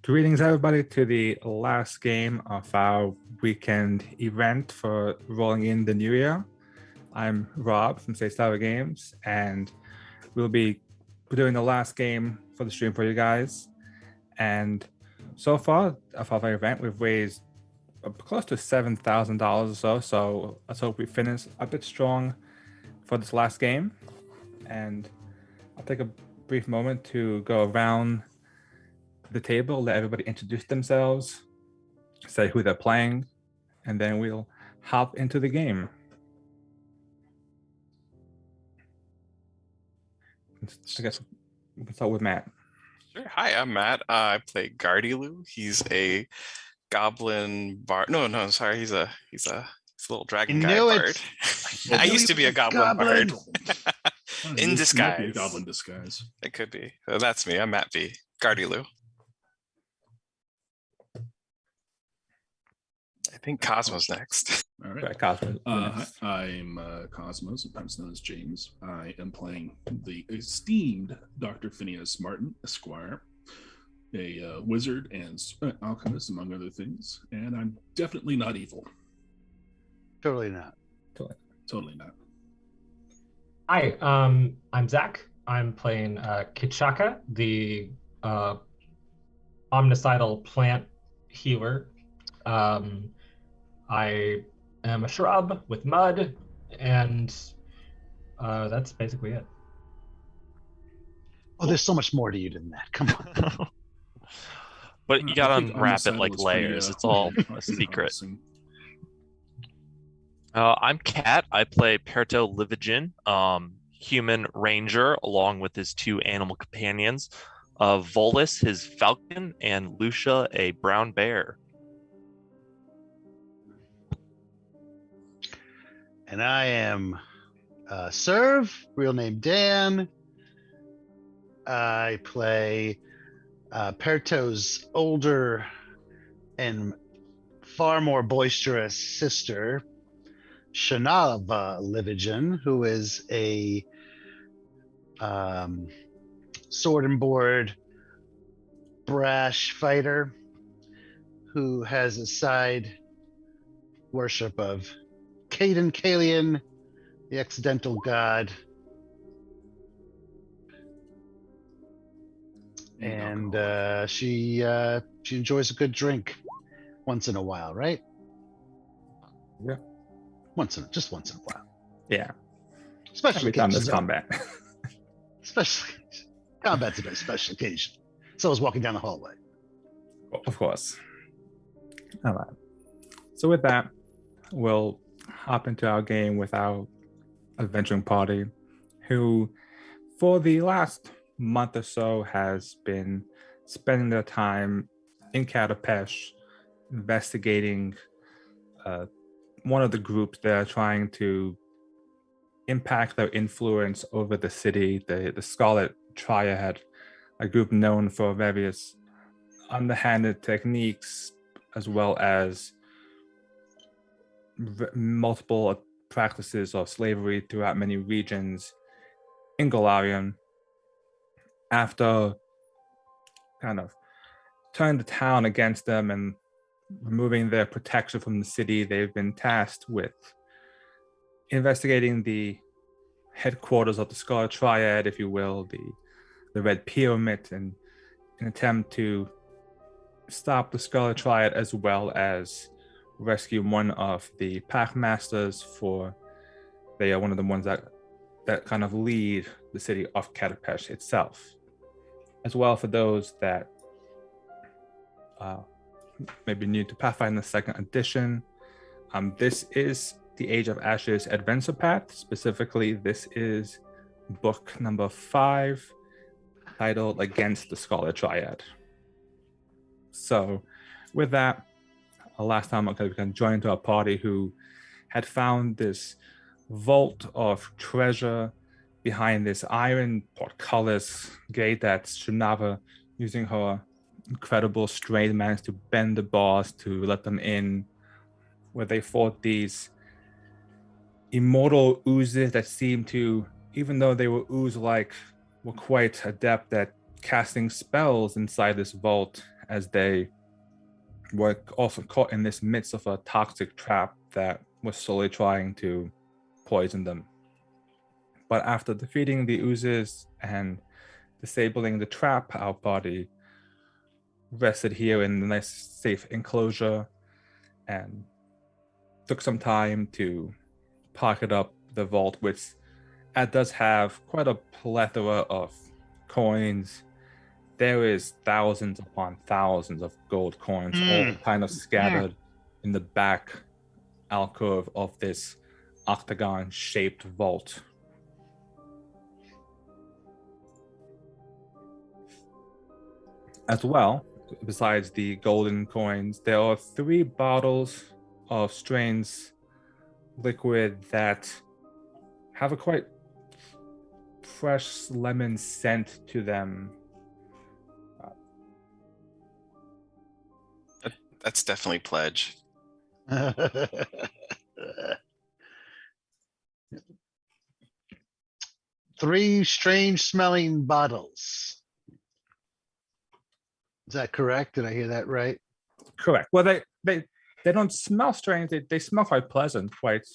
Greetings, everybody, to the last game of our weekend event for rolling in the new year. I'm Rob from SageTowerGames, and we'll be doing the last game for the stream for you guys. And so far, of our event, we've raised close to $7,000 or so. So let's hope we finish a bit strong for this last game. And I'll take a brief moment to go around the table, let everybody introduce themselves, say who they're playing, and then we'll hop into the game. I guess we can start with Matt. Sure. Hi, I'm Matt. I play Gardilu. He's a goblin bard. No, sorry. He's a little dragon guy bard. I used to be a goblin bard. In disguise. Might be a goblin disguise. It could be. So that's me. I'm Matt B. Gardilu. I think Cosmo's next. All right. Cosmo. I'm Cosmos, sometimes known as James. I am playing the esteemed Dr. Phineas Martin, Esquire, a wizard and alchemist, among other things. And I'm definitely not evil. Totally not. Totally not. Hi, I'm Zach. I'm playing Kitchaka, the omnicidal plant healer. I am a shrub with mud, and that's basically it. Oh, there's so much more to you than that. Come on. But you gotta unwrap it like layers. It's all a secret. I'm Kat. I play Perto Livigin, human ranger, along with his two animal companions, Volus, his falcon, and Lucia, a brown bear. And I am Serve, real name Dan. I play Perto's older and far more boisterous sister, Shanava Livigin, who is a sword and board brash fighter who has a side worship of Caden Kalian, the accidental god. And she enjoys a good drink once in a while, right? Yeah. Just once in a while. Yeah. Special Every time occasions there's combat. Special combat's a very special occasion. So is walking down the hallway. Of course. All right. So with that, we'll hop into our game with our adventuring party, who for the last month or so has been spending their time in Katapesh investigating one of the groups that are trying to impact their influence over the city, the Scarlet Triad, a group known for various underhanded techniques as well as multiple practices of slavery throughout many regions in Golarion. After kind of turning the town against them and removing their protection from the city, they've been tasked with investigating the headquarters of the Scarlet Triad, if you will, the Red Pyramid, in an attempt to stop the Scarlet Triad as well as rescue one of the pack masters, for they are one of the ones that kind of lead the city of Katapesh itself. As well, for those that may be new to Pathfinder Second Edition, this is the Age of Ashes Adventure Path. Specifically, this is book number 5, titled Against the Scarlet Triad. So with that, last time I joined to a party who had found this vault of treasure behind this iron portcullis gate that Shanava, using her incredible strength, managed to bend the bars to let them in, where they fought these immortal oozes that seemed to, even though they were ooze-like, were quite adept at casting spells inside this vault as they were also caught in this midst of a toxic trap that was slowly trying to poison them. But after defeating the oozes and disabling the trap, our party rested here in the nice safe enclosure and took some time to pocket up the vault, which does have quite a plethora of coins. There is thousands upon thousands of gold coins, all kind of scattered in the back alcove of this octagon-shaped vault. As well, besides the golden coins, there are 3 bottles of strange liquid that have a quite fresh lemon scent to them. That's definitely pledge. 3 strange smelling bottles. Is that correct? Did I hear that right? Correct. Well, they don't smell strange. They smell quite pleasant, quite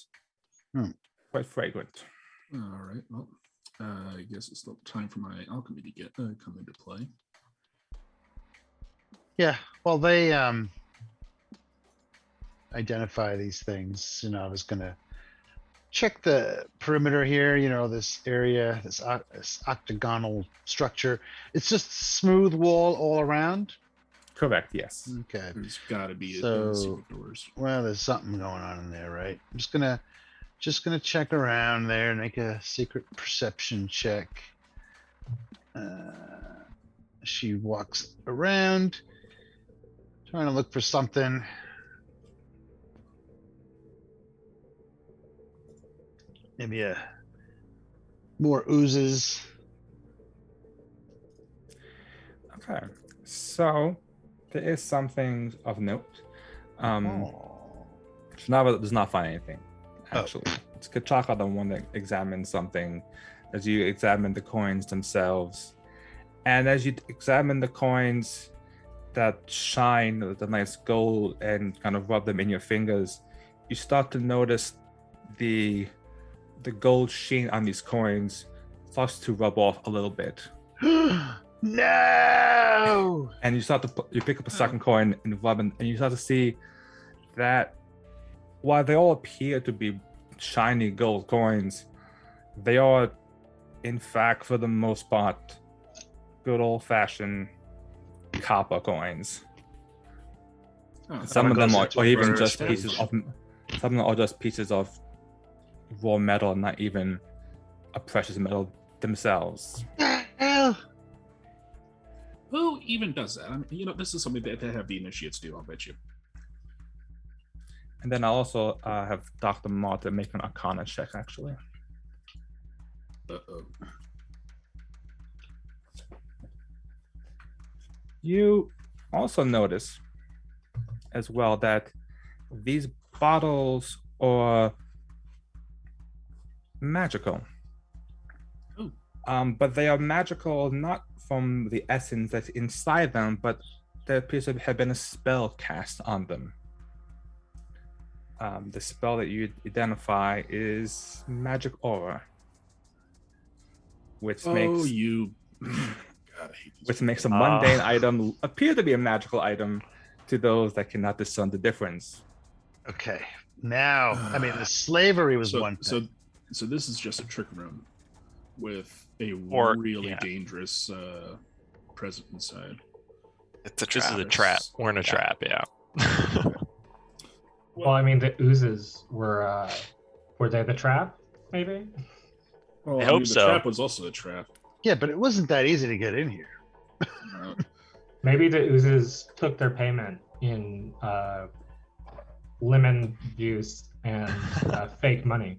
fragrant. All right. Well, I guess it's still time for my alchemy to get come into play. Yeah. Well, they identify these things. I was gonna check the perimeter here. This area, this octagonal structure. It's just smooth wall all around. Correct. Yes. Okay. There's got to be secret doors. Well, there's something going on in there, right? I'm just gonna check around there and make a secret perception check. She walks around, trying to look for something. Maybe more oozes. Okay. So there is something of note. Shanava does not find anything, actually. It's Kachaka the one that examines something as you examine the coins themselves. And as you examine the coins that shine with the nice gold and kind of rub them in your fingers, you start to notice the gold sheen on these coins starts to rub off a little bit. No! And you pick up a second coin and rub it, and you start to see that while they all appear to be shiny gold coins, they are, in fact, for the most part, good old-fashioned copper coins. Some of them are even just pieces of. Some of them are just pieces of raw metal, not even a precious metal themselves. Who even does that? I mean, this is something that they have the initiates do, I'll bet you. And then I'll also have Dr. Martin make an Arcana check, actually. Uh-oh. You also notice as well that these bottles are magical. Ooh. But they are magical not from the essence that's inside them, but there appears to have been a spell cast on them. The spell that you identify is Magic Aura, which makes a mundane item appear to be a magical item to those that cannot discern the difference. Okay, now the slavery was one thing. So this is just a trick room with a really dangerous present inside. It's a trap. This is a trap. We're in a trap, yeah. Well, the oozes were they the trap, maybe? Well, I hope so. The trap was also a trap. Yeah, but it wasn't that easy to get in here. Maybe the oozes took their payment in lemon juice and fake money.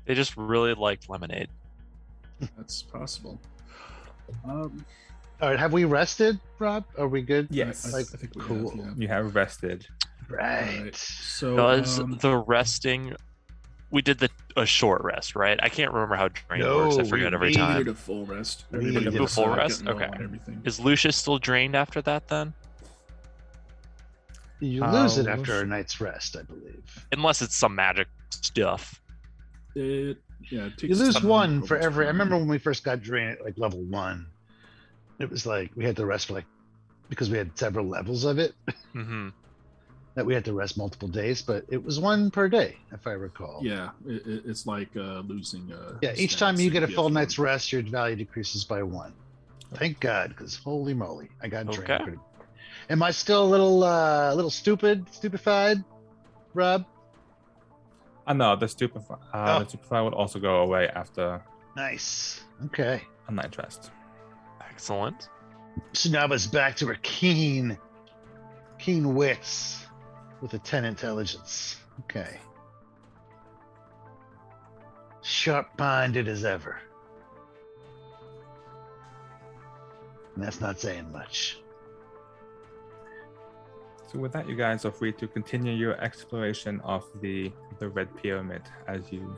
They just really liked lemonade. That's possible. All right, have we rested, Rob? Are we good? Yes. I think we cool. have, yeah. You have rested. Right. So Does the resting? We did a short rest, right? I can't remember how drain works. I forget every we time. needed a full rest. We needed a full rest? Okay. Everything. Is Lucius still drained after that then? You lose it How after a should- night's rest, I believe. Unless it's some magic stuff. It takes You lose time one over for every. I time. remember when we first got drained at like level 1. It was like we had to rest for like because we had several levels of it Mm-hmm. that we had to rest multiple days, but it was 1 per day, if I recall. Yeah, it's like losing. Yeah, each time you get a full night's rest, your value decreases by 1. Thank God, because holy moly, I got drained. Okay. Pretty... Am I still a little stupefied, Rob? No, the stupefy would also go away after Nice. Okay. a night rest. Excellent. Shinaba's back to her keen wits with a 10 intelligence. Okay. Sharp-minded as ever. And that's not saying much. So with that, you guys are free to continue your exploration of the Red Pyramid as you.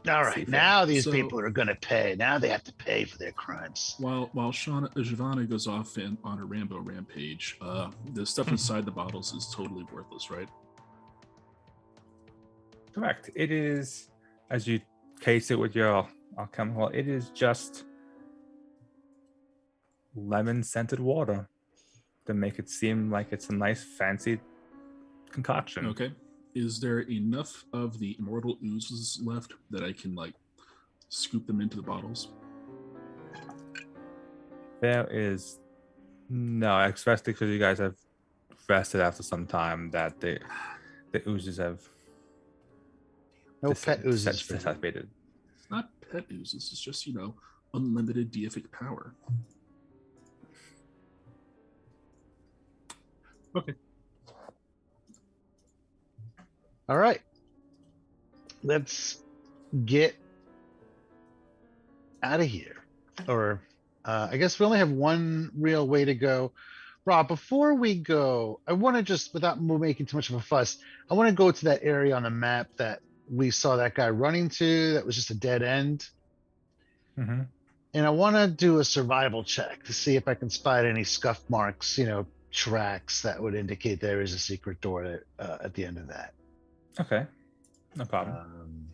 All See right, if now it- these So- people are going to pay. Now they have to pay for their crimes. While Giovanna goes off on a Rambo rampage, the stuff inside the bottles is totally worthless, right? Correct. It is, as you case it with your alchemical, it is just lemon-scented water to make it seem like it's a nice, fancy concoction. Okay. Is there enough of the immortal oozes left that I can like scoop them into the bottles? There is no, especially because you guys have rested after some time that the oozes have No pet oozes for you. dissipated. It's not pet oozes. It's just unlimited deific power. Okay. All right. Let's get out of here. Or I guess we only have one real way to go. Rob, before we go, I want to just, without making too much of a fuss, I want to go to that area on the map that we saw that guy running to. That was just a dead end. Mm-hmm. And I want to do a survival check to see if I can spot any scuff marks, tracks that would indicate there is a secret door at the end of that. Okay, no problem.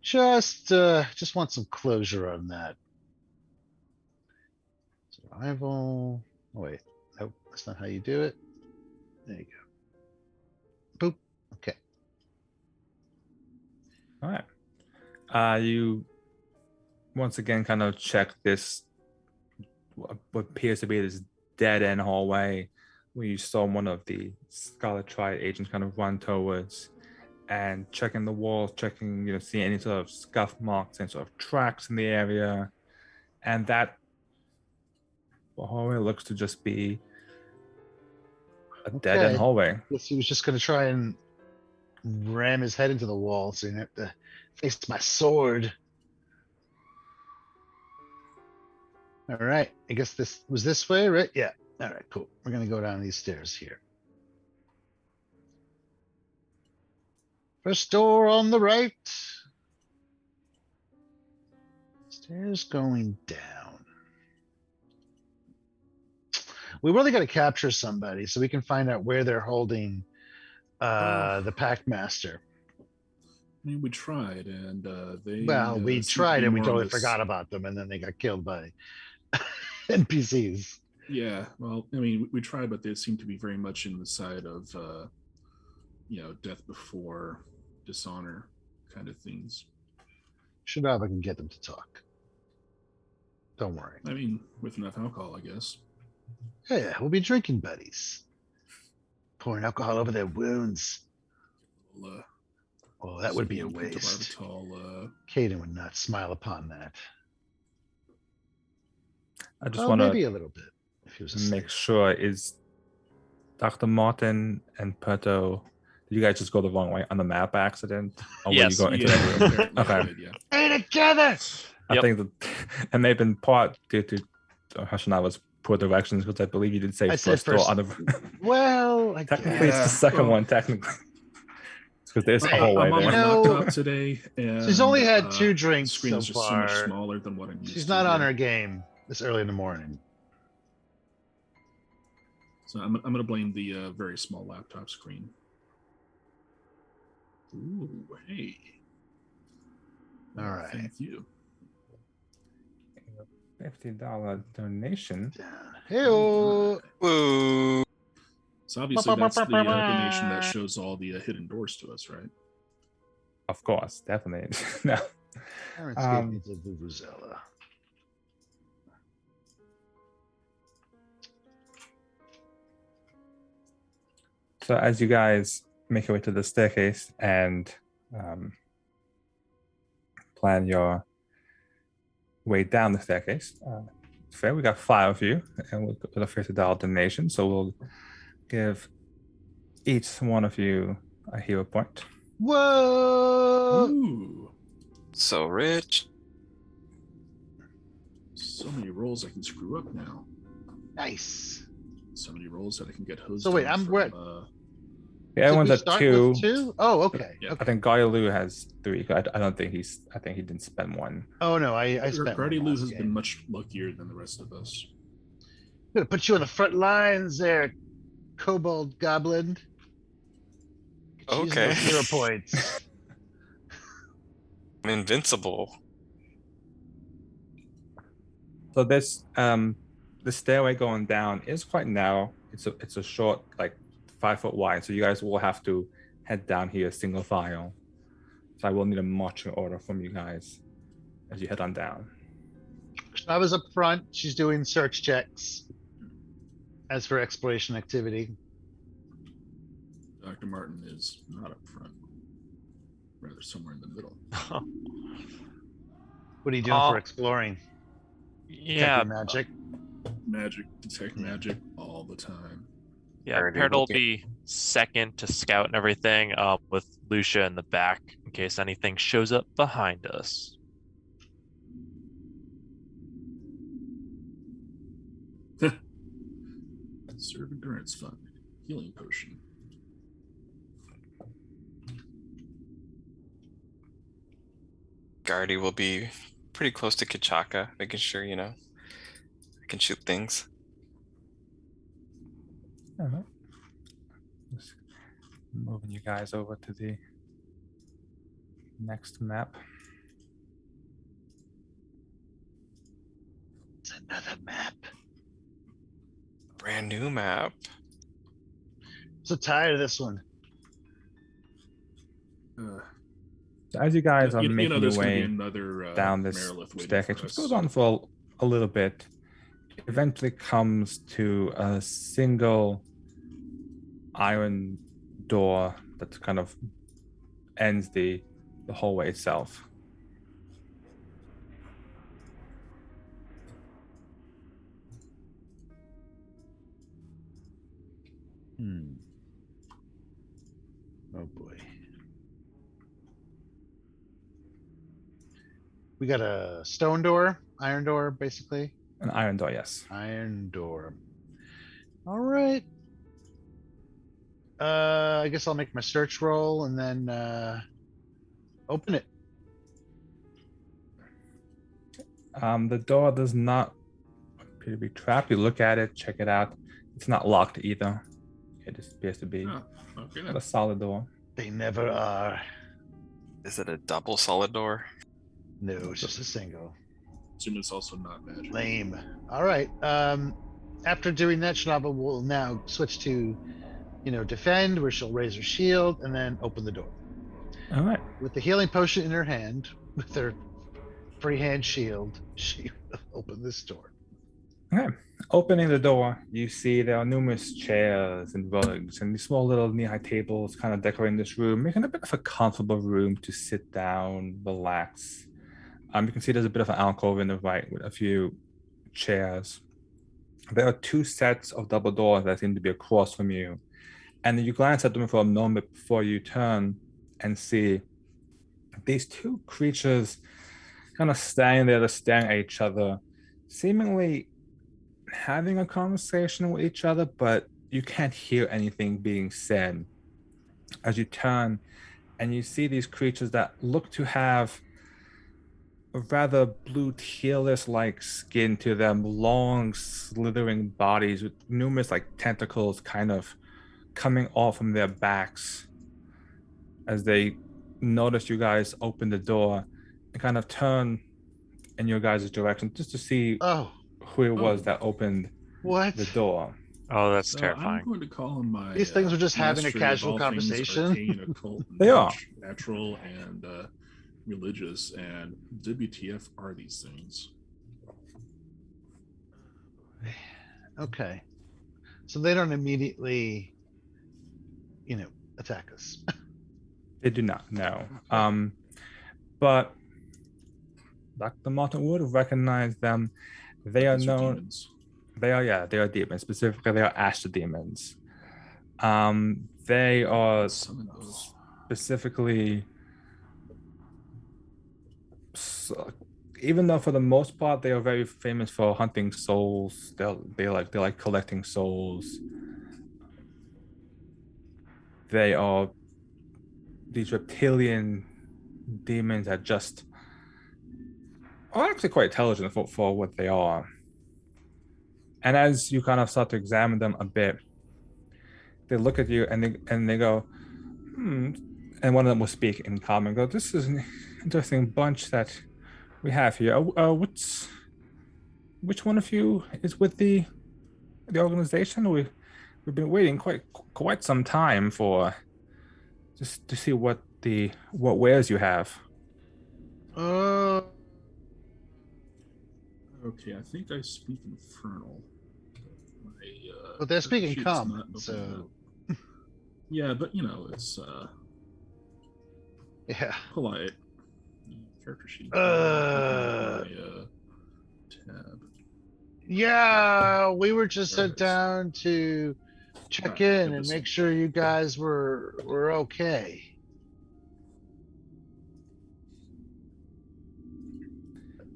Just want some closure on that. Survival. Oh, wait, nope, that's not how you do it. There you go. Boop. Okay. All right. You once again kind of check this, what appears to be this dead end hallway where you saw one of the Scarlet Triad agents kind of run towards, and checking the walls, checking, see any sort of scuff marks, any sort of tracks in the area. And that hallway looks to just be a dead end Okay. hallway. Guess he was just gonna try and ram his head into the wall, so you have to face my sword. All right, I guess this was this way, right? Yeah. All right, cool. We're gonna go down these stairs here. First door on the right. Stairs going down. We really got to capture somebody so we can find out where they're holding the Pack Master. I mean, we tried, and they. Well, we seem to tried be and we more on totally this- forgot about them, and then they got killed by NPCs. Yeah, well, I mean, we tried, but they seem to be very much in the side of, death before dishonor kind of things. Should have I can get them to talk. Don't worry. I mean, with enough alcohol, I guess. Yeah, we'll be drinking buddies. Pouring alcohol over their wounds. Well, Oh, that would be a some waste. pentobarbital, Caden would not smile upon that. I just Well, want maybe to a little bit. If he was a make slave. sure, is Dr. Martin and Perto, did you guys just go the wrong way on the map by accident? Or Yes, were you going into yeah, that room? apparently Okay. they did, yeah. Stay together. I Yep. think that, and they've been part due to Hashanava's poor directions, because I believe you did say I said first door first. on the. Well, I Technically, it's guess. the second well- one. Technically, because there's a Hey, hallway I'm on there. my No. laptop today, and She's only had 2 drinks screen so is just so much far. smaller than what I'm used She's to. not on here. her game this early in the morning. So I'm going to blame the very small laptop screen. Ooh, hey. All right. Thank you. $50 donation. Hey-o. Woo! So obviously that's the donation that shows all the hidden doors to us, right? Of course, definitely. No. Parents gave me the Vuvuzela. So as you guys make your way to the staircase and plan your way down the staircase, fair, we got 5 of you, and we'll put a $50 donation. So we'll give each one of you a hero point. Whoa! Ooh, So rich. so many rolls I can screw up now. Nice. So many rolls that I can get hosed. So wait, on I'm from, where? Yeah, everyone's Did we at start 2. with 2? Oh, okay. Yeah. I think Gailu has 3. I don't think I think he didn't spend 1. Oh no, I spent. Guardian one Lou last has game. been much luckier than the rest of us. I'm gonna put you on the front lines there, Kobold Goblin. Get you using Okay. those hero points. I'm invincible. So this the stairway going down is quite narrow. It's a short, like 5 foot wide. So you guys will have to head down here single file. So I will need a marching order from you guys as you head on down. I was up front. She's doing search checks. As for exploration activity, Dr. Martin is not up front, rather somewhere in the middle. what are you doing for exploring? Yeah, Detecting magic. Magic, detect magic all the time. yeah. Already Paizo will looking. be second to scout and everything, with Lucia in the back in case anything shows up behind us. Serve endurance fund, healing potion. Guardy will be pretty close to Kachaka, making sure, I can shoot things. All right. Just moving you guys over to the next map. It's another map. Brand new map. So tired of this one. So as you guys are making your there's gonna be way another down this Marilith waiting staircase, for which us. goes on for a little bit, it eventually comes to a single iron door that kind of ends the hallway itself. Oh boy. We got a stone door, iron door, basically. An iron door, yes. Iron door. All right. I guess I'll make my search roll and then open it. The door does not appear to be trapped. You look at it, check it out. It's not locked either. It just appears to be Oh, okay. a solid door. They never are. Is it a double solid door? No, it's just a single. Assume it's also not magic. Lame. All right. After doing that, Shanaba will now switch to, defend, where she'll raise her shield and then open the door. All right. With the healing potion in her hand, with her free hand shield, she will open this door. Okay. Opening the door, you see there are numerous chairs and rugs and these small little knee-high tables kind of decorating this room, making a bit of a comfortable room to sit down, relax. You can see there's a bit of an alcove in the right with a few chairs. There are 2 sets of double doors that seem to be across from you. And you glance at them for a moment before you turn and see these 2 creatures kind of standing there, staring at each other, seemingly having a conversation with each other, but you can't hear anything being said. As you turn and you see these creatures that look to have rather blue tearless-like skin to them, long slithering bodies with numerous like tentacles kind of coming off from their backs as they notice you guys open the door and kind of turn in your guys' direction just to see Oh, who it was Oh. that opened what? the door. Oh, that's So I'm terrifying. going to call on my These things are just having a mastery of casual all things conversation. arcane, occult, They are. natural, and religious. And WTF are these things? Okay. So they don't immediately, attack us. They do not know. But Dr. Martin would recognize them. They are These known. demons. They are demons. Specifically, they are astral demons. They are Summon those. specifically, even though for the most part they are very famous for hunting souls. They like collecting souls. They are these reptilian demons that just are actually quite intelligent for what they are. And as you kind of start to examine them a bit, they look at you and they go, and one of them will speak in common. Go, this is an interesting bunch that we have here. Which one of you is with the organization? We've been waiting quite some time for just to see what wares you have. Okay, I think I speak Infernal. But they're speaking sheet's common, not open so up. Yeah, but it's yeah. polite. Character sheet. Uh, Tab. Yeah, we were just There it sent is. down to check Alright, in give and this make one. sure you guys were okay.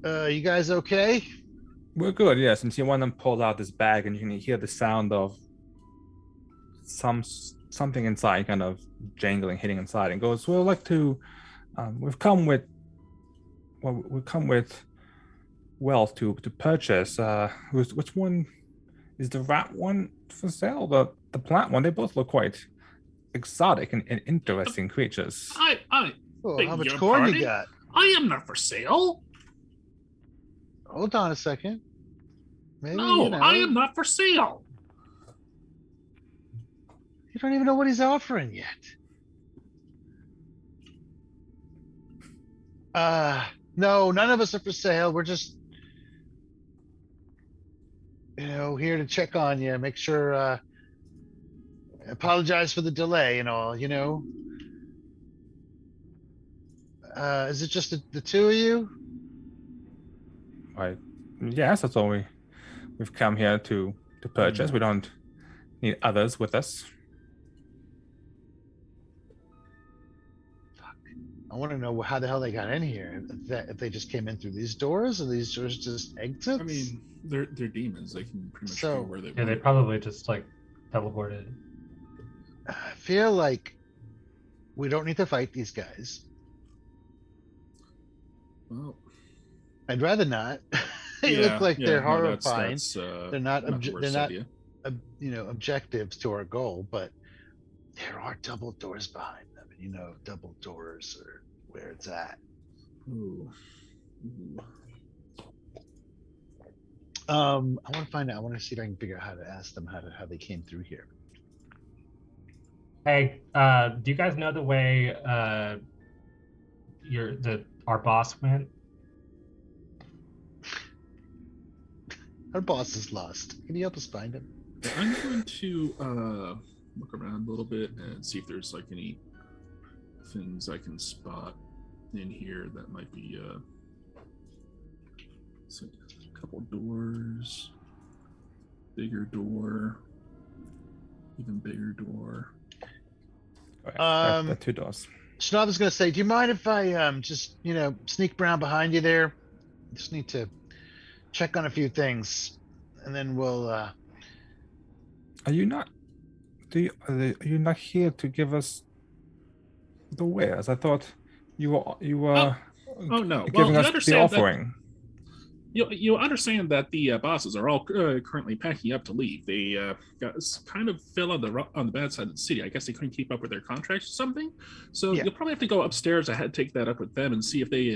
You guys okay? We're good, yes. And see one of them pulled out this bag, and you can hear the sound of something inside, kind of jangling, hitting inside, and goes, "We'd like to. We've come with wealth to purchase. Which one is the rat one for sale? The plant one? They both look quite exotic and interesting creatures." Oh, Beg how much your corn pardon? you got? I am not for sale. Hold on a second. Maybe No, I am not for sale. You don't even know what he's offering yet. No, none of us are for sale. We're just here to check on you, make sure apologize for the delay and all, Is it just the two of you? Yes, that's all we've come here to purchase. We don't need others with us. I want to know how the hell they got in here. If they just came in through these doors, or these doors just exits? I mean, they're demons. They can pretty much So- go where they Yeah, want. they probably just like teleported. I feel like we don't need to fight these guys. Well, I'd rather not. They look like they're no, horrifying. That's, They're not. not the They're worst not. idea. Objectives to our goal, but there are double doors behind them. And double doors are where it's at. Ooh. Ooh. I want to find out. I want to see if I can figure out how to ask them how they came through here. Hey, do you guys know the way our boss went? Our boss is lost. Can you help us find him? I'm going to look around a little bit and see if there's like any things I can spot in here that might be so a couple doors, bigger door, even bigger door. The two doors. Schnaub is going to say, do you mind if I just sneak around behind you there? Just need to check on a few things, and then we'll. Are you not? Are you not here to give us the wares? I thought you were Oh no! Well, giving you us the understand that offering. you understand that the bosses are all currently packing up to leave. They kind of fell on the bad side of the city. I guess they couldn't keep up with their contracts or something. So Yeah. you'll probably have to go upstairs ahead, take that up with them, and see if they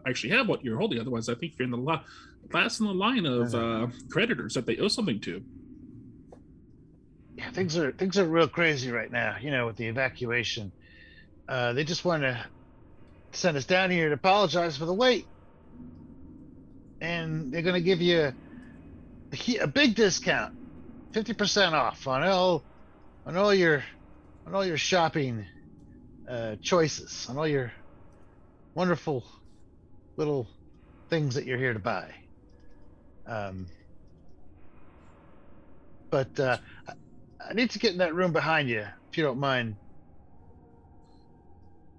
actually have what you're holding. Otherwise, I think you're in the last in the line of creditors that they owe something to. Yeah, things are real crazy right now. With the evacuation, they just want to send us down here to apologize for the wait, and they're going to give you a big discount, 50% off on all your shopping choices, on all your wonderful little things that you're here to buy. But I need to get in that room behind you, if you don't mind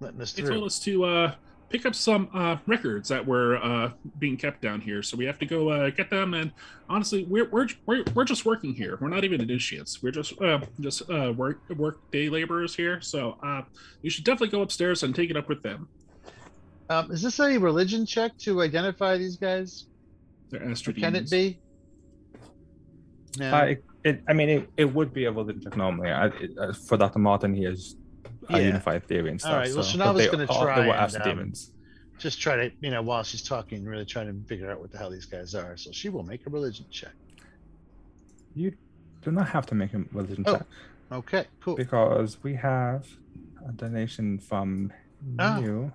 letting us They through. told us to pick up some records that were being kept down here, so we have to go get them. And honestly, we're just working here. We're not even initiates. We're just work day laborers here. So you should definitely go upstairs and take it up with them. Is this a religion check to identify these guys? They're Astro Can it demons. be? No. It would be a religion check normally. For Dr. Martin, he has a Yeah. unified theory and stuff. All right. Well, so, Shanava's going to try They were and Astro demons. just try to, while she's talking, really try to figure out what the hell these guys are. So she will make a religion check. You do not have to make a religion Oh. check Okay. Cool. because we have a donation from you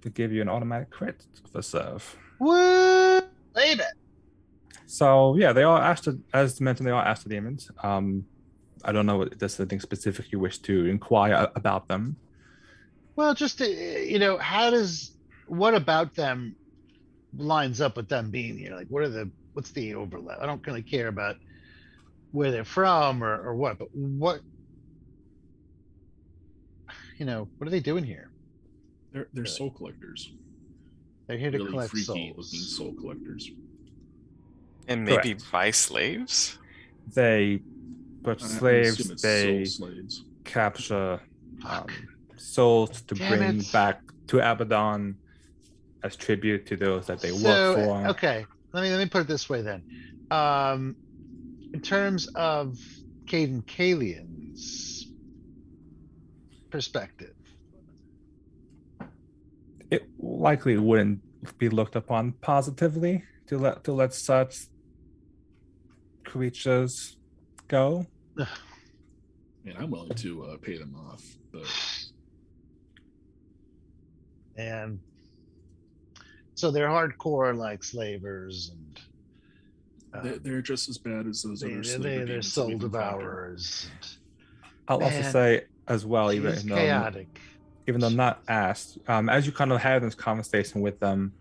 to give you an automatic crit for serve. What? Baby. So yeah, they are as mentioned, they are Astro demons. I don't know if there's something specific you wish to inquire about them. Well, just what about them lines up with them being here? Like, what's the overlap? I don't really care about where they're from or what, but what are they doing here? They're soul collectors. They're here to Really collect freaky looking souls. soul collectors. And maybe Correct. buy slaves? They put I assume slaves, it's they soul slaves. capture Fuck. souls to Damn bring it. back to Abaddon as tribute to those that they So, work for. okay, let me put it this way then. In terms of Caden Kalian's perspective, It likely wouldn't be looked upon positively to let such creatures go. And I'm willing to pay them off, but and so they're hardcore like slavers, and they're just as bad as those other slaver they're demons that soul we've encountered. devourers. I'll also Man, say as well, It's chaotic. even though not asked, as you kind of have this conversation with them,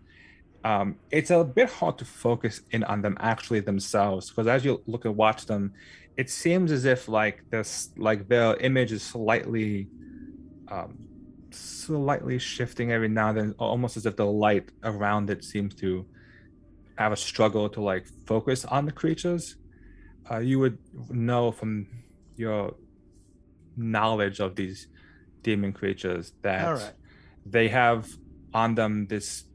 it's a bit hard to focus in on them actually themselves, because as you look and watch them, it seems as if their image is slightly shifting every now and then, almost as if the light around it seems to have a struggle to focus on the creatures. You would know from your knowledge of these demon creatures that All right. they have on them this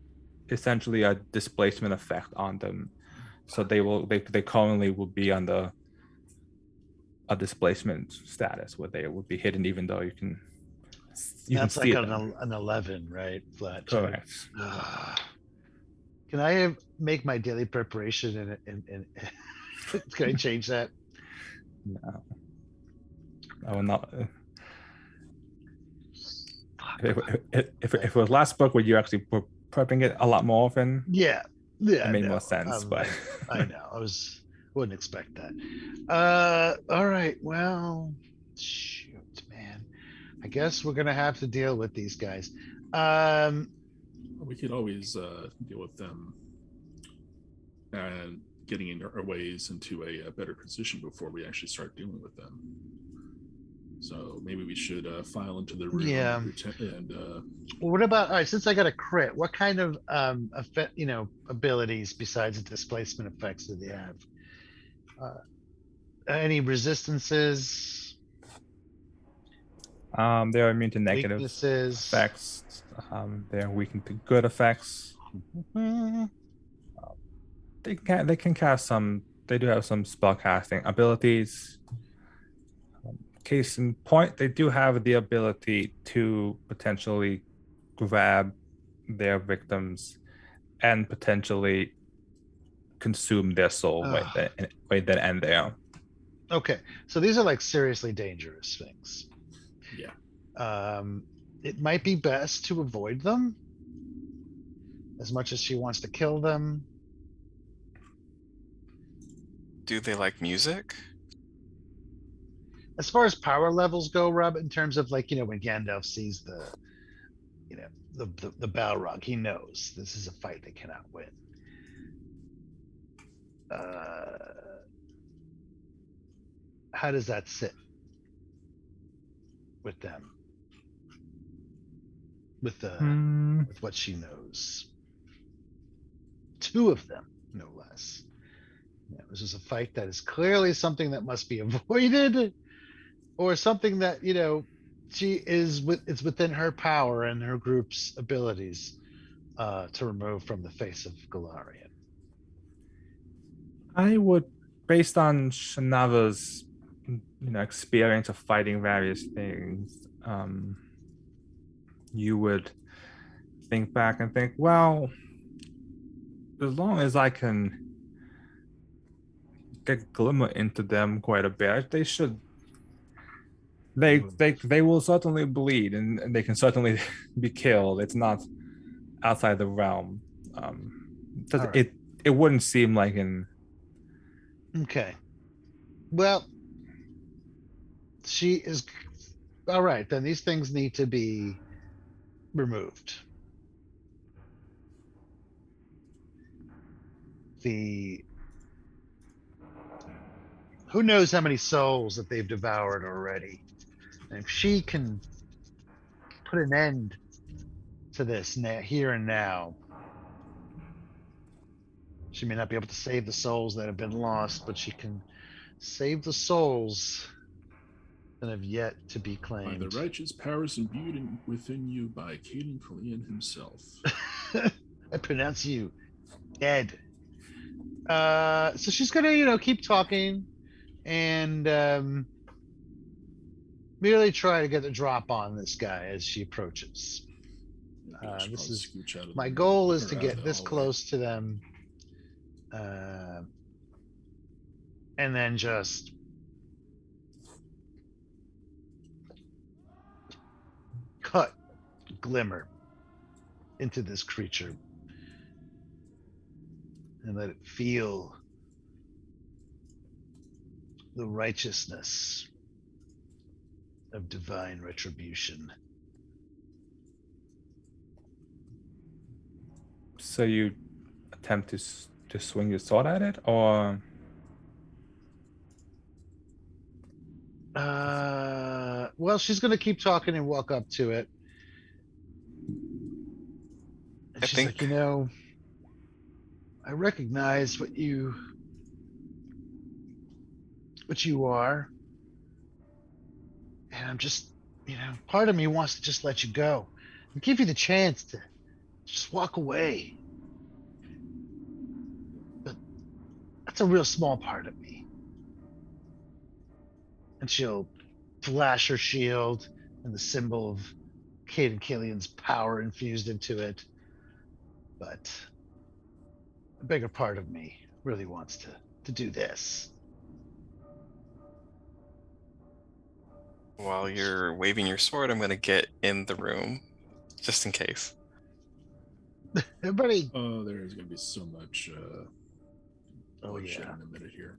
essentially a displacement effect on them, so they currently will be under a displacement status where they would be hidden, even though you can That's like see an them. 11, right? Flat. Correct. Can I make my daily preparation and can I change that? No, I will not. If it was last book where you actually were prepping it a lot more often, Yeah. it made more sense. But I know. Wouldn't expect that. All right. Well, shoot, man. I guess we're gonna have to deal with these guys. We could always deal with them and getting in our ways into a better position before we actually start dealing with them. So maybe we should file into the room. Yeah. And What about, all right, since I got a crit, what kind of abilities besides the displacement effects do they have? Any resistances? they are immune to negative Weaknesses? effects. They're weakened to good effects. They can cast some. They do have some spell casting abilities. Case in point, they do have the ability to potentially grab their victims and potentially consume their soul right then and there. Okay, so these are like seriously dangerous things. Yeah. It might be best to avoid them as much as she wants to kill them. Do they like music? As far as power levels go, Rob, in terms of like, when Gandalf sees the Balrog, he knows this is a fight they cannot win. How does that sit with them? With what she knows. Two of them, no less. This is a fight that is clearly something that must be avoided, or something that it's within her power and her group's abilities to remove from the face of Golarion. I would, based on Shanava's experience of fighting various things, you would think back and think, well, as long as I can get Glimmer into them quite a bit, they should. They will certainly bleed, and they can certainly be killed. It's not outside the realm. Right. It wouldn't seem like in. Okay. Well, she is all right. Then these things need to be removed. Who knows how many souls that they've devoured already. And if she can put an end to this here and now, she may not be able to save the souls that have been lost, but she can save the souls that have yet to be claimed. By the righteous powers imbued within you by Caden Killian himself. I pronounce you dead. So she's gonna, keep talking and merely try to get the drop on this guy as she approaches. My goal is to get this close to them, and then just cut Glimmer into this creature and let it feel the righteousness of divine retribution. So you attempt to swing your sword at it, or? Well, she's gonna keep talking and walk up to it. And she's like, I recognize what you are. And I'm just, part of me wants to just let you go and give you the chance to just walk away. But that's a real small part of me. And she'll flash her shield and the symbol of Caden Killian's power infused into it. But a bigger part of me really wants to do this. While you're waving your sword, I'm going to get in the room, just in case. Everybody. Oh, there is going to be so much bloodshed in a minute here.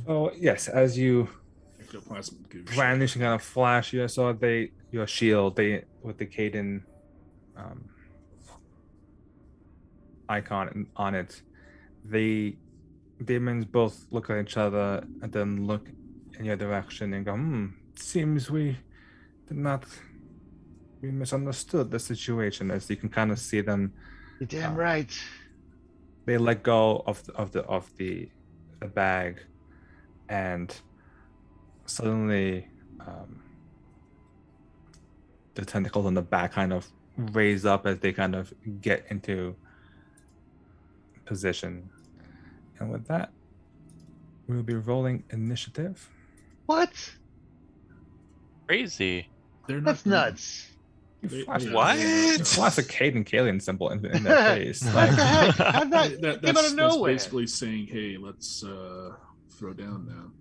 Oh yes, as you brandish and kind of flash your sword, your shield, with the Caden icon on it, the demons both look at each other and then look in your direction and go, seems we misunderstood the situation. As you can kind of see them. You're damn right. They let go of the bag, and suddenly the tentacles on the back kind of raise up as they kind of get into position. And with that, we'll be rolling initiative. What? Crazy. That's nuts. You flash, What? You flash a Cade and Kalian symbol in their face. What Like, the heck? How'd that came out of That's nowhere? basically saying, "Hey, let's throw down now."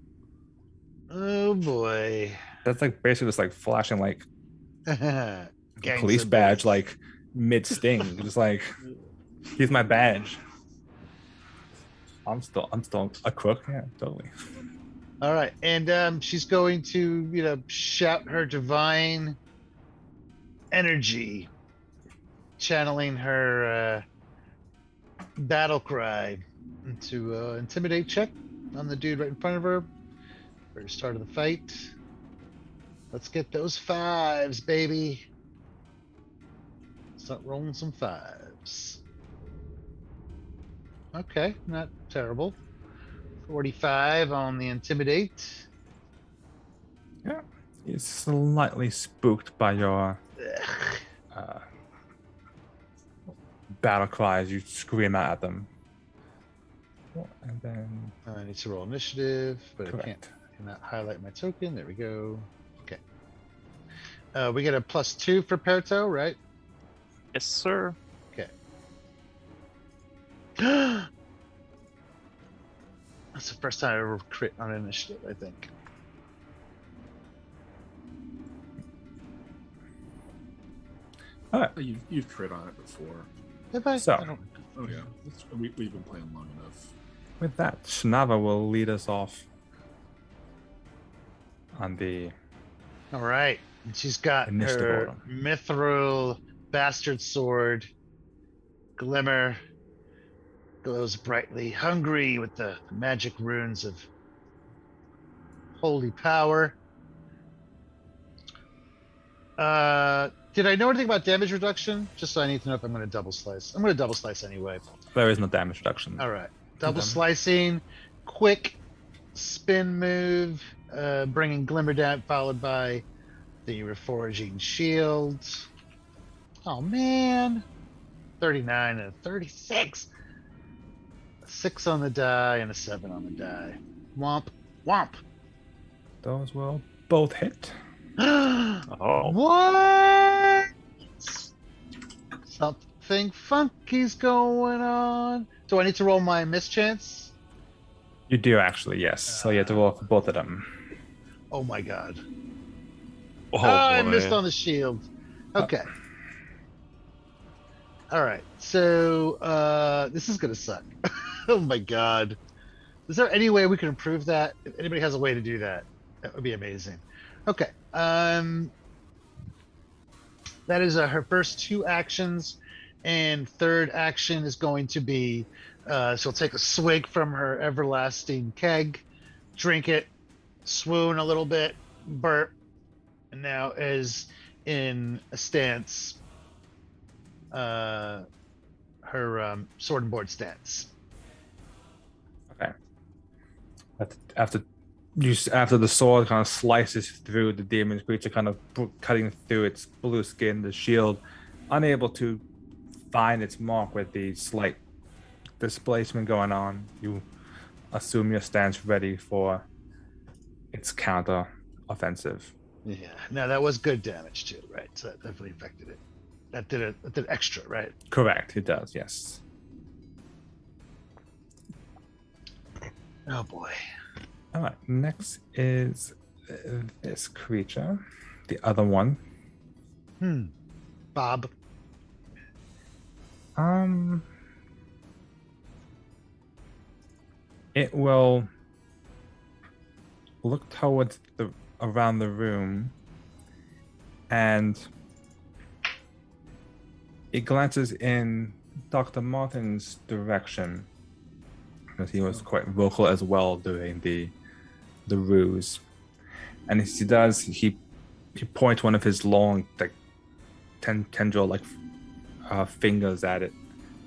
Oh boy. that's like basically just like flashing like a Gang police symbols. badge like mid sting. Just like, here's my badge. I'm still a crook. Yeah, totally. All right, and she's going to, shout her divine energy, channeling her battle cry into intimidate check on the dude right in front of her. For the start of the fight. Let's get those 5s, baby. Start rolling some 5s. Okay, not terrible. 45 on the intimidate. Yeah, he's slightly spooked by your battle cries. You scream out at them, and then I need to roll initiative, but correct. I cannot highlight my token. There we go. Okay. We get a +2 for Perto, right? Yes, sir. That's the first time I ever crit on initiative, I think. All right. You've crit on it before. Have I? So- I don't- Oh yeah, we've been playing long enough. With that, Shanava will lead us off on the All right. And she's got Initiative her order. mithril bastard sword. Glimmer glows brightly, hungry with the magic runes of holy power. Did I know anything about damage reduction? Just so I need to know if I'm going to double slice. I'm going to double slice anyway. there is no damage reduction. All right. Double damage. slicing, quick spin move, bringing Glimmer down, followed by the reforging shield. Oh, man. 39 and a 36. A 6 on the die and a 7 on the die. Womp. Womp. Those will both hit. Oh. What? Something funky's going on. Do I need to roll my mischance? You do actually, yes. So you have to roll for both of them. Oh my god. Oh, I boy. missed on the shield. Okay. All right. So this is gonna suck. Oh my god. Is there any way we can improve that? If anybody has a way to do that, that would be amazing. Okay. That is her first 2 actions, and third action is going to be she'll take a swig from her everlasting keg, drink it, swoon a little bit, burp, and now is in a stance, her sword and board stance. Okay. After the sword kind of slices through the demon creature, kind of cutting through its blue skin, the shield, unable to find its mark with the slight displacement going on, you assume your stance ready for its counter offensive. Yeah. Now that was good damage too, right? So that definitely affected it. That did extra, right? Correct, it does, yes. Oh boy. All right, next is this creature, the other one. Bob. It will look towards around the room, and it glances in Dr. Martin's direction, because he was quite vocal as well during the ruse. And as he does, he points one of his long, like tendril fingers at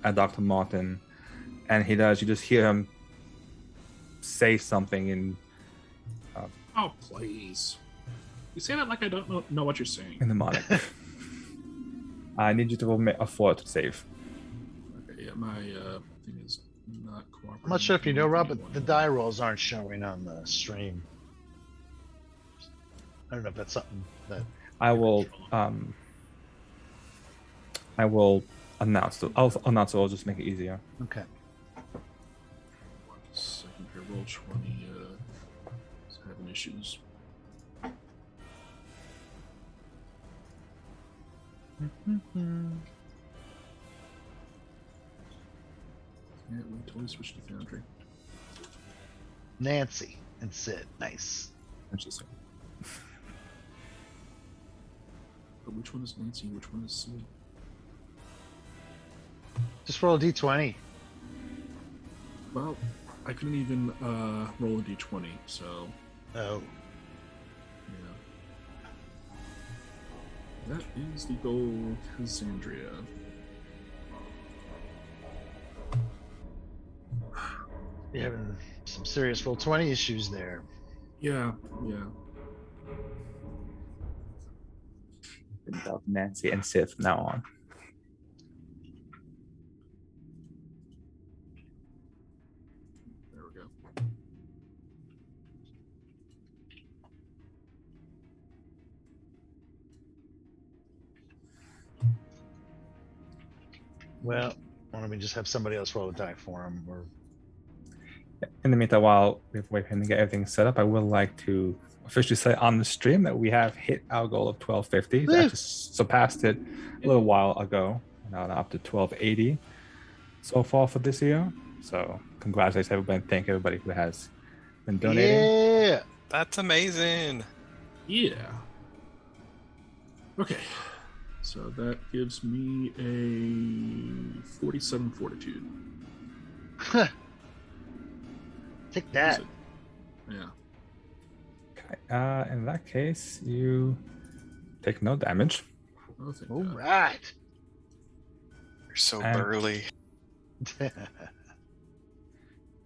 Dr. Martin, and you just hear him say something in Oh please! You say that like I don't know what you're saying. Mnemonic. I need you to roll a 4 to save. Okay, yeah, my thing is not cooperating. I'm not sure if you know, Rob, but the die rolls aren't showing on the stream. I don't know if that's something that I will announce. I'll announce it. I'll just make it easier. Okay. 1 second here. Roll 20 is having issues. Yeah, we totally switched to Foundry. Nancy and Sid. Nice. Interesting. But which one is Nancy? Which one is Sid? Just roll a d20. Well, I couldn't even roll a d20, so Oh. yeah. That is the goal, Cassandra. You're having some serious roll 20 issues there. Yeah. Without Nancy and Sid from now on. There we go. Well, why don't we just have somebody else roll a die for him? Or In the meantime, while we wait for him to get everything set up, I would like to officially say on the stream that we have hit our goal of 1250. Woo! I just surpassed it a little while ago. Now up to 1280 so far for this year. So congratulations, everybody. Thank everybody who has been donating. yeah. That's amazing. Yeah. Okay. So that gives me a 47 fortitude. Take that. Yeah. Okay. In that case, you take no damage. Oh, thank All God. right. You're so And- burly.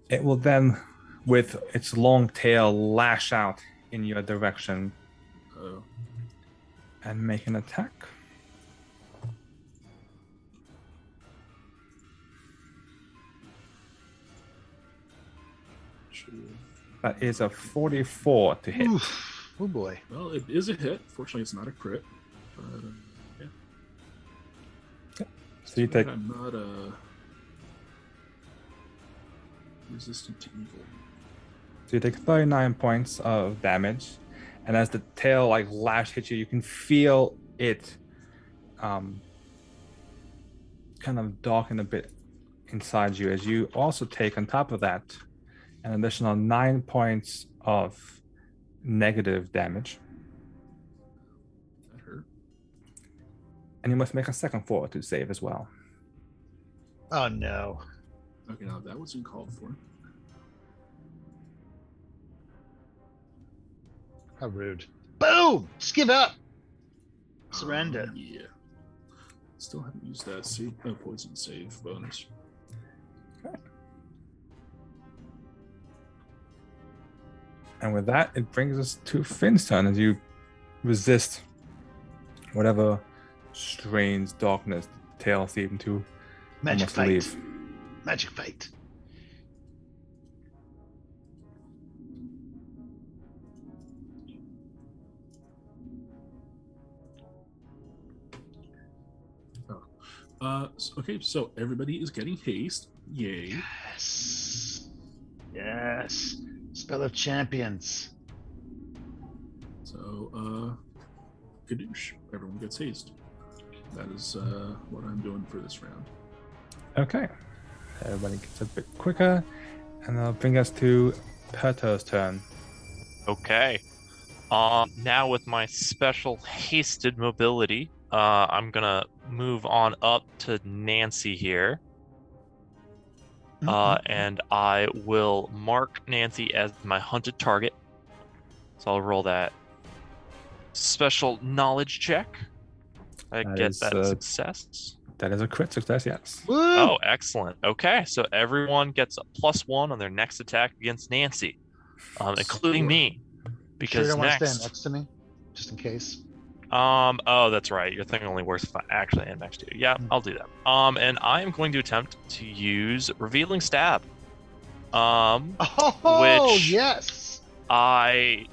It will then, with its long tail, lash out in your direction Oh. and make an attack. That is a 44 to hit. Oof. Oh boy. Well, it is a hit. Fortunately, it's not a crit. But yeah. So you take I'm not resistant to evil. So you take 39 points of damage, and as the tail lash hits you, you can feel it kind of darken a bit inside you, as you also take on top of that an additional 9 points of negative damage, That hurt. and you must make a second fortitude save as well. Oh no. Okay, now that wasn't called for. How rude. Boom! Just give up. Surrender. Yeah. Still haven't used that poison save bonus. And with that, it brings us to Finn's turn as you resist whatever strange darkness the tail seemed to Magic almost fight. leave. Magic fight. Okay, so everybody is getting haste. Yay. Yes. Yes. Spell of champions. So, Gadoosh. Everyone gets haste. That is what I'm doing for this round. Okay. Everybody gets a bit quicker, and that'll bring us to Perto's turn. Okay. Now with my special hasted mobility, I'm gonna move on up to Nancy here. And I will mark Nancy as my hunted target. So I'll roll that special knowledge check. I That get is, that success. That is a crit success, yes. Woo! Oh, excellent. Okay, so everyone gets a +1 on their next attack against Nancy, including me. Sure you Because don't want to stand next, next to me? just in case. Oh, that's right. Your thing only works actually and max 2. Yeah, I'll do that. And I am going to attempt to use Revealing Stab. Which yes. I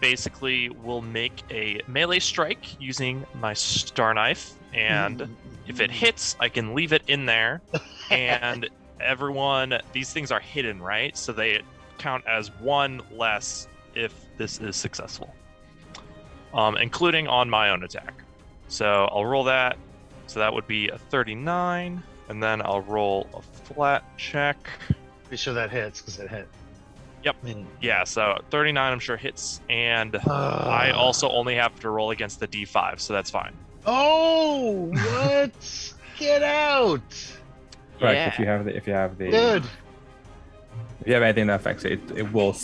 basically will make a melee strike using my Star Knife, and if it hits, I can leave it in there. And these things are hidden, right? So they count as one less if this is successful. Including on my own attack. So I'll roll that. So that would be a 39, and then I'll roll a flat check. Be sure that hits, because it hit. Yep. Yeah, so 39 I'm sure hits, and I also only have to roll against the D5, so that's fine. Oh, what? Get out! Right. Yeah. If you have the Good. if you have anything that affects it, it will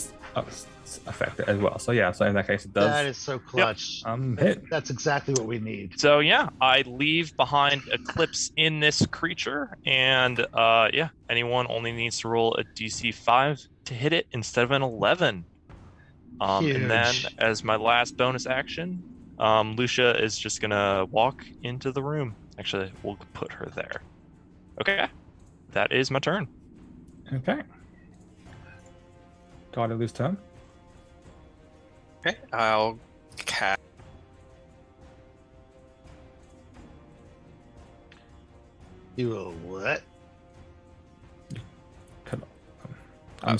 affect it as well. So yeah. So in that case, it does. That is so clutch. Hit. That's exactly what we need. So yeah, I leave behind Eclipse in this creature, and anyone only needs to roll a DC 5 to hit it instead of an 11. And then Huge. as my last bonus action, Lucia is just gonna walk into the room. Actually, we'll put her there. Okay, that is my turn. Okay. Gardelu's turn. Okay, I'll cast. You will what?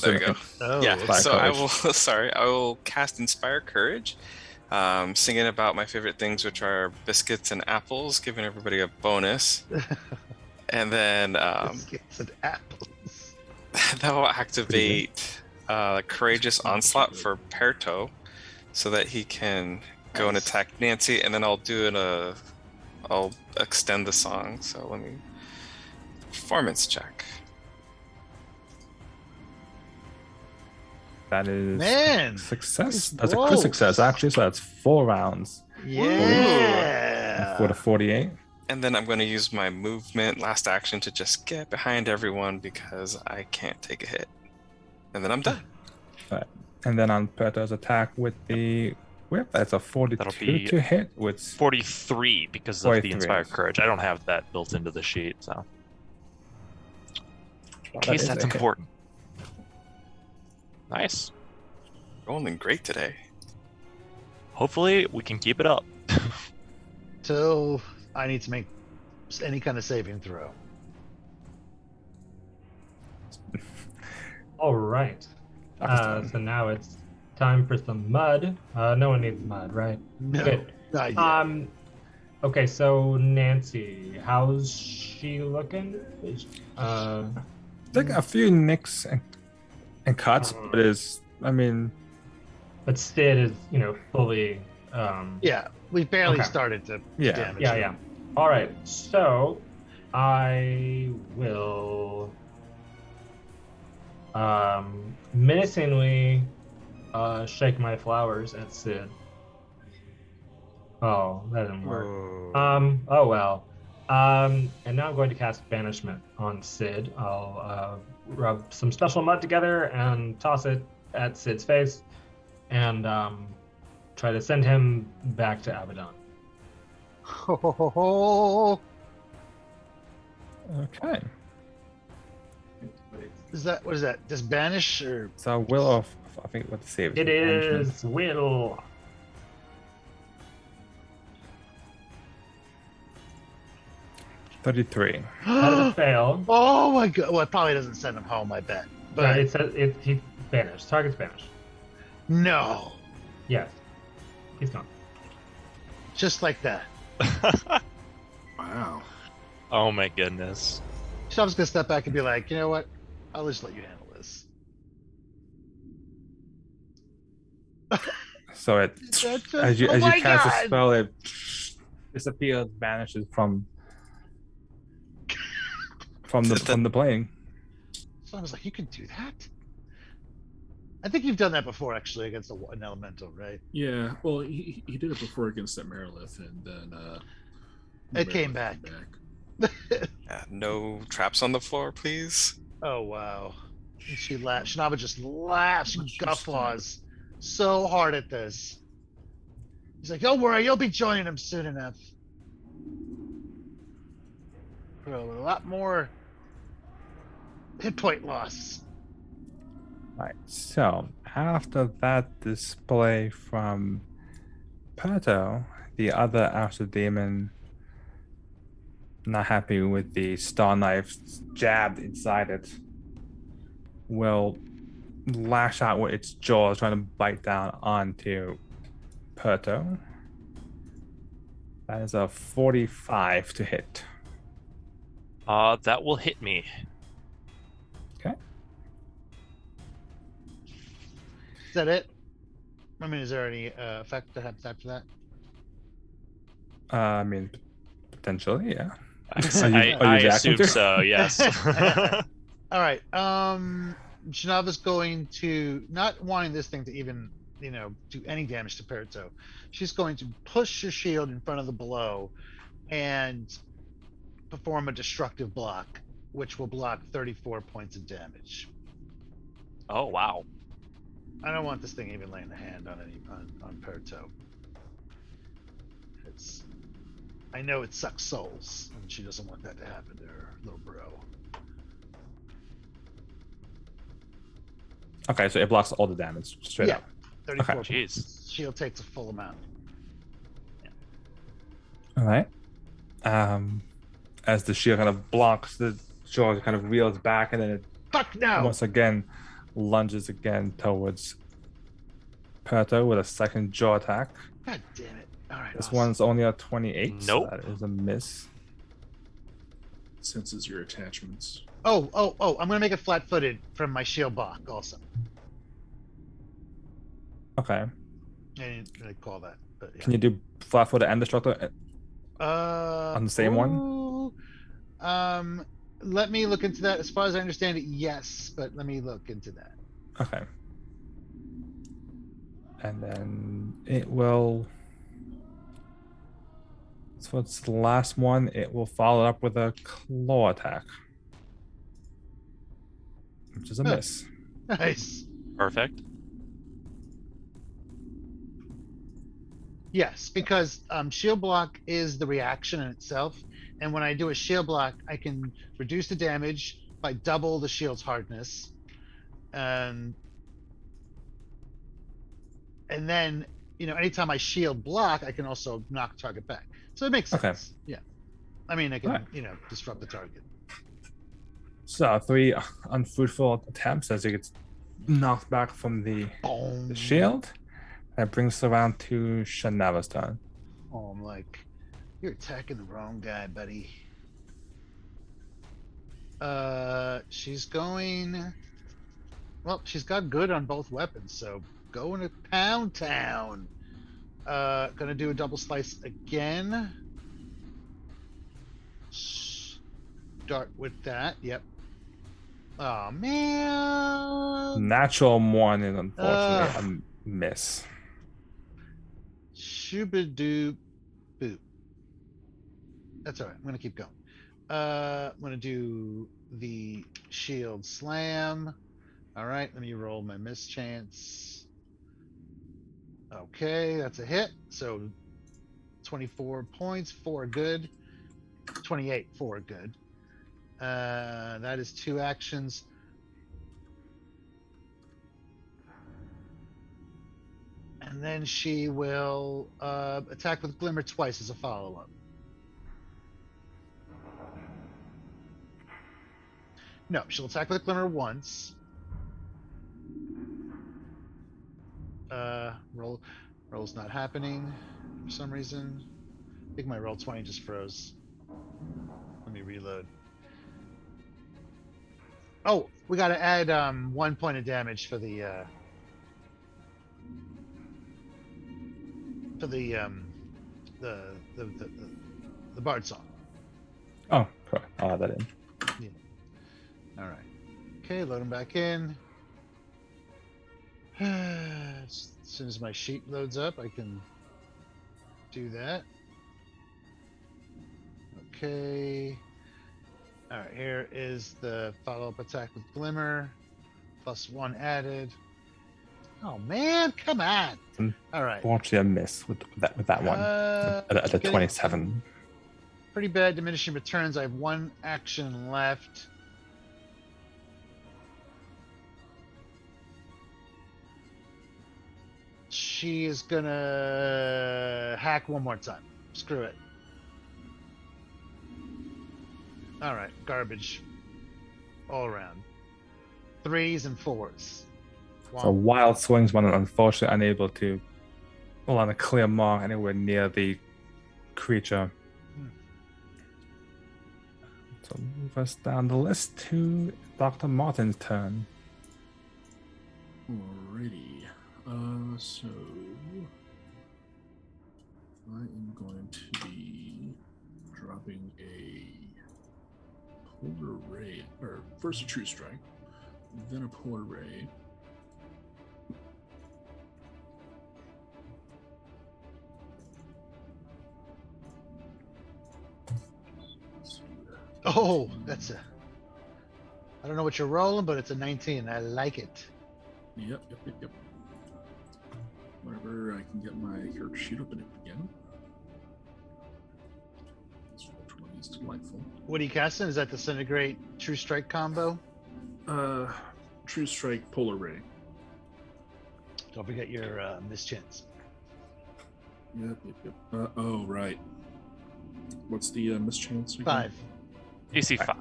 There you go. Oh, Yeah, Inspire so I Courage. will. Sorry, I will cast Inspire Courage, singing about my favorite things, which are biscuits and apples, giving everybody a bonus, and then biscuits and apples. that will activate Courageous Onslaught for Perto, so that he can go and Nice. attack Nancy, and then I'll I'll extend the song. So let me performance check. That is Man, success. nice That's a crit rolls. success actually. So that's 4 rounds Yeah. for the 48. And then I'm going to use my movement last action to just get behind everyone because I can't take a hit. And then I'm done. And then on Perto's attack with the whip, that's a 42 That'll be to hit with 43 because of 43. the Inspired Courage. I don't have that built into the sheet, so in that case is that's a hit. important. Nice. Rolling great today. Hopefully we can keep it up. Till I need to make any kind of saving throw. All right. So now it's time for some mud. No one needs mud, right? No, Good. not yet. Okay, so Nancy, how's she looking? like a few nicks and cuts, but but Sid is, fully. Yeah, we barely Okay. started to Yeah. damage. Yeah, him. yeah. All right, so I will menacingly shake my flowers at Sid. Oh, that didn't work. Oh well. And now I'm going to cast Banishment on Sid. I'll rub some special mud together and toss it at Sid's face, and try to send him back to Abaddon. Okay. What is that? Just banish or So will of I think what the save It Management. is Will. 33. That is a fail. Oh my god! Well, it probably doesn't send him home. I bet. But But it says he banished. Target's banished. no, Yes. He's gone. just like that. Wow. Oh my goodness. So I'm just gonna step back and be like, you know what? I'll just let you handle this. So it That's just- as you oh my cast God! a spell, it disappears, vanishes from the plane. So I was like, you can do that. I think you've done that before, actually, against an elemental, right? Yeah. Well, he did it before against that Marilith, and then It came Marilith back. Yeah, no traps on the floor, please. Oh wow! And she laughed. Shinaba just laughs. She guffaws so hard at this. He's like, don't worry, you'll be joining him soon enough. Bro, with a lot more hit point loss. Right. So after that display from Pato, the other outer demon, not happy with the star knife jabbed inside it, will lash out with its jaws, trying to bite down onto Pato. That is a 45 to hit. That will hit me. Okay. Is that it? I mean, is there any effect that happens after that? I mean, potentially, yeah. I assume so, yes. All right. Shinava's going to, not wanting this thing to even, do any damage to Perito. She's going to push her shield in front of the blow and perform a destructive block, which will block 34 points of damage. Oh, wow. I don't want this thing even laying a hand on Perito. I know it sucks souls, and she doesn't want that to happen to her little bro. Okay, so it blocks all the damage straight up. 34 Okay. points. Shield takes a full amount. All right. As the shield kind of blocks, the jaw kind of reels back, and then it Fuck no! once again lunges again towards Perto with a second jaw attack. God damn it. All right. This awesome. one's only a 28. Nope. So that is a miss. Senses your attachments. Oh, I'm going to make it flat-footed from my shield block also. Okay. I didn't really call that, but yeah. Can you do flat-footed and destructor on the same one? Let me look into that. As far as I understand it, yes, but let me look into that. Okay. And then it will. So it's the last one. It will follow up with a claw attack, which is a miss. Nice. Perfect. Yes, because shield block is the reaction in itself, and when I do a shield block, I can reduce the damage by double the shield's hardness, and then anytime I shield block, I can also knock target back. So it makes sense. Okay. Yeah, I mean I can Right. disrupt the target. So 3 unfruitful attempts as it gets knocked back from the Boom. shield. That brings us around to Shinava's turn. Oh, I'm like, you're attacking the wrong guy, buddy. She's going. Well, she's got good on both weapons, so going to Pound Town. Gonna do a double slice again. Start with that. Yep. Oh man. Natural 1 is unfortunately a miss. Shooba-doo boop. That's all right. I'm gonna keep going. I'm gonna do the shield slam. All right, let me roll my mischance. Okay, that's a hit. So 24 points, 4 good. 28, 4 good. That is 2 actions. And then she will attack with Glimmer twice as a follow-up. No, she'll attack with Glimmer once. Roll's not happening for some reason. I think my roll 20 just froze. Let me reload. Oh, we got to add 1 point of damage for the Bard song. Oh, cool. I'll add that in. Yeah. All right. Okay, load them back in. As soon as my sheet loads up, I can do that. Okay. All right, here is the follow-up attack with Glimmer. +1 added. Oh man, come on! All right, Unfortunately, a miss with that one at a getting 27. pretty bad diminishing returns. I have one action left. She is gonna hack one more time. Screw it. All right, garbage all around. 3s and 4s. So wild swings, one unfortunately unable to pull on a clear mark anywhere near the creature. So move us down the list to Dr. Martin's turn. Alrighty. So I am going to be dropping a polar ray, or first a true strike, then a polar ray. Oh, that's a. I don't know what you're rolling, but it's a 19. I like it. Yep. Whenever I can get my character sheet open again. This 420 is delightful. What are you casting? Is that Disintegrate True Strike combo? True strike, polar ray. Don't forget your mischance. Yep. Oh, right. What's the mischance again? 5. DC 5.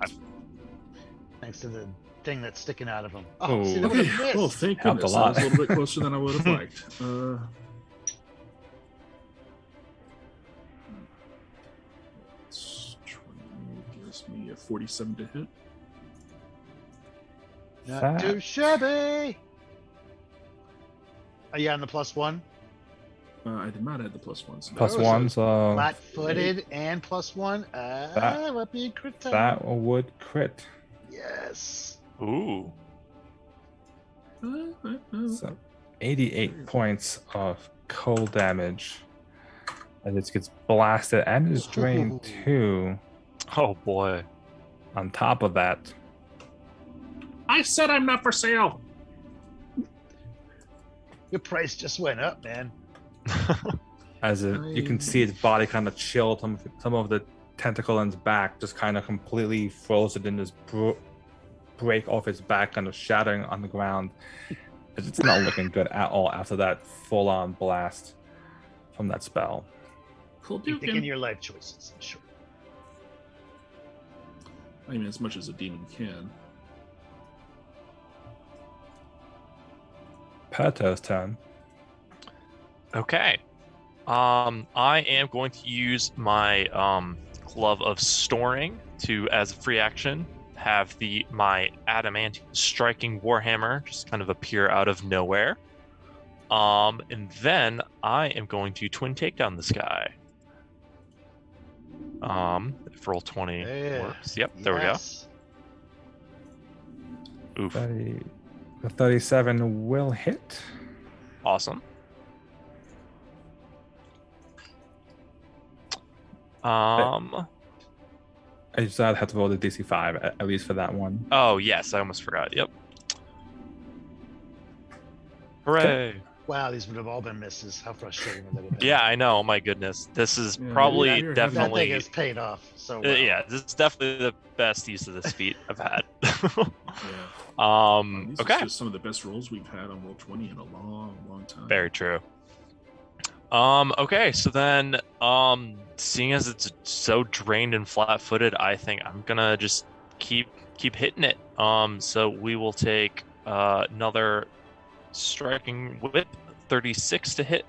Thanks to the thing that's sticking out of him. Oh, see, that Okay. would've missed. Oh, thank Helped a goodness. lot. That was a little bit closer than I would have liked. It's 20 gives me a 47 to hit. Not Fat. too shabby. Are you on the +1? I did not add the +1. So Plus that was one, so Flat-footed and +1. That- Might be a crit time. that would crit. Yes. Ooh. So 88 points of cold damage as it gets blasted and is drained too. Oh boy. On top of that, I said I'm not for sale. Your price just went up, man. as you can see its body kind of chill, some of the tentacle in its back just kind of completely frozen in this break off its back, kind of shattering on the ground. It's not looking good at all after that full-on blast from that spell. Cool You're thinking your life choices, I'm sure. I mean, as much as a demon can. Perto's turn. Okay. I am going to use my Glove of Storing to, as a free action, have my adamantine striking warhammer just kind of appear out of nowhere. And then I am going to twin takedown this guy. If roll 20 works. Yep, there we go. Oof. The 37 will hit. Awesome. I just have to roll the DC 5 at least for that one. Oh yes, I almost forgot. Yep. Hooray! Wow, these would have all been misses. How frustrating would that have been? Yeah, I know. Oh my goodness, this is Yeah, probably you're having- That definitely. thing has paid off. So well. Yeah, this is definitely the best use of this feat I've had. Yeah. These Okay. are just some of the best rolls we've had on Roll20 in a long, long time. Very true. Okay, so then, seeing as it's so drained and flat-footed, I think I'm gonna just keep hitting it. So we will take another striking whip, 36 to hit.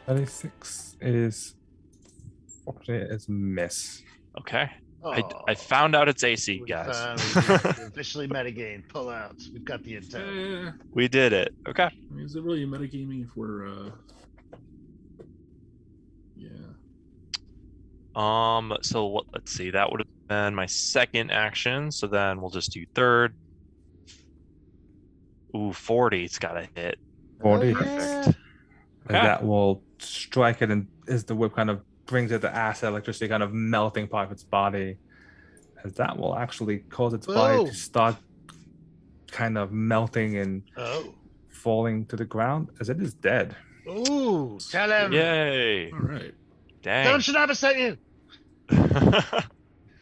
36 is a miss. Okay. Oh, I found out it's AC, we guys. officially metagame. Pull out. We've got the intel. Eh, We did it. Okay. I mean, is it really metagaming if we're yeah. So let's see. That would have been my second action. So then we'll just do third. Ooh, 40. It's got to hit. 40. Oh, yeah. And Okay. that will strike it, and as the whip kind of brings it the acid electricity kind of melting part of its body, as that will actually cause its body Boom. to start kind of melting and falling to the ground as it is dead. Ooh, tell him. Yay! All right. Dang. Tell him Shinaba sent you.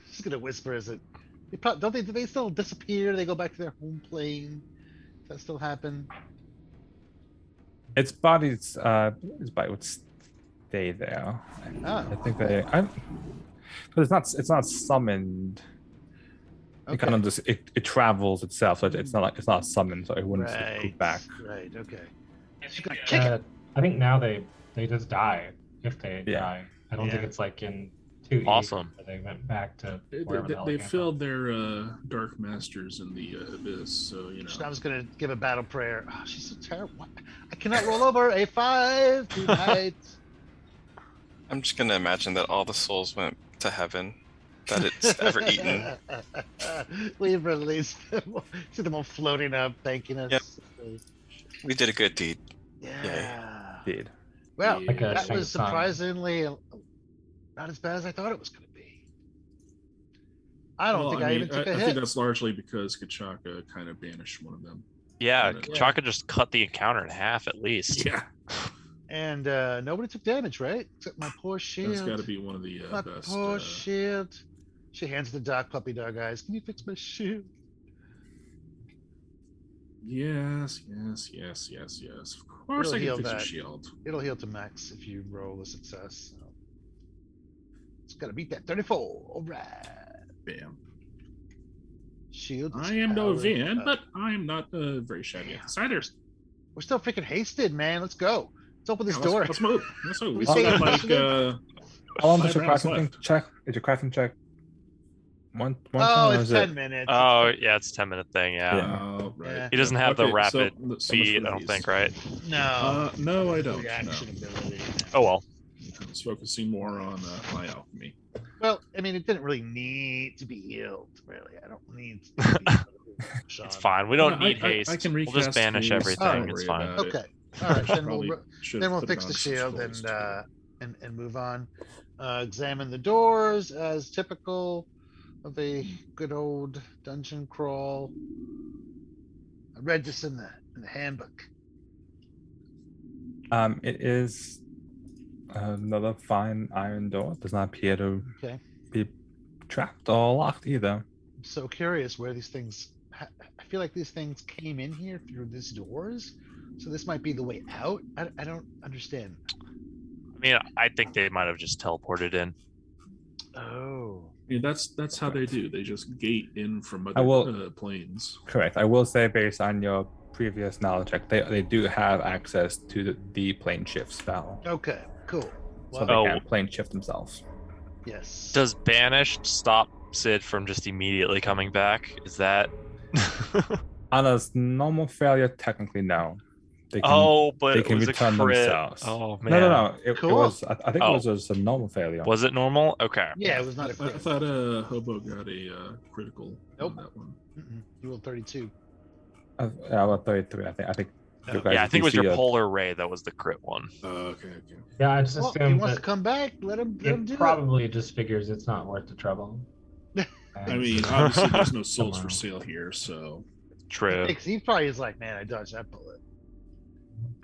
Just gonna whisper as it. Don't they? Do they still disappear? They go back to their home plane. Does that still happen? Its body would stay there. Ah. I think because it's not summoned. It kind of just it travels itself, so it's not summoned, so it wouldn't go back. Right. Okay. I think now they just die if they die. I don't think it's like in 2E. Awesome. They went back to wherever the hell They came filled their dark masters in the abyss, so you know. I was gonna give a battle prayer. Oh, she's so terrible. I cannot roll over a 5 tonight. I'm just gonna imagine that all the souls went to heaven that it's ever eaten. We've released them. See them all floating up, thanking us. Yep. We did a good deed. Yeah. Did. Well, Like a that was Shang Tsung. surprisingly not as bad as I thought it was going to be. I don't think I even took a I hit. think that's largely because Kachaka kind of banished one of them. Yeah, Yeah. Chaka just cut the encounter in half at least. Yeah. And nobody took damage, right? Except my poor shield. That's got to be one of the my best. poor shield. She hands the dog puppy dog eyes. Can you fix my shield? Yes. Of course, It'll I heal can fix your that. shield. It'll heal to max if you roll a success. So. It's got to beat that 34. All right. Bam. Shield. is I am no powered Van, up. but I am not very shabby at the ciders. We're still freaking hasted, man. Let's go. Let's open this Yeah, door. Let's move. Let's move. We We still say got like initiative? How long does 5 your rounds crafting thing left. check? Is your crafting check one Oh, time, or it's is 10 it? minutes. Oh, yeah, it's a 10-minute thing, yeah. Yeah. Right. Yeah. He doesn't have the Okay, rapid so much feed, for I don't these. think, right? No. No, I don't. Reaction No. ability. Oh, well. I was focusing more on my alchemy. Well, I mean, it didn't really need to be healed, really. I don't need to be Sean. It's fine. We don't Yeah, need haste. I can We'll just recast banish fools. everything. Don't It's worry fine. about it. Okay. All right. Then Probably we'll, should then have we'll put fix on the some shield scrolls, too. and move on. Examine the doors as typical of a good old dungeon crawl. I read this in the handbook. It is another fine iron door. It does not appear to Okay. be trapped or locked either. I'm so curious where these things. I feel like these things came in here through these doors, so this might be the way out. I don't understand. I mean, I think they might have just teleported in. Oh. Yeah, that's how they do. They just gate in from I other will- planes. Correct. I will say, based on your previous knowledge check, they do have access to the plane shift spell, Okay. Cool. so Well, they Oh. can plane shift themselves. yes. Does banished stop Sid from just immediately coming back? Is that? On a normal failure, technically no. They can, Oh, but they it can was a return crit. themselves. Oh man. No. It Cool. was. I think Oh. it was just a normal failure. Was it normal? Okay. Yeah, it was I not a crit. thought Hobo got a critical Nope. on that one. Mm-mm. You rolled 32. I was 33. I think. your Yeah, I guys' think it was DC, your polar ray that was the crit one. Okay. Yeah, I just Well, he assumed wants to that come back. Let him do it probably just figures it's not worth the trouble. I mean, obviously there's no souls Come for on. sale here, so True. it. He probably is like, man, I dodged that bullet.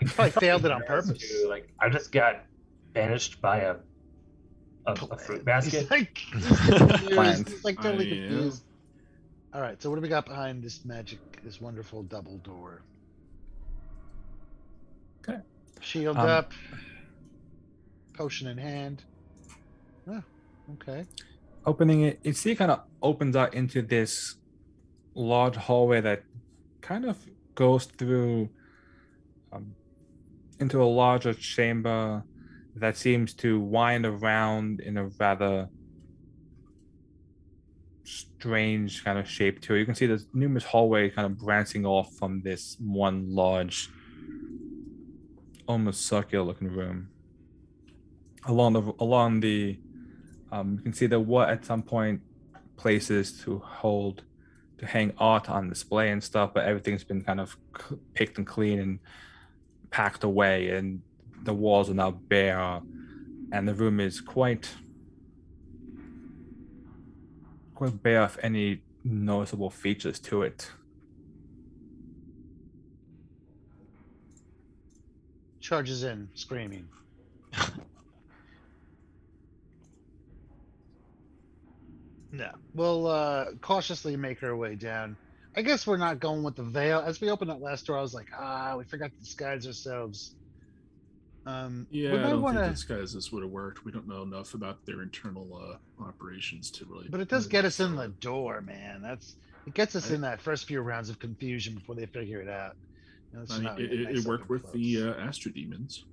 He probably failed it on purpose. Like, I just got banished by a fruit basket. He's like, he's confused. Plant. He's like totally Yeah. confused. All right, so what do we got behind this this wonderful double door? Okay. Shield Um, up, potion in hand. Oh, okay. Opening it, you see, it kind of opens out into this large hallway that kind of goes through into a larger chamber that seems to wind around in a rather strange kind of shape to it. You can see there's numerous hallways kind of branching off from this one large, almost circular looking room. Along the you can see there were at some point places to hang art on display and stuff, but everything's been kind of picked and clean and packed away, and the walls are now bare, and the room is quite bare of any noticeable features to it. charges in, screaming. No, we'll cautiously make our way down. I guess we're not going with the veil. As we opened that last door, I was like, we forgot to disguise ourselves. We Yeah, I might don't want think to, disguises would have worked. We don't know enough about their internal operations to really. but it does get us in the door, man. It gets us in that first few rounds of confusion before they figure it out. I mean, it worked with the Astro Demons.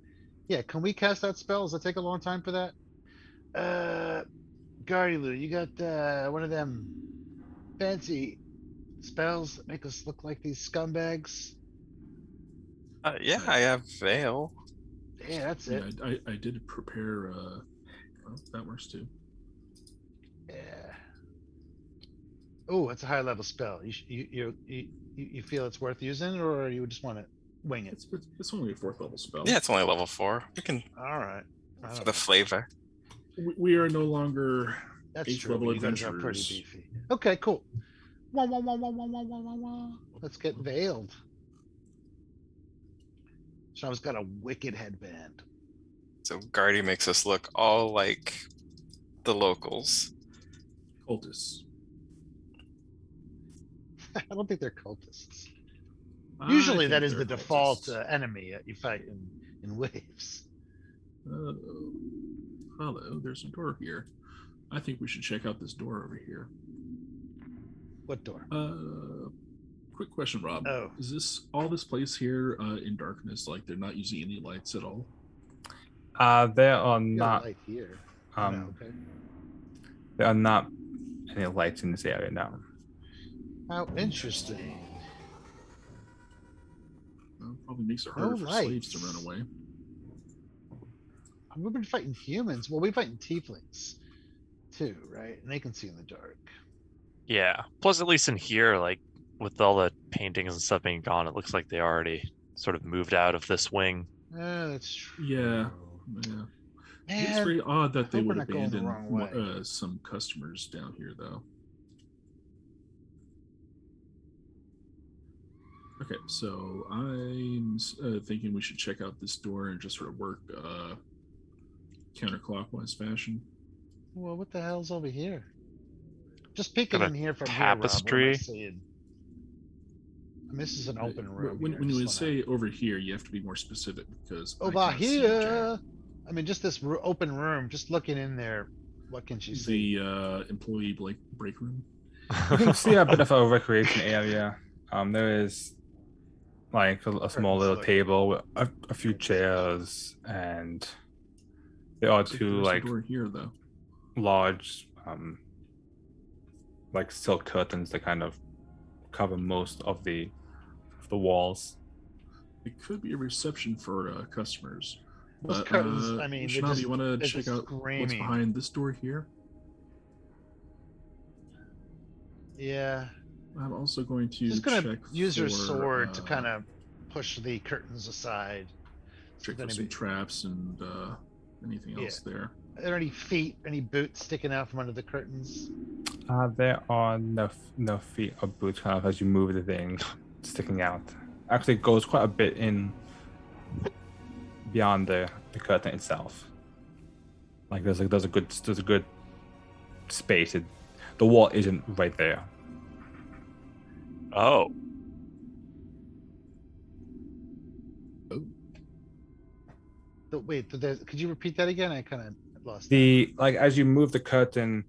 Yeah, can we cast out spells? Does it take a long time for that? Gardilu, you got one of them fancy spells that make us look like these scumbags? Yeah, I have Veil. Yeah, that's it. Yeah, I did prepare. That works too. Yeah. Oh, it's a high level spell. You feel it's worth using, or you just want to wing it? It's only a 4th level spell. Yeah, it's only level 4. We can. All right. For the flavor. We are no longer That's 8th true. level You guys are pretty adventurers. beefy. Okay, cool. Wah, wah, wah, wah, wah, wah, wah, wah, wah. Let's get veiled. Shaw's got a wicked headband. So Guardy makes us look all like the locals. Cultists. I don't think they're cultists. Usually I that think is the they're default cultists. enemy you fight in waves. Hello, there's a door here. I think we should check out this door over here. What door? Quick question, Rob. Oh. Is this place here in darkness? Like they're not using any lights at all? There are You got a not. light here. Um, okay. There are not any lights in this area now. How interesting. Well, probably makes it harder for slaves to run away. We've been fighting humans. Well, we're fighting tieflings too, right? And they can see in the dark. Yeah. Plus, at least in here, like with all the paintings and stuff being gone, it looks like they already sort of moved out of this wing. That's true. Yeah. Man, It's very odd that they hope we're would not going the abandon wrong way. some customers down here, though. Okay, so I'm thinking we should check out this door and just sort of work counterclockwise fashion. Well, what the hell's over here? Just peeking Got a in here from tapestry. here, Rob. What am I seeing? I mean, this is an open room. When you say over here, you have to be more specific because I over can't see jack. here. I mean, just this open room. Just looking in there, what can she see? The employee break room. You can see a bit of a recreation area. There is like a small little table with a few chairs, and there are two like door here though. large like silk curtains that kind of cover most of the walls. It could be a reception for customers. Those But, curtains, I mean, they're Shanabi, just- you want to they're check just out what's screaming. behind this door here? Yeah. I'm also going to She's gonna check use her for, sword to kind of push the curtains aside. check if for some anybody- traps and anything else there. Are there any feet, any boots sticking out from under the curtains? There are no feet or boots kind of as you move the thing sticking out. Actually, it goes quite a bit in beyond the curtain itself. Like there's a good space. The wall isn't right there. Oh. Wait, could you repeat that again? I kind of lost. Like as you move the curtain,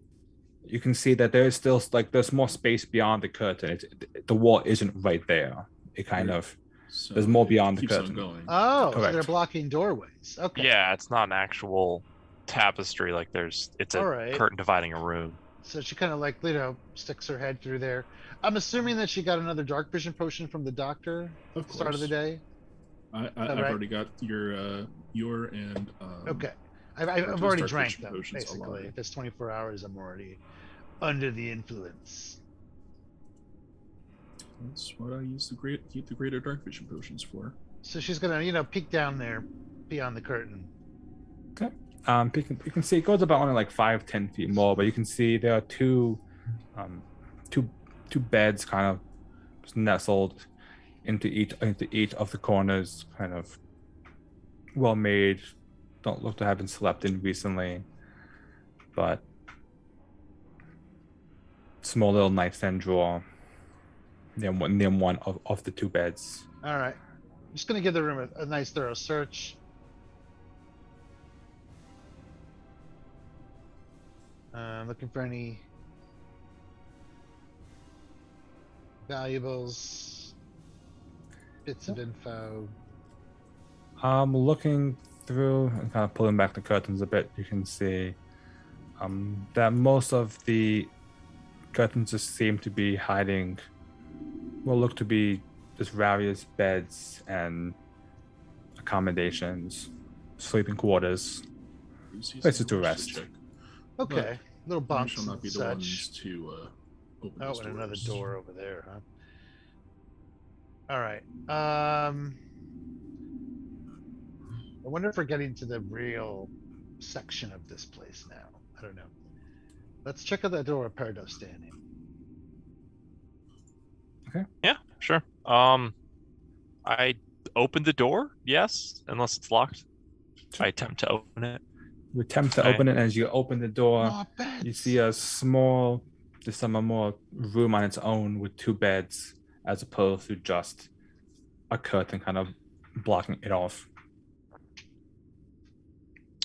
you can see that there is still like there's more space beyond the curtain. The wall isn't right there. It kind of So there's more it beyond the keeps on curtain. going. Oh, so Correct. they're blocking doorways. Okay. Yeah, it's not an actual tapestry. Like it's a All right. curtain dividing a room. So she kind of like, sticks her head through there. I'm assuming that she got another dark vision potion from the doctor Of at the start of the course. day. I've right? already got your and Okay. Those I've already dark drank vision them, potions basically. allotted. If it's 24 hours, I'm already under the influence. That's what I use keep the greater dark vision potions for. So she's gonna, peek down there beyond the curtain. Okay. You can see it goes about only like 5-10 feet more, but you can see there are two beds kind of nestled into each of the corners, kind of well made. Don't look to have been slept in recently, but small little nightstand drawer near one of the two beds. All right. I'm just gonna give the room a nice thorough search. Looking for any valuables, bits of info. Looking through and kind of pulling back the curtains a bit, you can see that most of the curtains just seem to be hiding what look to be just various beds and accommodations, sleeping quarters, places to rest. Okay, little I bunks shall not and be the such. ones to open Oh, those and another doors. door over there, huh? All right. I wonder if we're getting to the real section of this place now. I don't know. Let's check out that door where Parado's standing. Yeah, sure. I open the door, yes, unless it's locked. I attempt to open it. You attempt to open it, and as you open the door, you see a more room on its own with two beds, as opposed to just a curtain kind of blocking it off.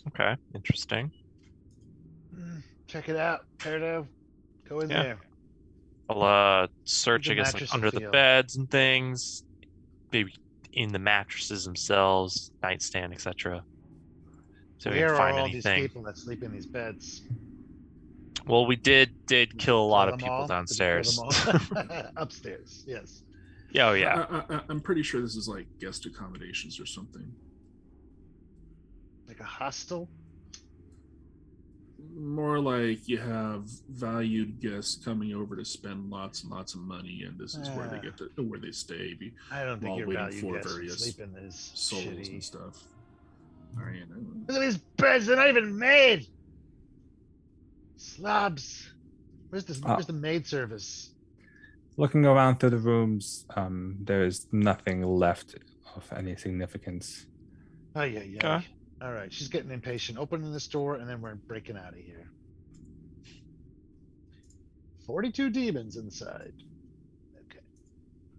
Okay, interesting. Check it out, Parado. Go in there. I'll search, The I guess, like mattress under will the feel. beds and things, maybe in the mattresses themselves, nightstand, etc. So we Where can are find all these anything. people that sleep in these beds? Well, we did kill a lot of them people all? downstairs. Did we kill them all? Upstairs, yes. Yeah, oh yeah. I'm pretty sure this is like guest accommodations or something. Like a hostel? More like you have valued guests coming over to spend lots and lots of money, and this is where they get to where they stay. I don't think while your waiting value for guests various sleeping is souls shitty. and stuff. All right, Look at these beds; they're not even made. Slobs. Where's the maid service? Looking around through the rooms, there is nothing left of any significance. Oh yeah. Okay. All right, she's getting impatient. Opening this door, and then we're breaking out of here. 42 demons inside. Okay.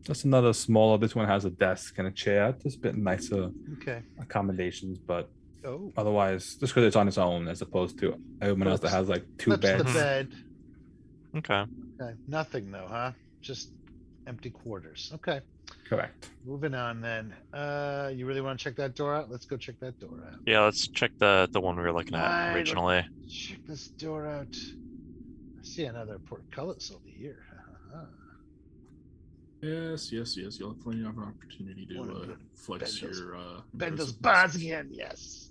Just another smaller. This one has a desk and a chair. Just a bit nicer Okay. accommodations, but Oh. otherwise, just because it's on its own, as opposed to everyone else that has like two That's beds. the bed. Okay. Okay. Nothing though, huh? Just empty quarters. Okay. Correct. Moving on then. You really want to check that door out? Let's go check that door out. Yeah, let's check the one we were looking at Alright, originally. Check this door out. I see another portcullis over here. Yes. You'll have plenty of opportunity to flex your bend those aggressive bars muscles. again. Yes.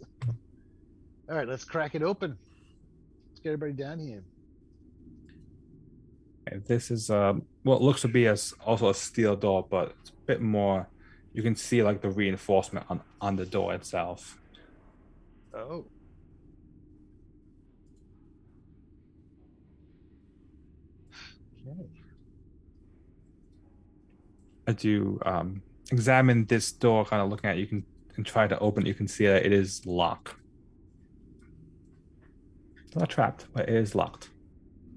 All right, let's crack it open. Let's get everybody down here. And this is what looks to be also a steel door, but it's a bit more. You can see like the reinforcement on the door itself. Oh. Okay. As you examine this door, kind of looking at it, you can and try to open it, you can see that it is locked. It's not trapped, but it is locked.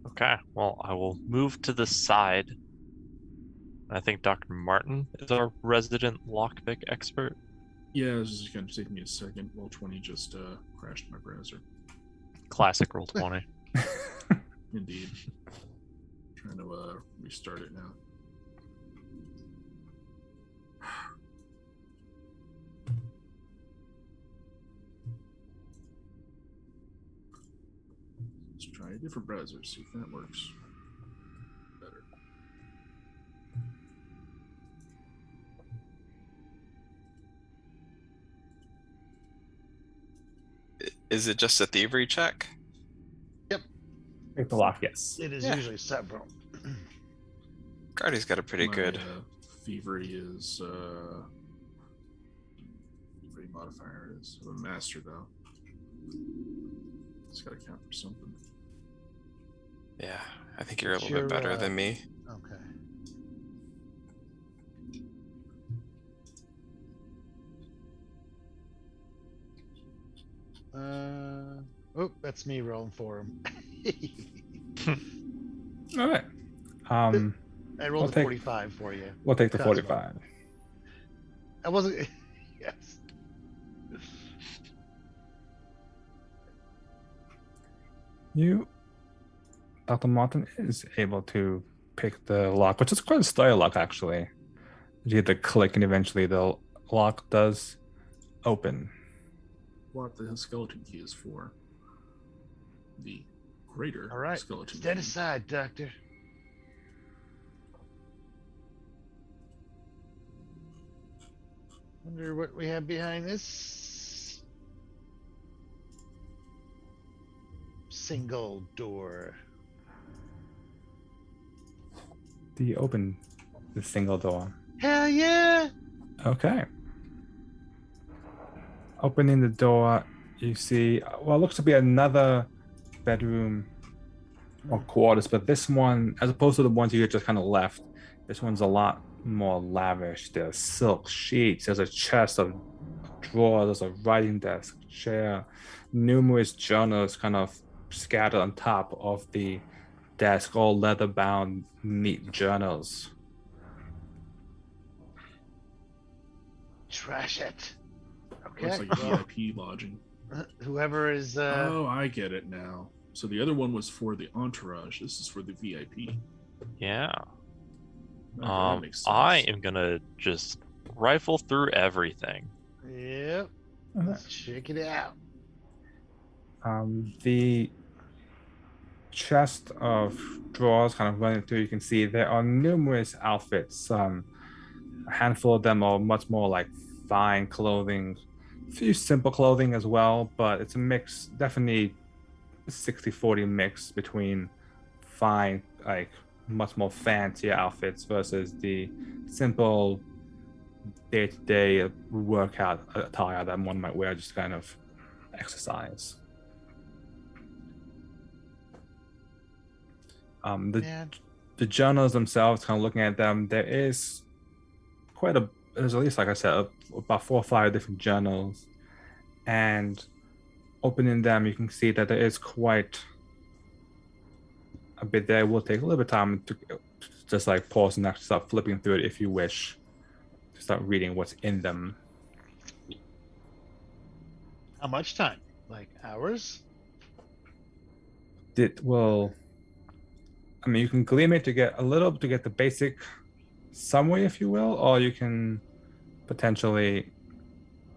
Okay, well, I will move to the side. I think Dr. Martin is our resident lockpick expert. Yeah, this is going to take me a second. Roll 20 just crashed my browser. Classic roll 20. Indeed. Trying to restart it now. Let's try a different browser, see if that works better. Is it just a thievery check? Pick the lock, yes. It is usually several. Guardy's got a pretty My, good. Thievery is thievery modifier is a master though. It's got to count for something. Yeah, I think you're a What's little bit your, better than me. Okay. Oh, that's me rolling for him. All right. I We'll rolled a take- 45 for you. We'll take the Cosmo. 45. I wasn't. Yes. Dr. Martin is able to pick the lock, which is quite a style lock actually. You hit the click and eventually the lock does open. What the skeleton key is for? The greater All right. skeleton Stand key. aside, Doctor. Wonder what we have behind this single door. Do you open the single door? Hell yeah! Okay. Opening the door, you see what looks to be another bedroom or quarters, but this one, as opposed to the ones you just kind of left, this one's a lot more lavish. There's silk sheets, there's a chest of drawers, there's a writing desk, chair, numerous journals kind of scattered on top of the desk, all leather bound, neat journals. Trash it. Okay. Looks like VIP lodging. Whoever is. Oh, I get it now. So the other one was for the entourage. This is for the VIP. Yeah. Okay, that makes sense. I am gonna just rifle through everything. Yep. Let's check it out. The chest of drawers kind of running through, you can see there are numerous outfits. A handful of them are much more like fine clothing, a few simple clothing as well, but it's a mix, definitely 60-40 mix between fine, like much more fancy outfits versus the simple day-to-day workout attire that one might wear just kind of exercise. The journals themselves, kind of looking at them, there's at least, like I said, about 4 or 5 different journals, and opening them, you can see that there is quite a bit there. It will take a little bit of time to just like pause and actually start flipping through it if you wish to start reading what's in them. How much time? Like hours? You can gleam it to get the basic summary, if you will, or you can potentially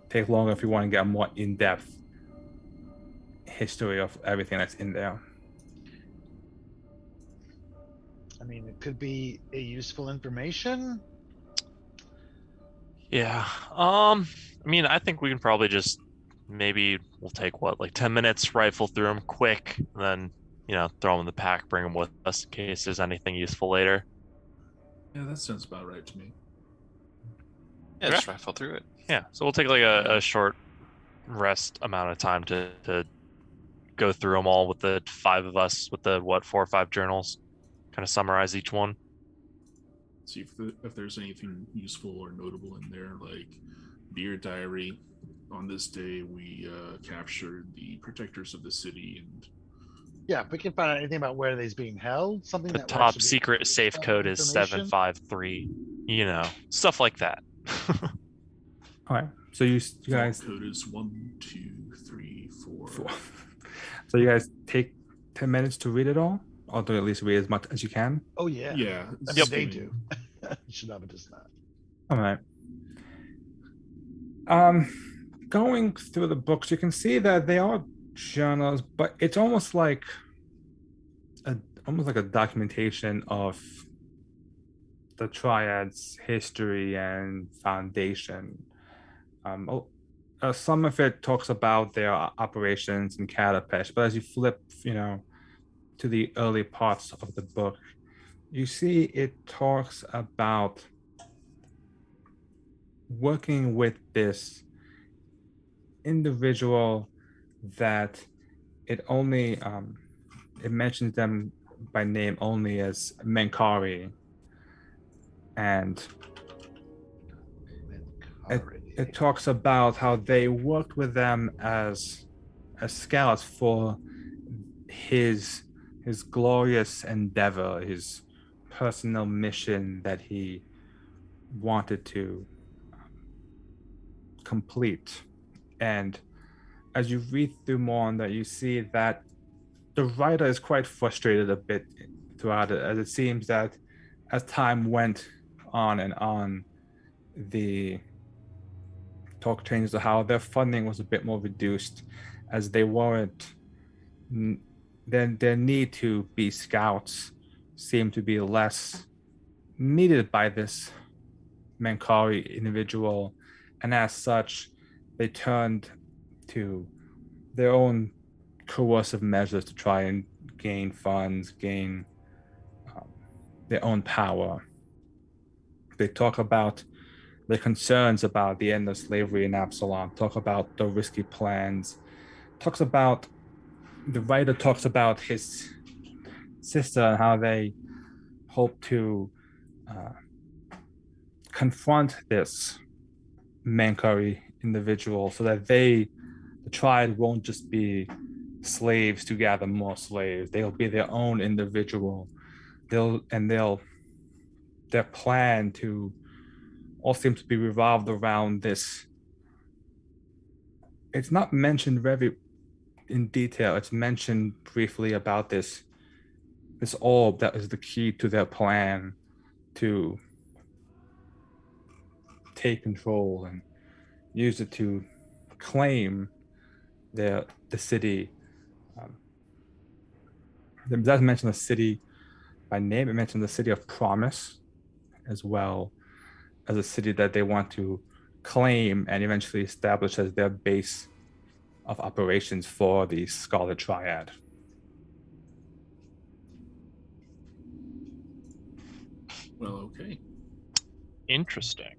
take longer if you want to get a more in-depth history of everything that's in there. I mean, it could be a useful information. Yeah. I mean, I think we can probably just maybe we'll take like 10 minutes, rifle through them quick, and then throw them in the pack, bring them with us in case there's anything useful later. Yeah, that sounds about right to me. Yeah, just rifle through it. Yeah, so we'll take like a short rest amount of time to go through them all with the 5 of us with the 4 or 5 journals, kind of summarize each one. See if there's anything useful or notable in there, like Dear Diary. On this day, we captured the protectors of the city, and yeah, if we can find out anything about where they's being held, something the that top secret safe code is 753. Stuff like that. All right, so you guys. Code is 1, 2, 3, 4. So you guys take 10 minutes to read it all, or to at least read as much as you can. Oh yeah. Yeah. I mean, they do. Shinobu does not. All right. Going through the books, you can see that they are journals, but it's almost like a documentation of the Triad's history and foundation. Some of it talks about their operations in Catapesh, but as you flip, to the early parts of the book, you see it talks about working with this individual that it only it mentions them by name only as Menkari, and it talks about how they worked with them as as scouts for his glorious endeavor, his personal mission that he wanted to complete. And as you read through more on that, you see that the writer is quite frustrated a bit throughout it, as it seems that as time went on, the talk changed to how their funding was a bit more reduced, as they weren't. Then their need to be scouts seemed to be less needed by this Mankari individual, and as such, they turned to their own coercive measures to try and gain funds, gain their own power. They talk about the concerns about the end of slavery in Absalom, talk about the risky plans, the writer talks about his sister and how they hope to confront this Mankari individual so that the tribe won't just be slaves to gather more slaves. They'll be their own individual. Their plan to all seems to be revolved around this. It's not mentioned very in detail. It's mentioned briefly about this orb that is the key to their plan to take control and use it to claim the city. It doesn't mention the city by name. It mentions the city of Promise as well as a city that they want to claim and eventually establish as their base of operations for the Scarlet Triad. Well, okay. Interesting.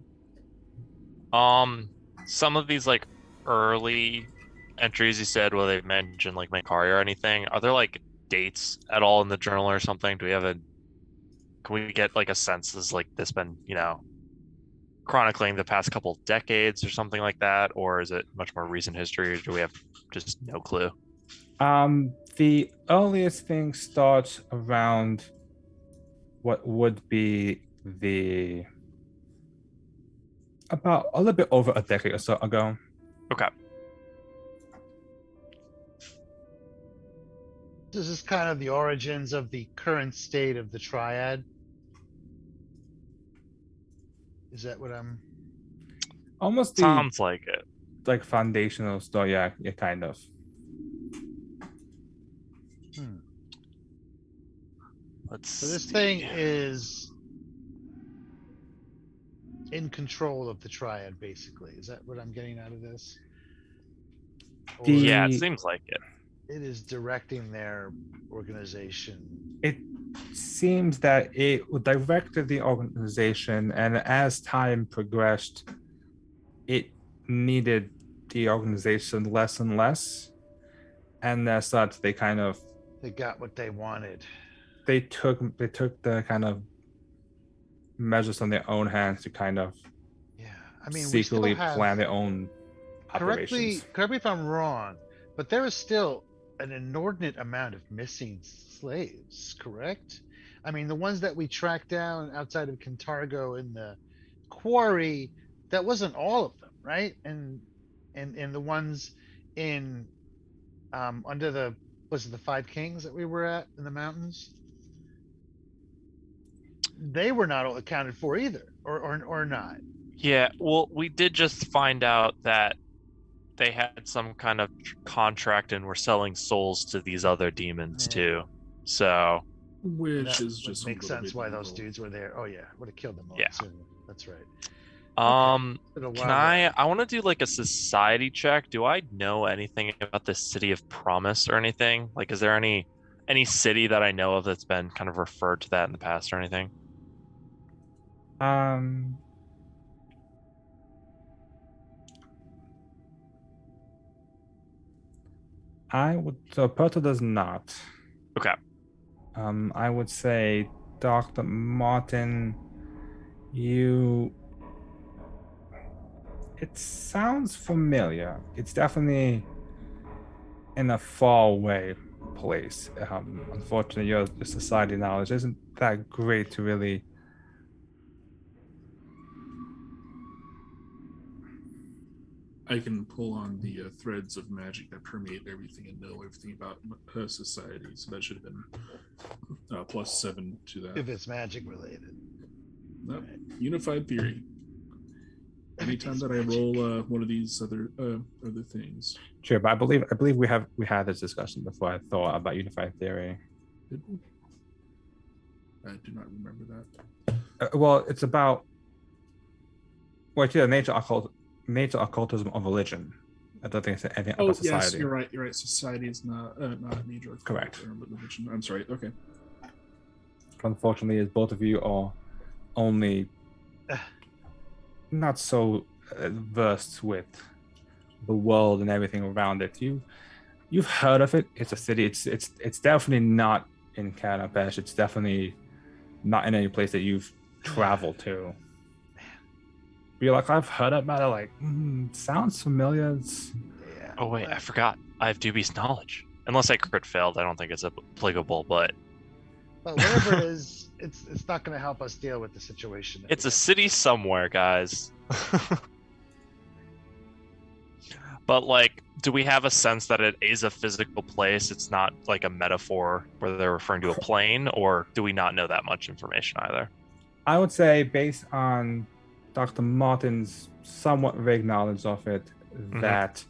Some of these like early entries you said, well, they mentioned like Mankari or anything. Are there like dates at all in the journal or something? Can we get like a sense? Has like this been, chronicling the past couple decades or something like that, or is it much more recent history, or do we have just no clue? The earliest thing starts around what would be about a little bit over a decade or so ago. Okay. This is kind of the origins of the current state of the triad. Is that what I'm? Almost sounds like it. Like foundational story, yeah, kind of. So this thing is in control of the triad, basically. Is that what I'm getting out of this? Yeah, it seems like it. It is directing their organization. It seems that it directed the organization, and as time progressed, it needed the organization less and less. And as such, they got what they wanted. They took the kind of measures on their own hands to kind of secretly plan their own operations. Correct me if I'm wrong, but there is still an inordinate amount of missing slaves, correct? I mean, the ones that we tracked down outside of Cantargo in the quarry, that wasn't all of them, right? And the ones in under the Five Kings that we were at in the mountains, they were not all accounted for either, or not. Yeah, well, we did just find out that they had some kind of contract and were selling souls to these other demons too. So, which is just makes sense why those dudes were there. Oh yeah, would have killed them all. Yeah, that's right. Can I want to do like a society check. Do I know anything about the city of Promise or anything? Like, is there any city that I know of that's been kind of referred to that in the past or anything? So Perto does not. Okay. I would say, Dr. Martin, it sounds familiar. It's definitely in a far away place. Unfortunately, your society knowledge isn't that great to really. I can pull on the threads of magic that permeate everything and know everything about society. So that should have been +7 to that. If it's magic related. Nope. Unified theory. Anytime that I roll one of these other things. Sure, but I believe we had this discussion before. I thought about unified theory. Did we? I do not remember that. Well, it's about nature occultism of religion. I don't think it's anything about society. Yes, you're right. You're right. Society is not nature. Correct. But religion. I'm sorry. Okay. Unfortunately, as both of you are only not so versed with the world and everything around it, you've heard of it. It's a city. It's definitely not in Kanapesh. It's definitely not in any place that you've traveled to. But you're like, I've heard about it. Like, sounds familiar. Yeah. Oh wait, I forgot. I have dubious knowledge. Unless I crit failed, I don't think it's applicable. But whatever it is, it's not going to help us deal with the situation. It's a city somewhere, guys. But like, do we have a sense that it is a physical place? It's not like a metaphor where they're referring to a plane, or do we not know that much information either? I would say, based on Dr. Martin's somewhat vague knowledge of it, that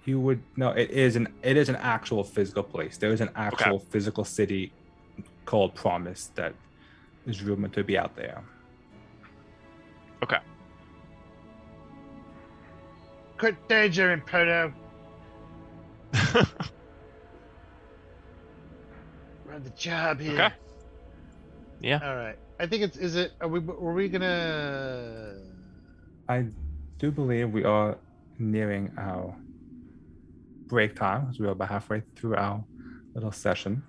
you would know it is an actual physical place. There is an actual physical city called Promise that is rumored to be out there. Okay. Quit daydreaming, Poto. Run the job here. Okay. Yeah. All right. I think were we gonna? I do believe we are nearing our break time, as we are about halfway through our little session.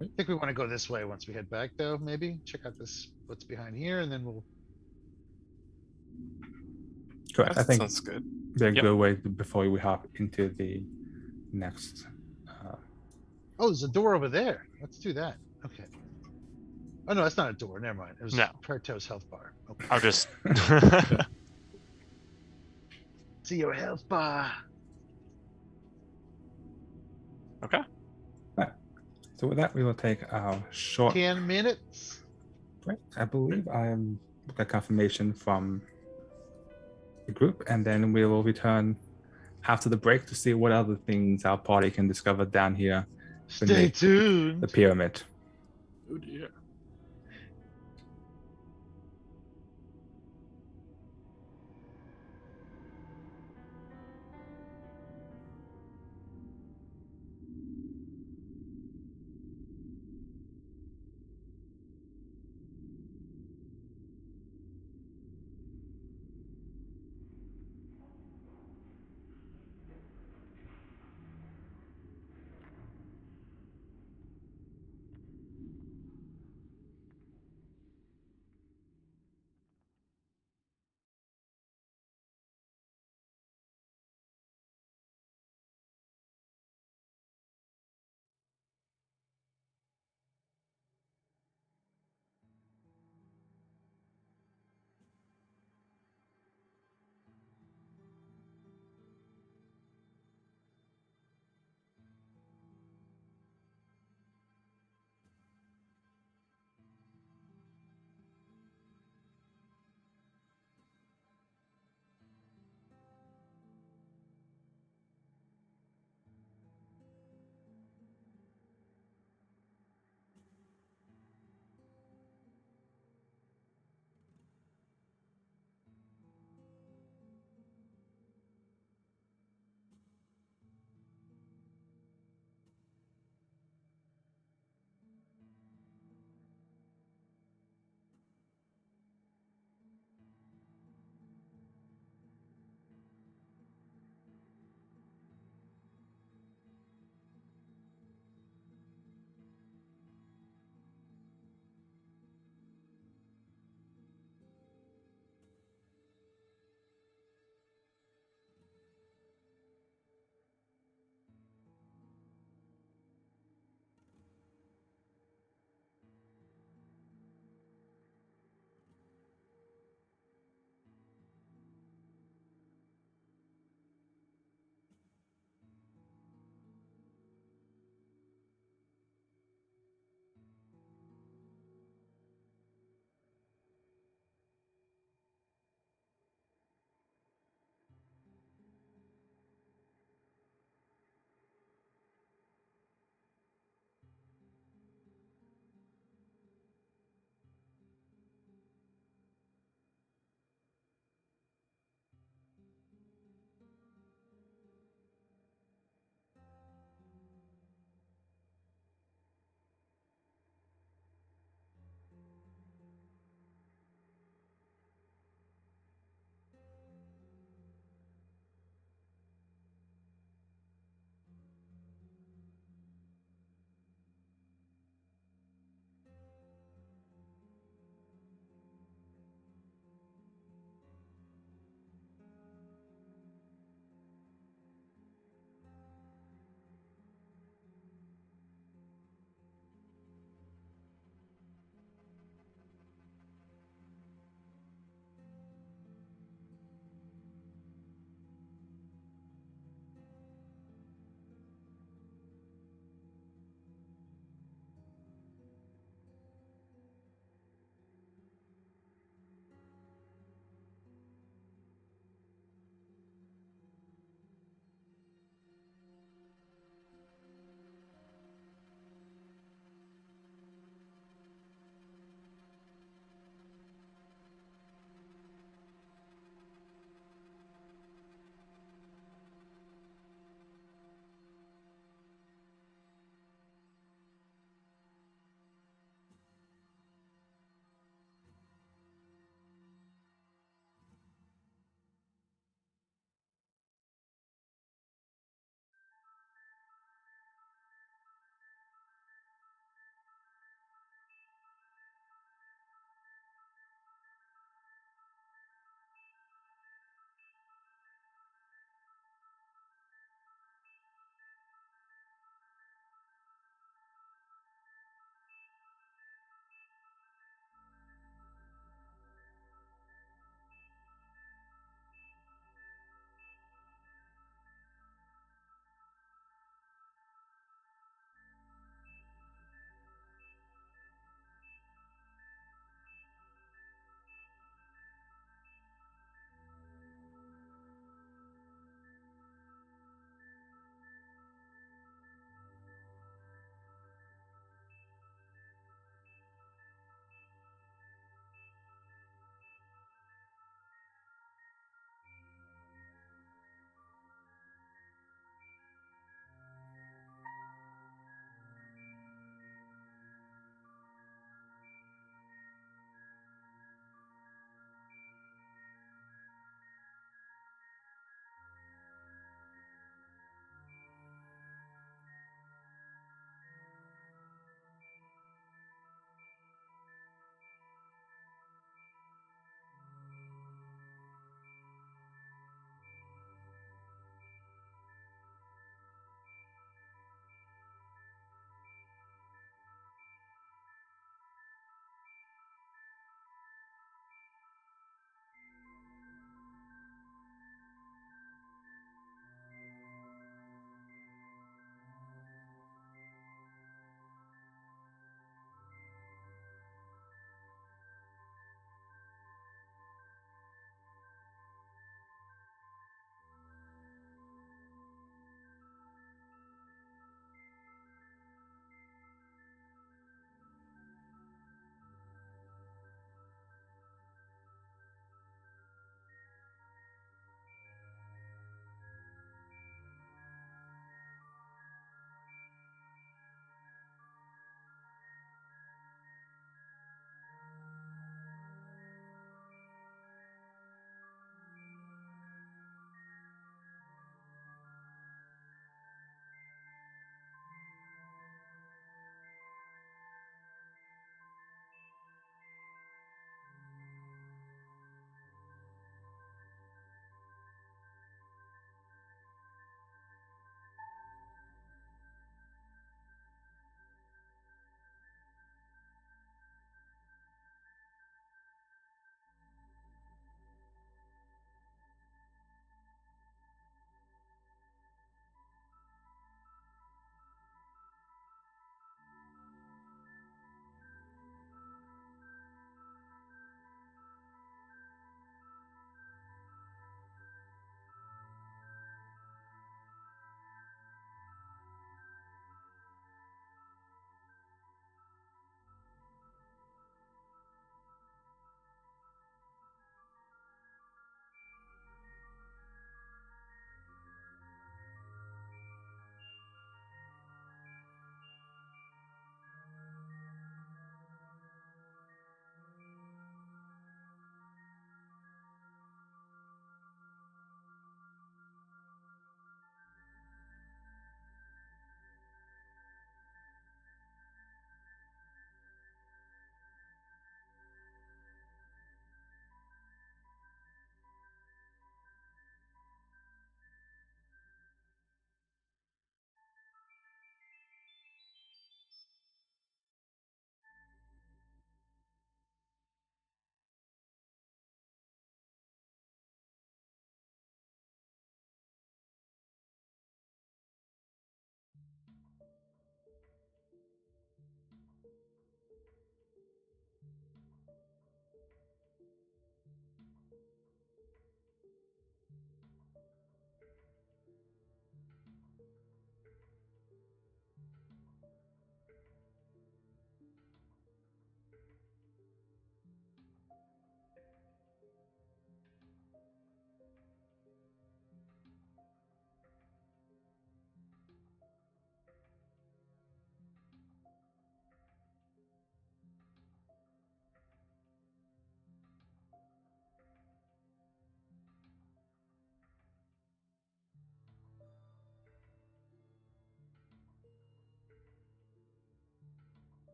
I think we want to go this way once we head back, though. Maybe check out what's behind here, and then we'll. Correct. That I think sounds good. they're a good way before we hop into the next. Oh, there's a door over there. Let's do that. Okay. Oh no, that's not a door. Never mind. It was Perto's health bar. Okay. I'll just. See your health bar. Okay. Right. So with that, we will take our short 10 minutes. break. I believe I got confirmation from the group, and then we will return after the break to see what other things our party can discover down here. Stay tuned. The pyramid. Oh dear.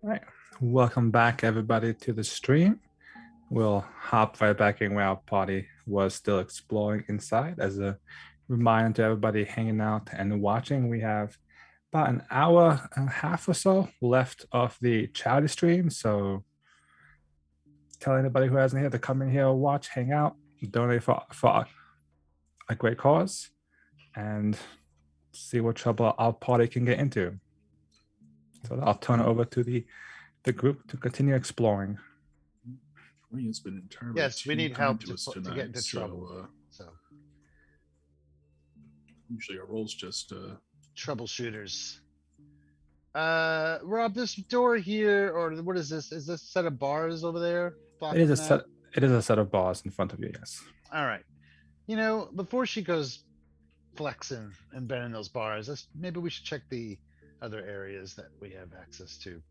All right. Welcome back, everybody, to the stream. We'll hop right back in where our party was still exploring inside. As a reminder to everybody hanging out and watching, we have about an hour and a half or so left of the charity stream. So tell anybody who hasn't here to come in here, watch, hang out, donate for a great cause, and see what trouble our party can get into. So I'll turn it over to the group to continue exploring. It's been entirely Yes, we need help to tonight, get into trouble. So usually our roles just troubleshooters. Rob, this door here, or what is this? Is this a set of bars over there? It is a set. It is a set of bars in front of you. Yes. All right. Before she goes flexing and bending those bars, maybe we should check the other areas that we have access to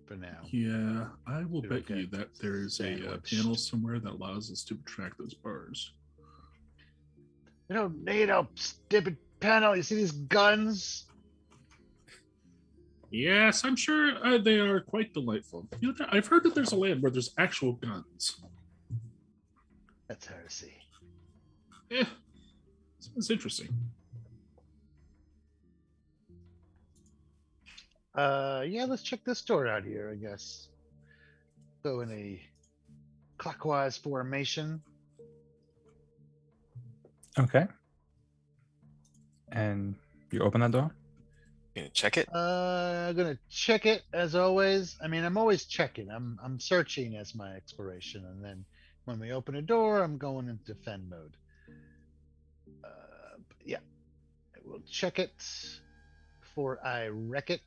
for now. Yeah, I will bet you that there is a panel somewhere that allows us to track those bars. We don't need a stupid panel. You see these guns? Yes, I'm sure they are quite delightful. I've heard that there's a land where there's actual guns. That's heresy. Yeah, it's interesting. Yeah, let's check this door out here, I guess. Go in a clockwise formation. Okay. And you open that door? You gonna check it? I'm gonna check it as always. I mean, I'm always checking. I'm searching as my exploration, and then when we open a door, I'm going into defend mode. Yeah, I will check it before I wreck it.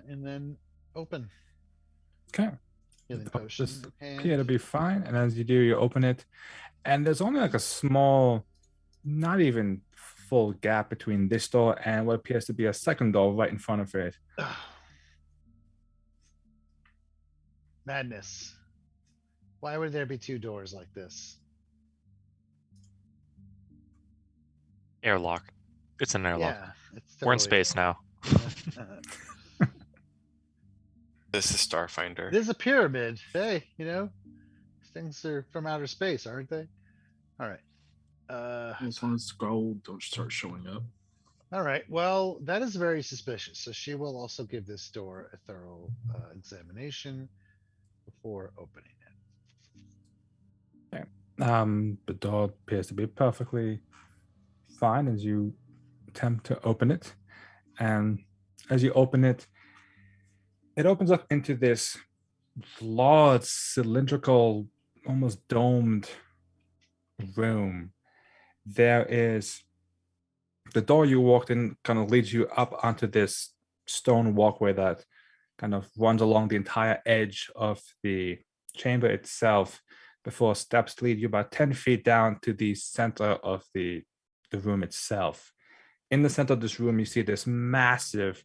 And then open. Okay. Healing potion. This appear to be fine. And as you do, you open it. And there's only like a small, not even full gap between this door and what appears to be a second door right in front of it. Madness. Why would there be two doors like this? Airlock. It's an airlock. Yeah, it's We're in totally- space now. This is Starfinder. There's a pyramid. Hey, these things are from outer space, aren't they? All right. As long as gold don't start showing up. All right. Well, that is very suspicious. So she will also give this door a thorough examination before opening it. Okay. The door appears to be perfectly fine as you attempt to open it. And as you open it, it opens up into this large, cylindrical, almost domed room. There is the door you walked in kind of leads you up onto this stone walkway that kind of runs along the entire edge of the chamber itself before steps lead you about 10 feet down to the center of the room itself. In the center of this room, you see this massive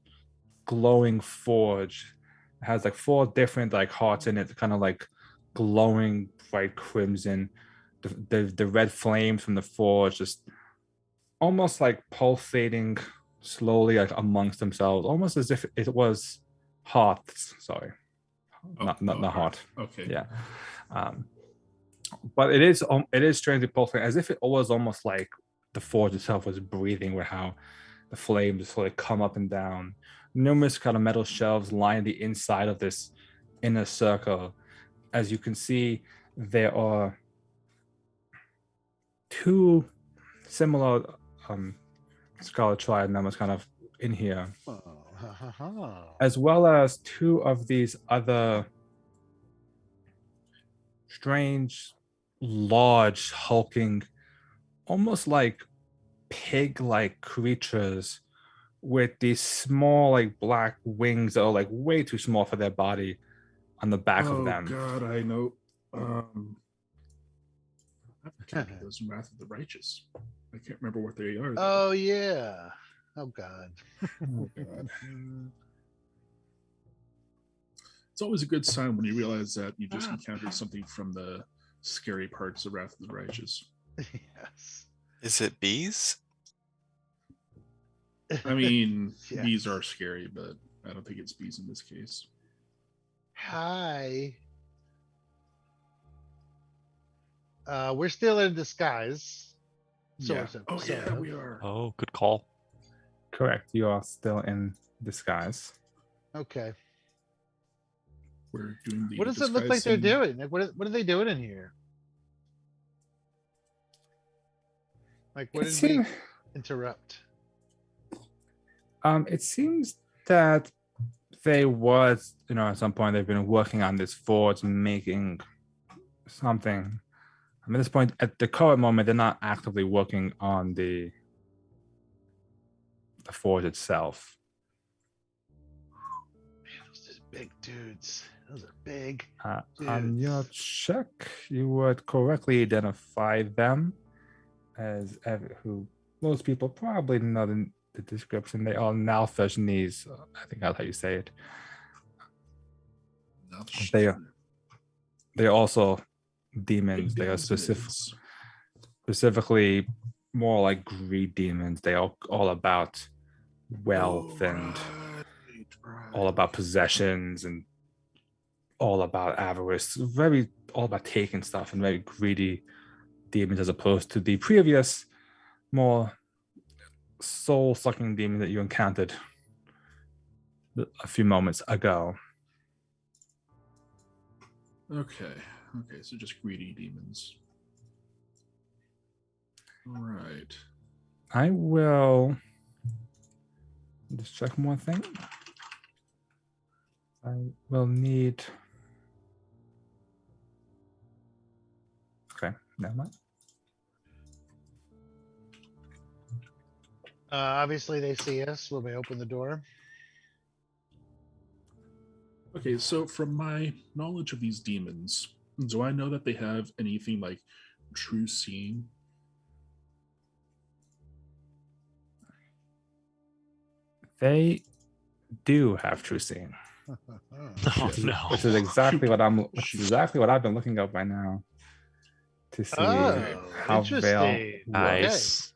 glowing forge. It has like 4 different like hearts in it, kind of like glowing bright crimson. The red flames from the forge just almost like pulsating slowly like amongst themselves, almost as if it was hearts. Sorry, not heart. Okay. Yeah, but it is strangely pulsating, as if it was almost like the forge itself was breathing, with how the flames sort of come up and down. Numerous kind of metal shelves line the inside of this inner circle. As you can see, there are 2 similar Scarlet Triad members kind of in here, as well as 2 of these other strange, large, hulking, almost like pig-like creatures with these small, like black wings that are like way too small for their body on the back of them. Oh God, I know. I have to capture those in Wrath of the Righteous. I can't remember what they are. Oh yeah. Oh God. Oh God. It's always a good sign when you realize that you just encountered something from the scary parts of Wrath of the Righteous. Yes. Is it bees? I mean, Yes. bees are scary, but I don't think it's bees in this case. Hi. We're still in disguise. Sort of. Oh sort yeah, of. we are. Oh, good call. Correct. You are still in disguise. Okay. We're doing the. What does it look like they're disguising- doing? Like, what are they doing in here? Like, what It did we seems, interrupt? it seems that they was, at some point they've been working on this forge and making something. At this point, at the current moment, they're not actively working on the forge itself. Man, those are big dudes. Those are big. On your dudes. check, you would correctly identify them as who most people probably know the description. They are Nalfeshnese. I think that's how you say it. They are also demons. They are specifically more like greed demons. They are all about wealth and all about possessions and all about avarice. All about taking stuff and very greedy demons, as opposed to the previous more soul-sucking demon that you encountered a few moments ago. Okay, so just greedy demons. All right. I will just check one thing. I will need. Okay, never mind. Obviously, they see us when we open the door. Okay, so from my knowledge of these demons, do I know that they have anything like true seeing? They do have true seeing. Oh no. Which is exactly what I've been looking up by now to see how Veil interesting. Nice.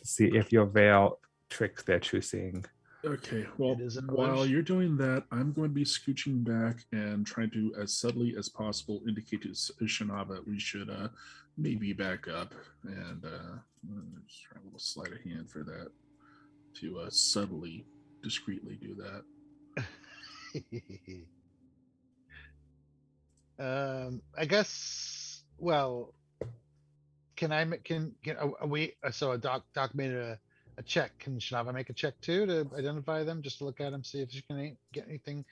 to see if your Veil tricks their true seeing. Okay, well, It is an while illusion. you're doing that, I'm going to be scooching back and trying to, as subtly as possible, indicate to Shinaba we should maybe back up and just try a little sleight of hand for that to subtly, discreetly do that. I guess. Well, can are we? So Doc made a check. Can Shinava make a check too to identify them, just to look at them, see if she can get anything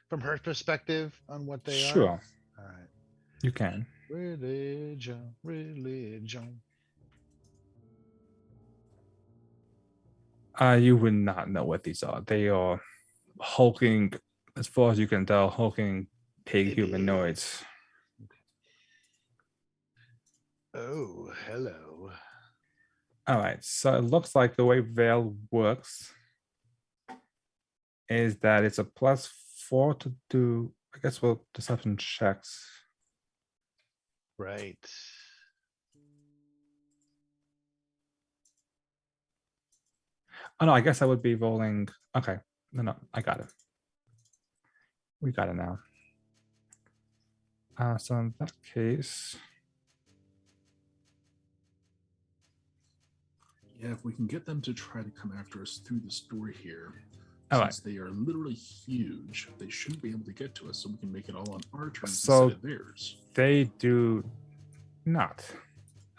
from her perspective on what they are? Sure, All right. you can. Religion. You would not know what these are. They are hulking, as far as you can tell, hulking pig humanoids. Oh, hello. All right, so it looks like the way Veil works is that it's a +4 to do, I guess, well, deception checks. Right. Oh no, I guess I would be rolling. Okay, no, I got it. We got it now. So in that case, Yeah, if we can get them to try to come after us through this door here, All since they are literally huge, they shouldn't be able to get to us, so we can make it all on our terms So- instead of theirs. they do not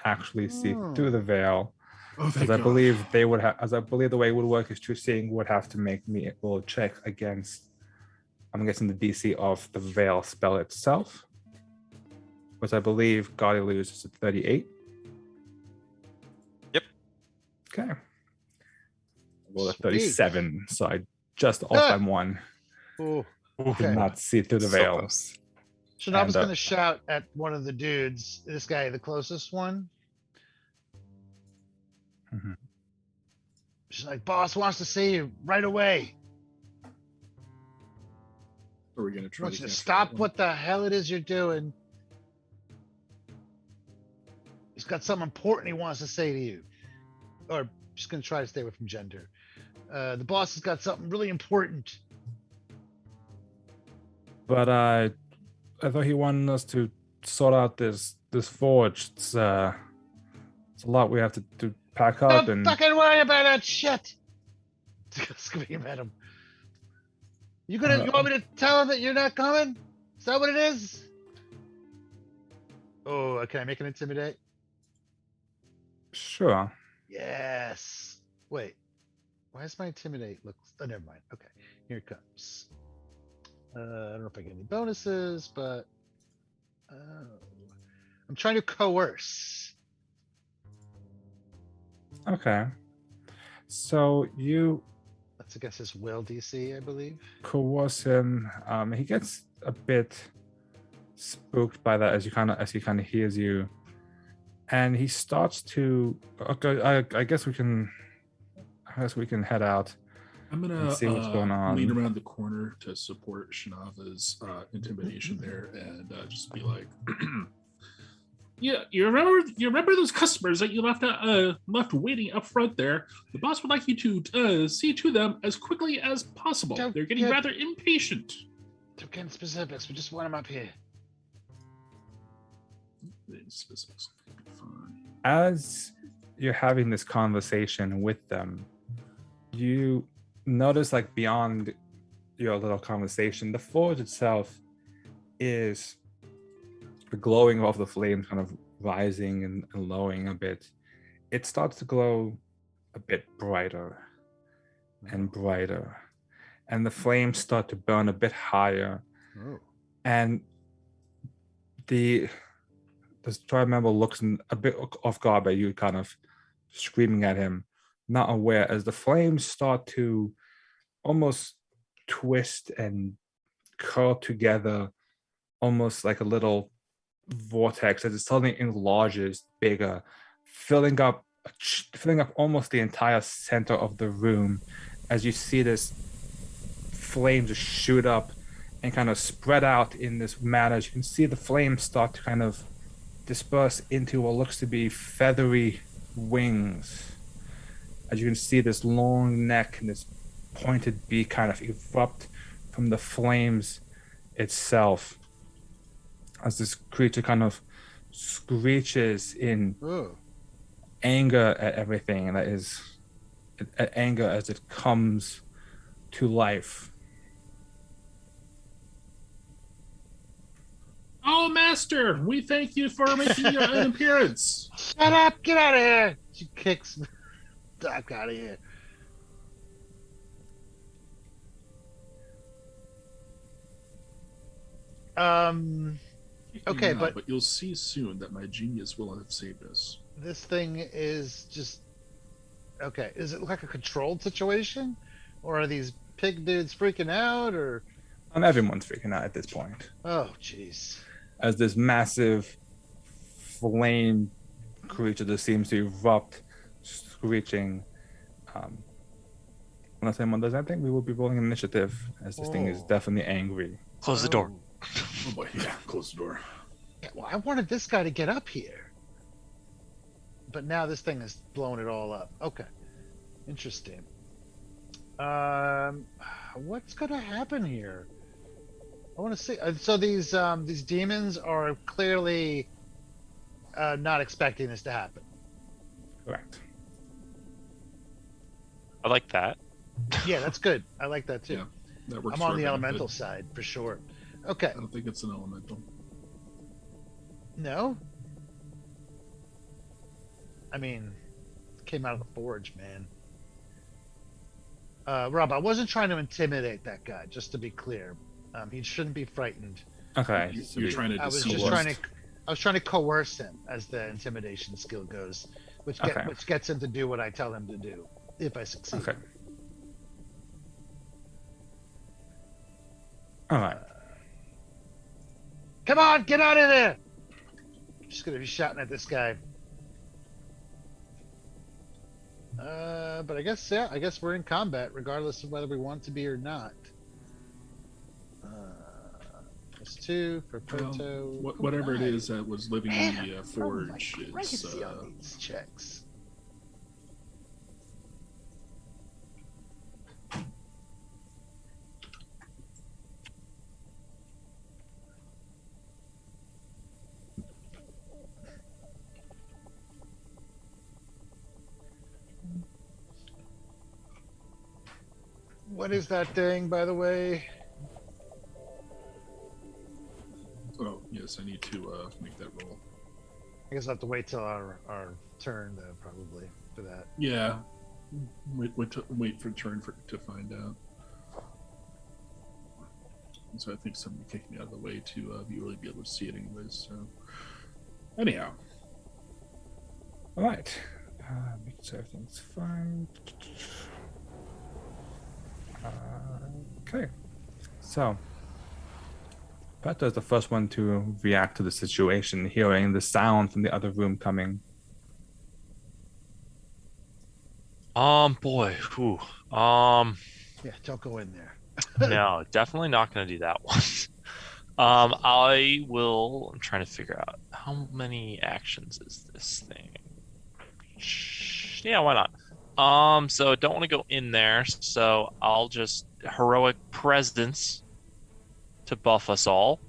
actually see through the veil. Oh, As thank I God. believe they would have, as I believe the way it would work is true seeing would have to make me a little check against, I'm guessing, the DC of the veil spell itself, which I believe Gaudilu's is a 38. Okay. Roll a Sweet. 37, so I just off by one. Ooh. Did Okay. not see through the So veil. close. Shanaba's And, gonna shout at one of the dudes. This guy, the closest one. Mhm. She's like, "Boss wants to see you right away. Are we gonna I try want you to capture stop that one? what the hell it is you're doing. He's got something important he wants to say to you." Or just gonna try to stay away from gender. The boss has got something really important. But I thought he wanted us to sort out this forge. It's a lot we have to pack up Don't and fucking worry about that shit. Scream at him. You want me to tell him that you're not coming? Is that what it is? Oh, can I make an intimidate? sure. Yes. Wait. Why does my intimidate look? Oh, never mind. Okay, here it comes. I don't know if I get any bonuses, but I'm trying to coerce. Okay. So you That's against his will DC, I believe. coerce him. He gets a bit spooked by that as he kind of hears you, and he starts to. Okay, I guess we can head out. I'm gonna and see what's going on. lean around the corner to support Shanava's intimidation there, and just be like, Yeah, you remember those customers that you left waiting up front there? The boss would like you to see to them as quickly as possible. Don't They're getting get- rather impatient. Don't get specifics. We just want him up here. specifics. Fine. As you're having this conversation with them, you notice, like, beyond your little conversation, the forge itself is the glowing of the flames kind of rising and lowering a bit. It starts to glow a bit brighter and brighter, and the flames start to burn a bit higher. Oh. And the tribe member looks a bit off guard by you kind of screaming at him, not aware, as the flames start to almost twist and curl together, almost like a little vortex, as it suddenly enlarges bigger, filling up almost the entire center of the room, as you see this flame just shoot up and kind of spread out in this manner. As you can see the flames start to kind of disperse into what looks to be feathery wings. As you can see this long neck and this pointed beak kind of erupt from the flames itself, as this creature kind of screeches in anger at everything, and that is at anger as it comes to life. Oh, Master, we thank you for making an appearance. Shut up! Get out of here! She kicks Doc out of here. Okay, Yeah, but you'll see soon that my genius will have saved us. this thing is just okay. Is it like a controlled situation, or are these pig dudes freaking out, or? Everyone's freaking out at this point, Oh, jeez. as this massive flame creature that seems to erupt, screeching. Unless anyone does anything, we will be rolling initiative, as this thing is definitely angry. Close the door. Oh boy, yeah, close the door. Yeah, well, I wanted this guy to get up here, but now this thing has blown it all up. Okay, interesting. What's gonna happen here? I want to see. So these demons are clearly not expecting this to happen. Correct. I like that. Yeah, that's good. I like that too. Yeah, that works. I'm for on our the benefit. elemental side for sure. Okay. I don't think it's an elemental. No. I mean, it came out of the forge, man. Rob, I wasn't trying to intimidate that guy, just to be clear. He shouldn't be frightened. Okay. You're trying to I was dissuade. just trying to coerce him, as the intimidation skill goes. which gets him to do what I tell him to do if I succeed. Okay. All right. Come on, get out of there! Just gonna be shouting at this guy. But I guess we're in combat regardless of whether we want to be or not. Plus 2 for Proto. Whatever it is that was living in the forge is. is. These checks. What is that thing, by the way? Oh, yes, I need to make that roll. I guess I'll have to wait till our turn, though, probably, for that. Yeah. Wait for turn to find out. So I think somebody kicked me out of the way to really be able to see it anyways. So, anyhow. All right. Make sure everything's fine. Okay. So, Pato is the first one to react to the situation, hearing the sound from the other room coming. Boy, whew. Yeah, don't go in there. No, definitely not going to do that one. I'm trying to figure out how many actions is this thing. Yeah, why not? So don't want to go in there, so I'll just heroic presence to buff us all.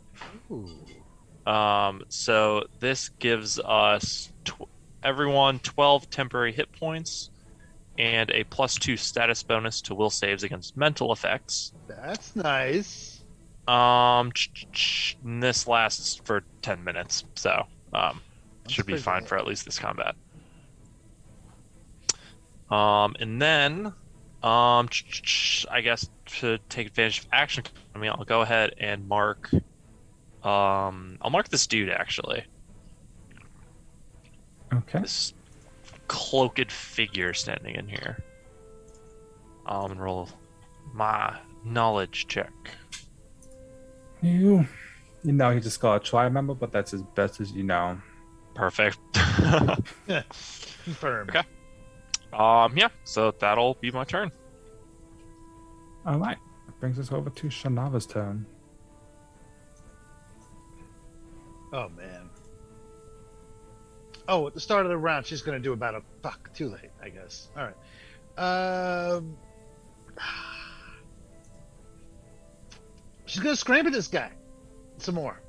Ooh. So this gives us everyone 12 temporary hit points and a +2 status bonus to will saves against mental effects. That's nice. This lasts for 10 minutes, so should be fine for at least this combat. And then I guess to take advantage of action, I'll go ahead and mark. I'll mark this dude actually. Okay. This cloaked figure standing in here. And roll my knowledge check. You know, he just got a try, remember, but that's as best as you know. Perfect. Confirm. Okay. Yeah. So that'll be my turn. All right. That brings us over to Shanava's turn. Oh man. Oh, at the start of the round, she's gonna do about a fuck. Too late, I guess. All right. She's gonna scream at this guy some more.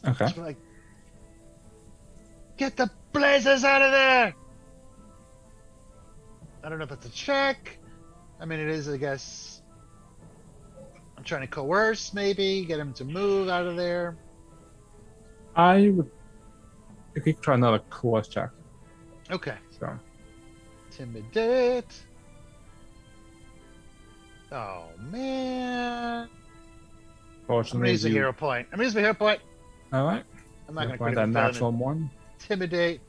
Okay. She's like, "Get the blazers out of there!" I don't know if it's a check. I mean, it is, I guess. I'm trying to coerce, maybe get him to move out of there. I could try another coerce check. Okay. So. Intimidate. Oh man. I'm Fortunately, gonna use a hero point. All right. I'm not gonna find quit that natural one. Intimidate.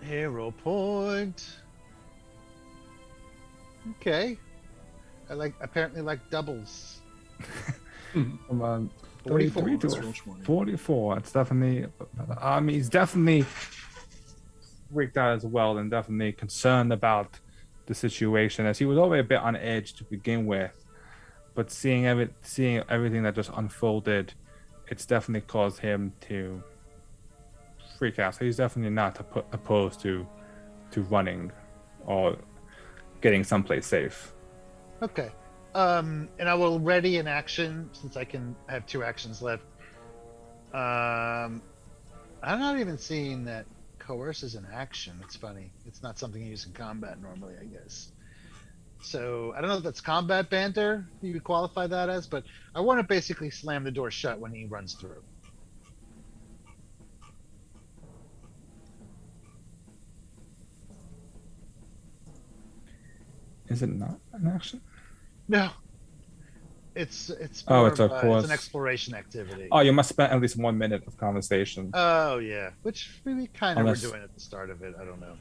Hero point. Okay. I apparently like doubles. Come on. 44. 33 to 44. It's definitely. He's definitely freaked out as well, and definitely concerned about the situation, as he was already a bit on edge to begin with. But seeing everything that just unfolded, it's definitely caused him to freak out. So he's definitely not opposed to running or getting someplace safe. Okay. And I will ready an action since I have 2 actions left. I'm not even seeing that coerce is an action. It's funny. It's not something you use in combat normally, I guess. So I don't know if that's combat banter you would qualify that as, but I want to basically slam the door shut when he runs through. Is it not an action? No. It's Oh, more it's of a it's course. an exploration activity. Oh, you must spend at least 1 minute of conversation. Oh yeah, which we kind of were Unless doing at the start of it. I don't know.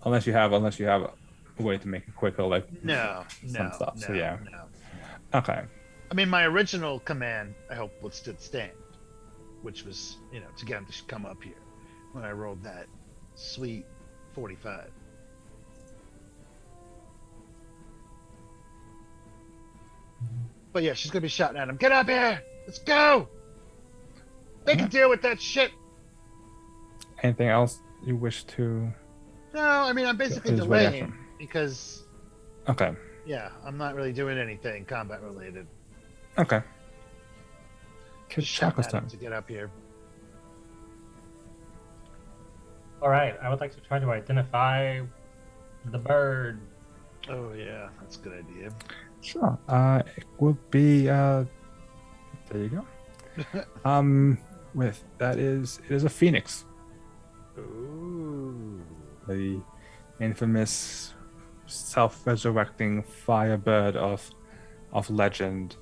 unless you have a way to make it quicker, like No, some no, stuff. So no, yeah. no. Okay. I mean, my original command, I hope, would stand, which was, to get him to come up here when I rolled that sweet 45. But yeah, she's gonna be shouting at him. Get up here! Let's go! They can deal with that shit. Anything else you wish to? No, I mean I'm basically His delaying reaction. because Okay. I'm not really doing anything combat related. Okay. Just shouting at him to get up here. All right, I would like to try to identify the bird. Oh yeah, that's a good idea. Sure. It would be there you go. With it is a phoenix. Ooh. The infamous self-resurrecting firebird of legend.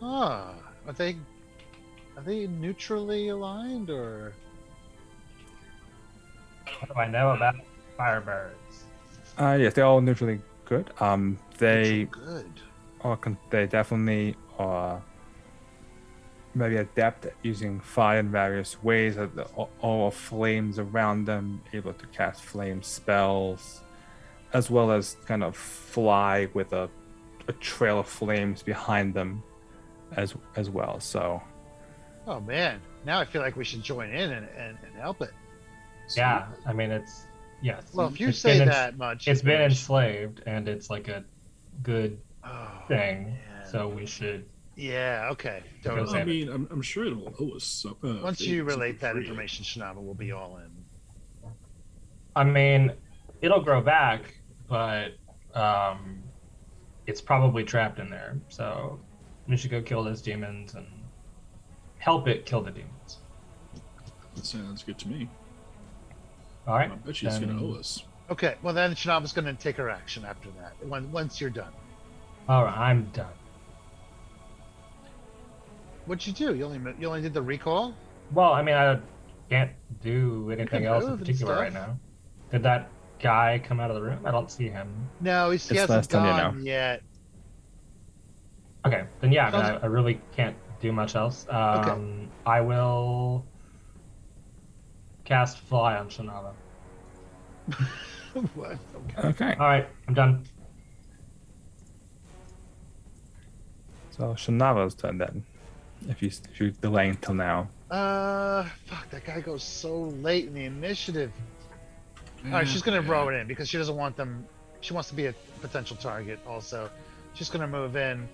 Ah, are they neutrally aligned or? What do I know about firebirds? Yes, they're all neutrally good. They Good. they definitely are very adept at using fire in various ways. All flames around them, able to cast flame spells, as well as kind of fly with a trail of flames behind them, as well. So. Oh man, now I feel like we should join in and help it. Yeah, I mean yes. Well, if you It's say been that much, it's been enslaved, and it's like a good thing. man. So we should. Yeah. Okay. Go Totally. save I mean, I'm sure it'll owe us some. Once you favors if relate we that free it. information, Shinaba will be all in. I mean, it'll grow back, but it's probably trapped in there. So we should go kill those demons and help it kill the demons. That sounds good to me. All right. I bet she's then- going to owe us. Okay. Well, then Shinaba's going to take her action after that. Once you're done. All right, I'm done. What'd you do? You only did the recall? Well, I mean, I can't do anything can else in move and particular right stuff. now. Did that guy come out of the room? I don't see him. No, he It's hasn't less than you gone know. yet. Okay, then yeah, I, mean, Sounds- I really can't do much else. I will cast Fly on Shinaba. What? Okay. Okay. All right, I'm done. So Shinaba's turn then. If you're delaying until now. Fuck, that guy goes so late in the initiative. All right, she's gonna roll it in because she doesn't want them. She wants to be a potential target also. She's gonna move in,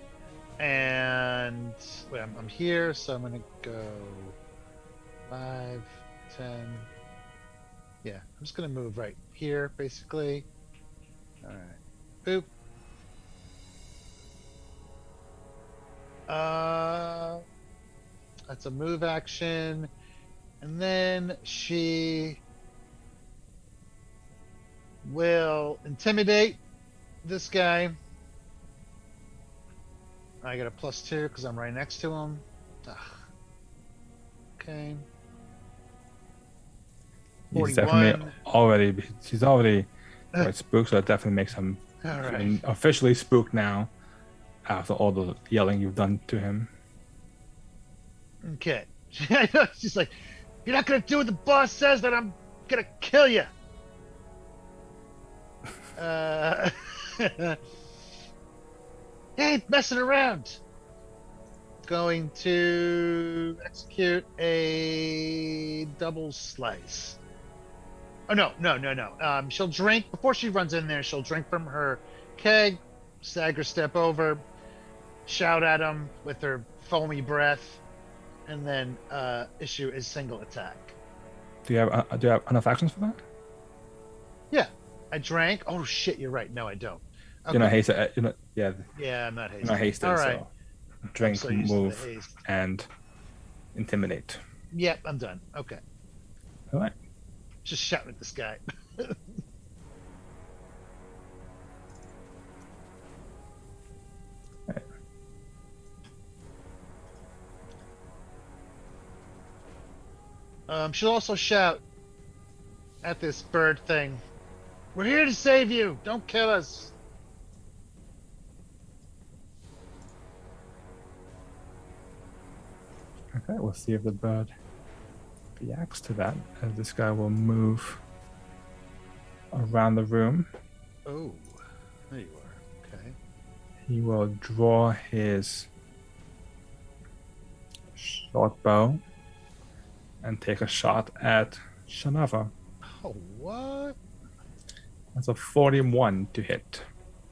and wait, I'm here, so I'm gonna go 5, 10. Yeah, I'm just gonna move right here, basically. All right, boop. That's a move action, and then she will intimidate this guy. I get a +2 because I'm right next to him. Ugh. Okay. He's 41. definitely already. She's already quite spooked, so it definitely makes him All right. officially spooked now. After all the yelling you've done to him. Okay. She's like, "You're not gonna do what the boss says, then I'm gonna kill you." Hey, messing around. Going to execute a double slice. Oh no. She'll drink before she runs in there. She'll drink from her keg, stagger step over, shout at him with her foamy breath, and then issue a single attack. Do you have enough actions for that? Yeah, I drank. Oh shit, you're right. No, I don't. You're not hasted. Yeah, Yeah, I'm not hasted. you're not hasted. All right. So drink, so used to the move, haste. and intimidate. Yep, I'm done. Okay. All right. Just shouting at this guy. She'll also shout at this bird thing. We're here to save you. Don't kill us. Okay, we'll see if the bird reacts to that, as this guy will move around the room. Oh, there you are. Okay. He will draw his short bow and take a shot at Shanava. Oh, what? That's a 41 to hit.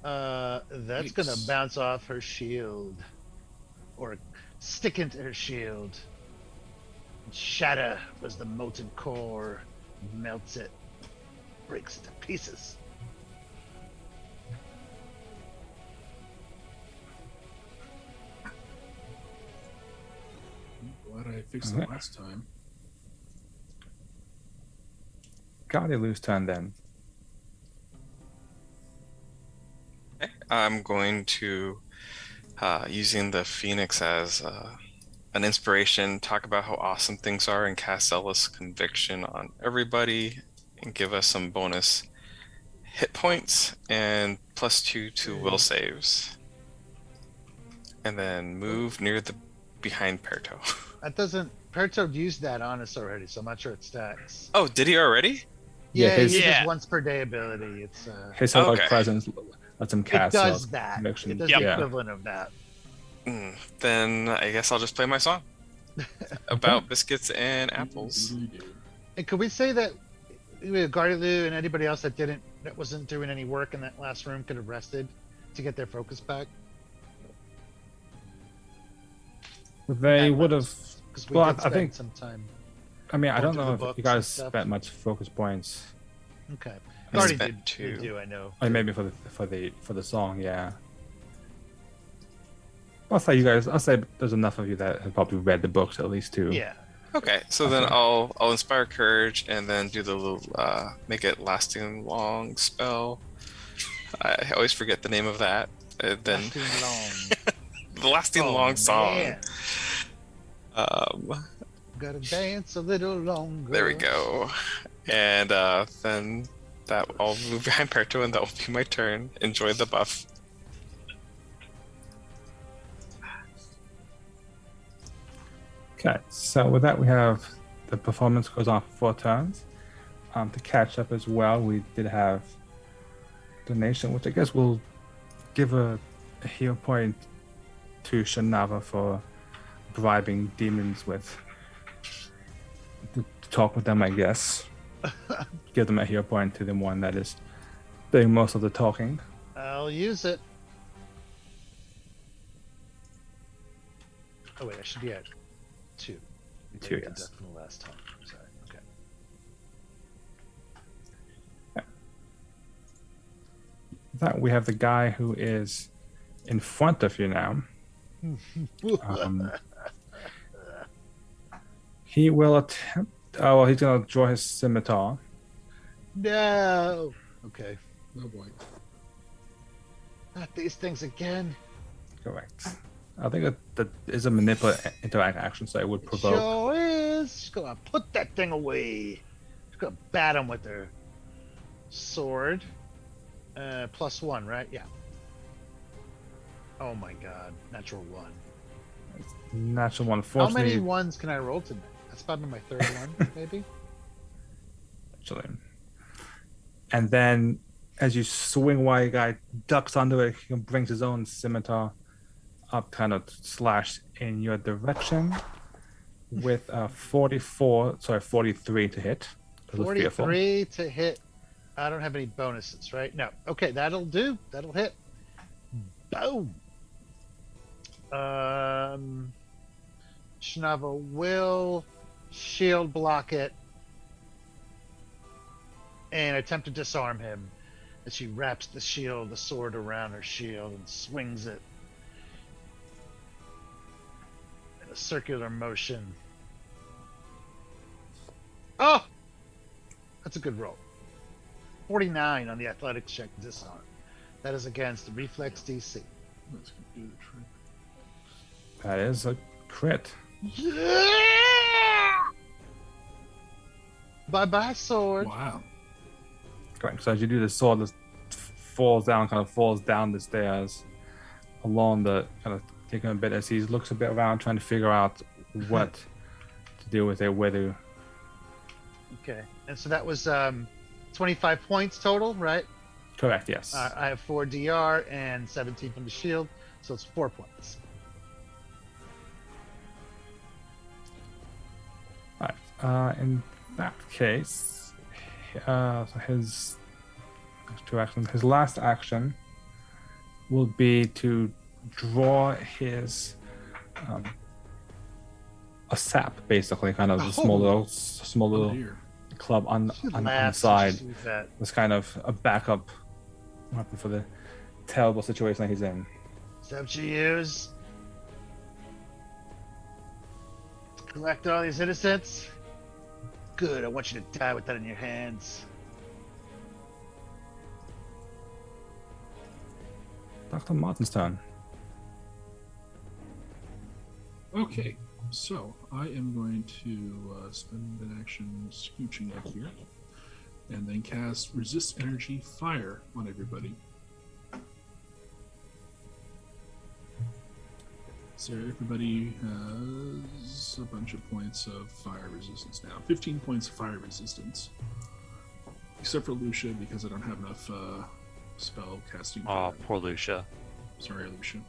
That's gonna bounce off her shield, or stick into her shield. Shatter was the molten core, melts it, breaks it to pieces. I'm glad I fixed it last time. Gardilu's turn then. Okay. I'm going to, using the Phoenix as an inspiration, talk about how awesome things are and cast Zealous Conviction on everybody and give us some bonus hit points and +2 to will saves. And then move near the behind Perto. That doesn't. Perto used that on us already, so I'm not sure it stacks. Oh, did he already? Yeah, his- he uses Yeah. once per day ability. It's His heroic Okay. presence lets him it cast does Zealous that. Conviction. It does Yep. the Yeah. equivalent of that. Then I guess I'll just play my song about biscuits and apples. And could we say that Gardilu and anybody else that wasn't doing any work in that last room could have rested to get their focus back? They That would much. have. 'Cause we Well, did I spend think. some time. I mean, I going don't through know the if you books and guys stuff. spent much focus points. Okay. I Guardi spent did 2. do, I know. Or maybe for the song, yeah. I'll say you guys. I'll say there's enough of you that have probably read the books at least too. Yeah. Okay, so then Okay. I'll inspire courage and then do the little make it lasting long spell. I always forget the name of that. Then Lasting long. the lasting Oh, long song. man. Gotta dance a little longer. There we go. And then that I'll move behind Perto and that will be my turn. Enjoy the buff. Okay, so with that we have the performance goes on for 4 turns. To catch up as well, we did have donation, which I guess will give a heal point to Shanava for bribing demons with to talk with them, I guess. Give them a heal point to the one that is doing most of the talking. I'll use it. Oh wait, I should be at 2. We 2, did yes. that from the last time. Sorry. Okay. That we have the guy who is in front of you now. He will attempt. Oh, well, he's gonna draw his scimitar. No. Okay. Oh boy. Not these things again. Correct. I think that is a manipulate interact action, so it would provoke. Sure is. She's gonna put that thing away. She's gonna bat him with her sword. +1, right? Yeah. Oh my god. Natural 1. Natural one. How many Fortunately, ones can I roll tonight? That's probably my 3rd one, maybe. actually. And then, as you swing while your guy ducks under it, he brings his own scimitar up, kind of slash in your direction with a 43 to hit. 'cause it's fearful. 43 to hit. I don't have any bonuses, right? No. Okay, that'll do. That'll hit. Boom. Shanava will shield block it and attempt to disarm him as she wraps the sword around her shield and swings it in a circular motion. Oh! That's a good roll. 49 on the athletics check to disarm. That is against the reflex DC. Let's do the trick. That is a crit. Yeah! Bye-bye, sword. Wow. Correct. So as you do, the sword just falls down the stairs along the kind of taking a bit as he looks a bit around trying to figure out what to do with it, whether. Okay. And so that was 25 points total, right? Correct, yes. I have 4 DR and 17 from the shield, so it's 4 points. Alright. In that case, so his two actions. His last action will be to draw his a sap, basically, kind of a small little Dear. club on the side. It's kind of a backup weapon for the terrible situation that he's in. Is that what you use? To collect all these innocents? Good, I want you to die with that in your hands. Dr. Martin's turn. Okay, so I am going to spend an action scooching up here, and then cast Resist Energy Fire on everybody. So everybody has a bunch of points of fire resistance now. 15 points of fire resistance. Except for Lucia, because I don't have enough spell casting. Oh, poor Lucia. Sorry, Lucia.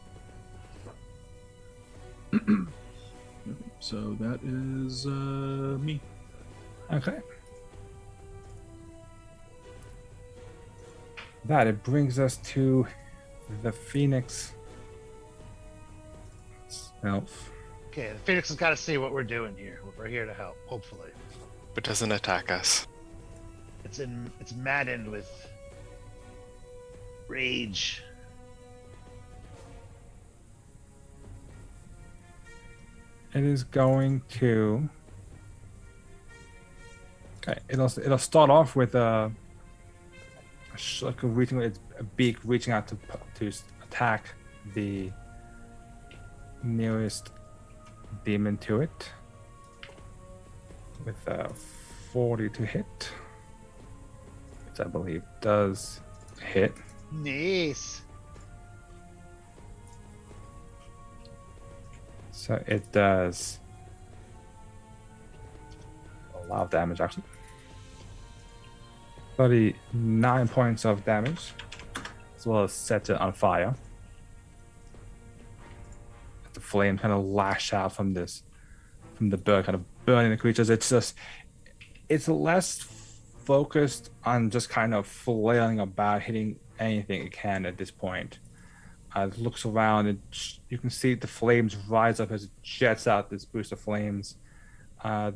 So that is me. Okay. It brings us to the Phoenix elf. Okay, the Phoenix has got to see what we're doing here. We're here to help, hopefully. But doesn't attack us. It's maddened with rage. It is going to. Okay, it'll start off with reaching its beak, reaching out to attack the nearest demon to it with 40 to hit, which I believe does hit. Nice. So it does a lot of damage, actually. 39 points of damage, as well as sets it on fire. The flame kind of lash out from the bird, kind of burning the creatures. It's less focused on just kind of flailing about, hitting anything it can at this point. It looks around and you can see the flames rise up as it jets out this boost of flames.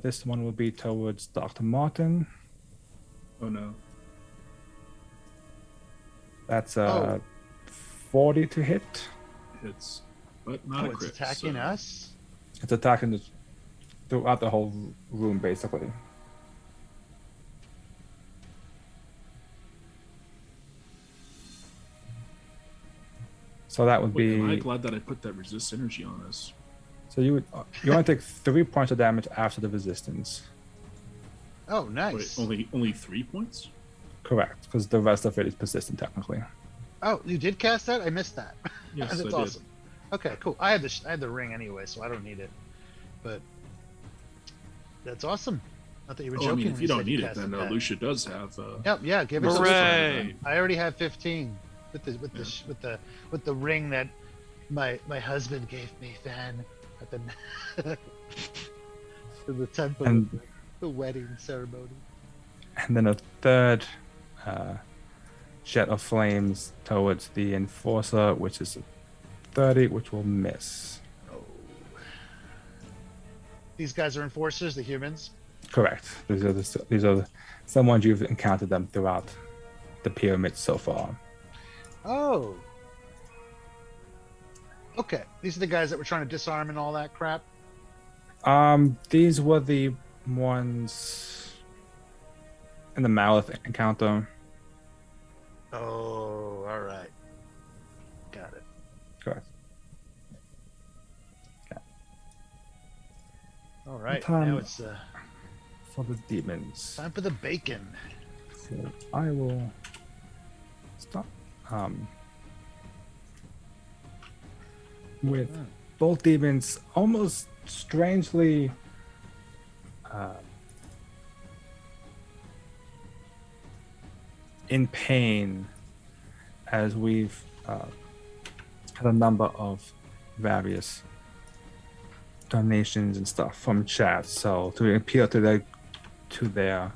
This one will be towards Dr. Martin. Oh no. That's 40 to hit. Hits, but not a crit. It's attacking us? It's attacking throughout the whole room, basically. So that would be. Am I glad that I put that resist energy on us? So you only take 3 points of damage after the resistance. Oh, nice. Wait, only 3 points? Correct, because the rest of it is persistent technically. Oh, you did cast that? I missed that. Yes, That's I awesome. Okay, cool. I had the ring anyway, so I don't need it. But that's awesome. Not that you were joking. I mean, if when you don't said need you it, then casted that. Lucia does have. Yeah, give her some. Hooray! I already have 15 with the ring that my husband gave me then at the the temple, And the wedding ceremony. And then a third jet of flames towards the Enforcer, which is a 30, which will miss. Oh. These guys are enforcers, the humans? Correct. These are some ones you've encountered them throughout the pyramid so far. Oh. Okay. These are the guys that were trying to disarm and all that crap? These were the ones in the Malith encounter. Oh, all right. Got it. Correct. All right. Time Now it's for the demons. Time for the bacon. So I will stop with both demons almost strangely in pain as we've had a number of various donations and stuff from chat. So to appeal to their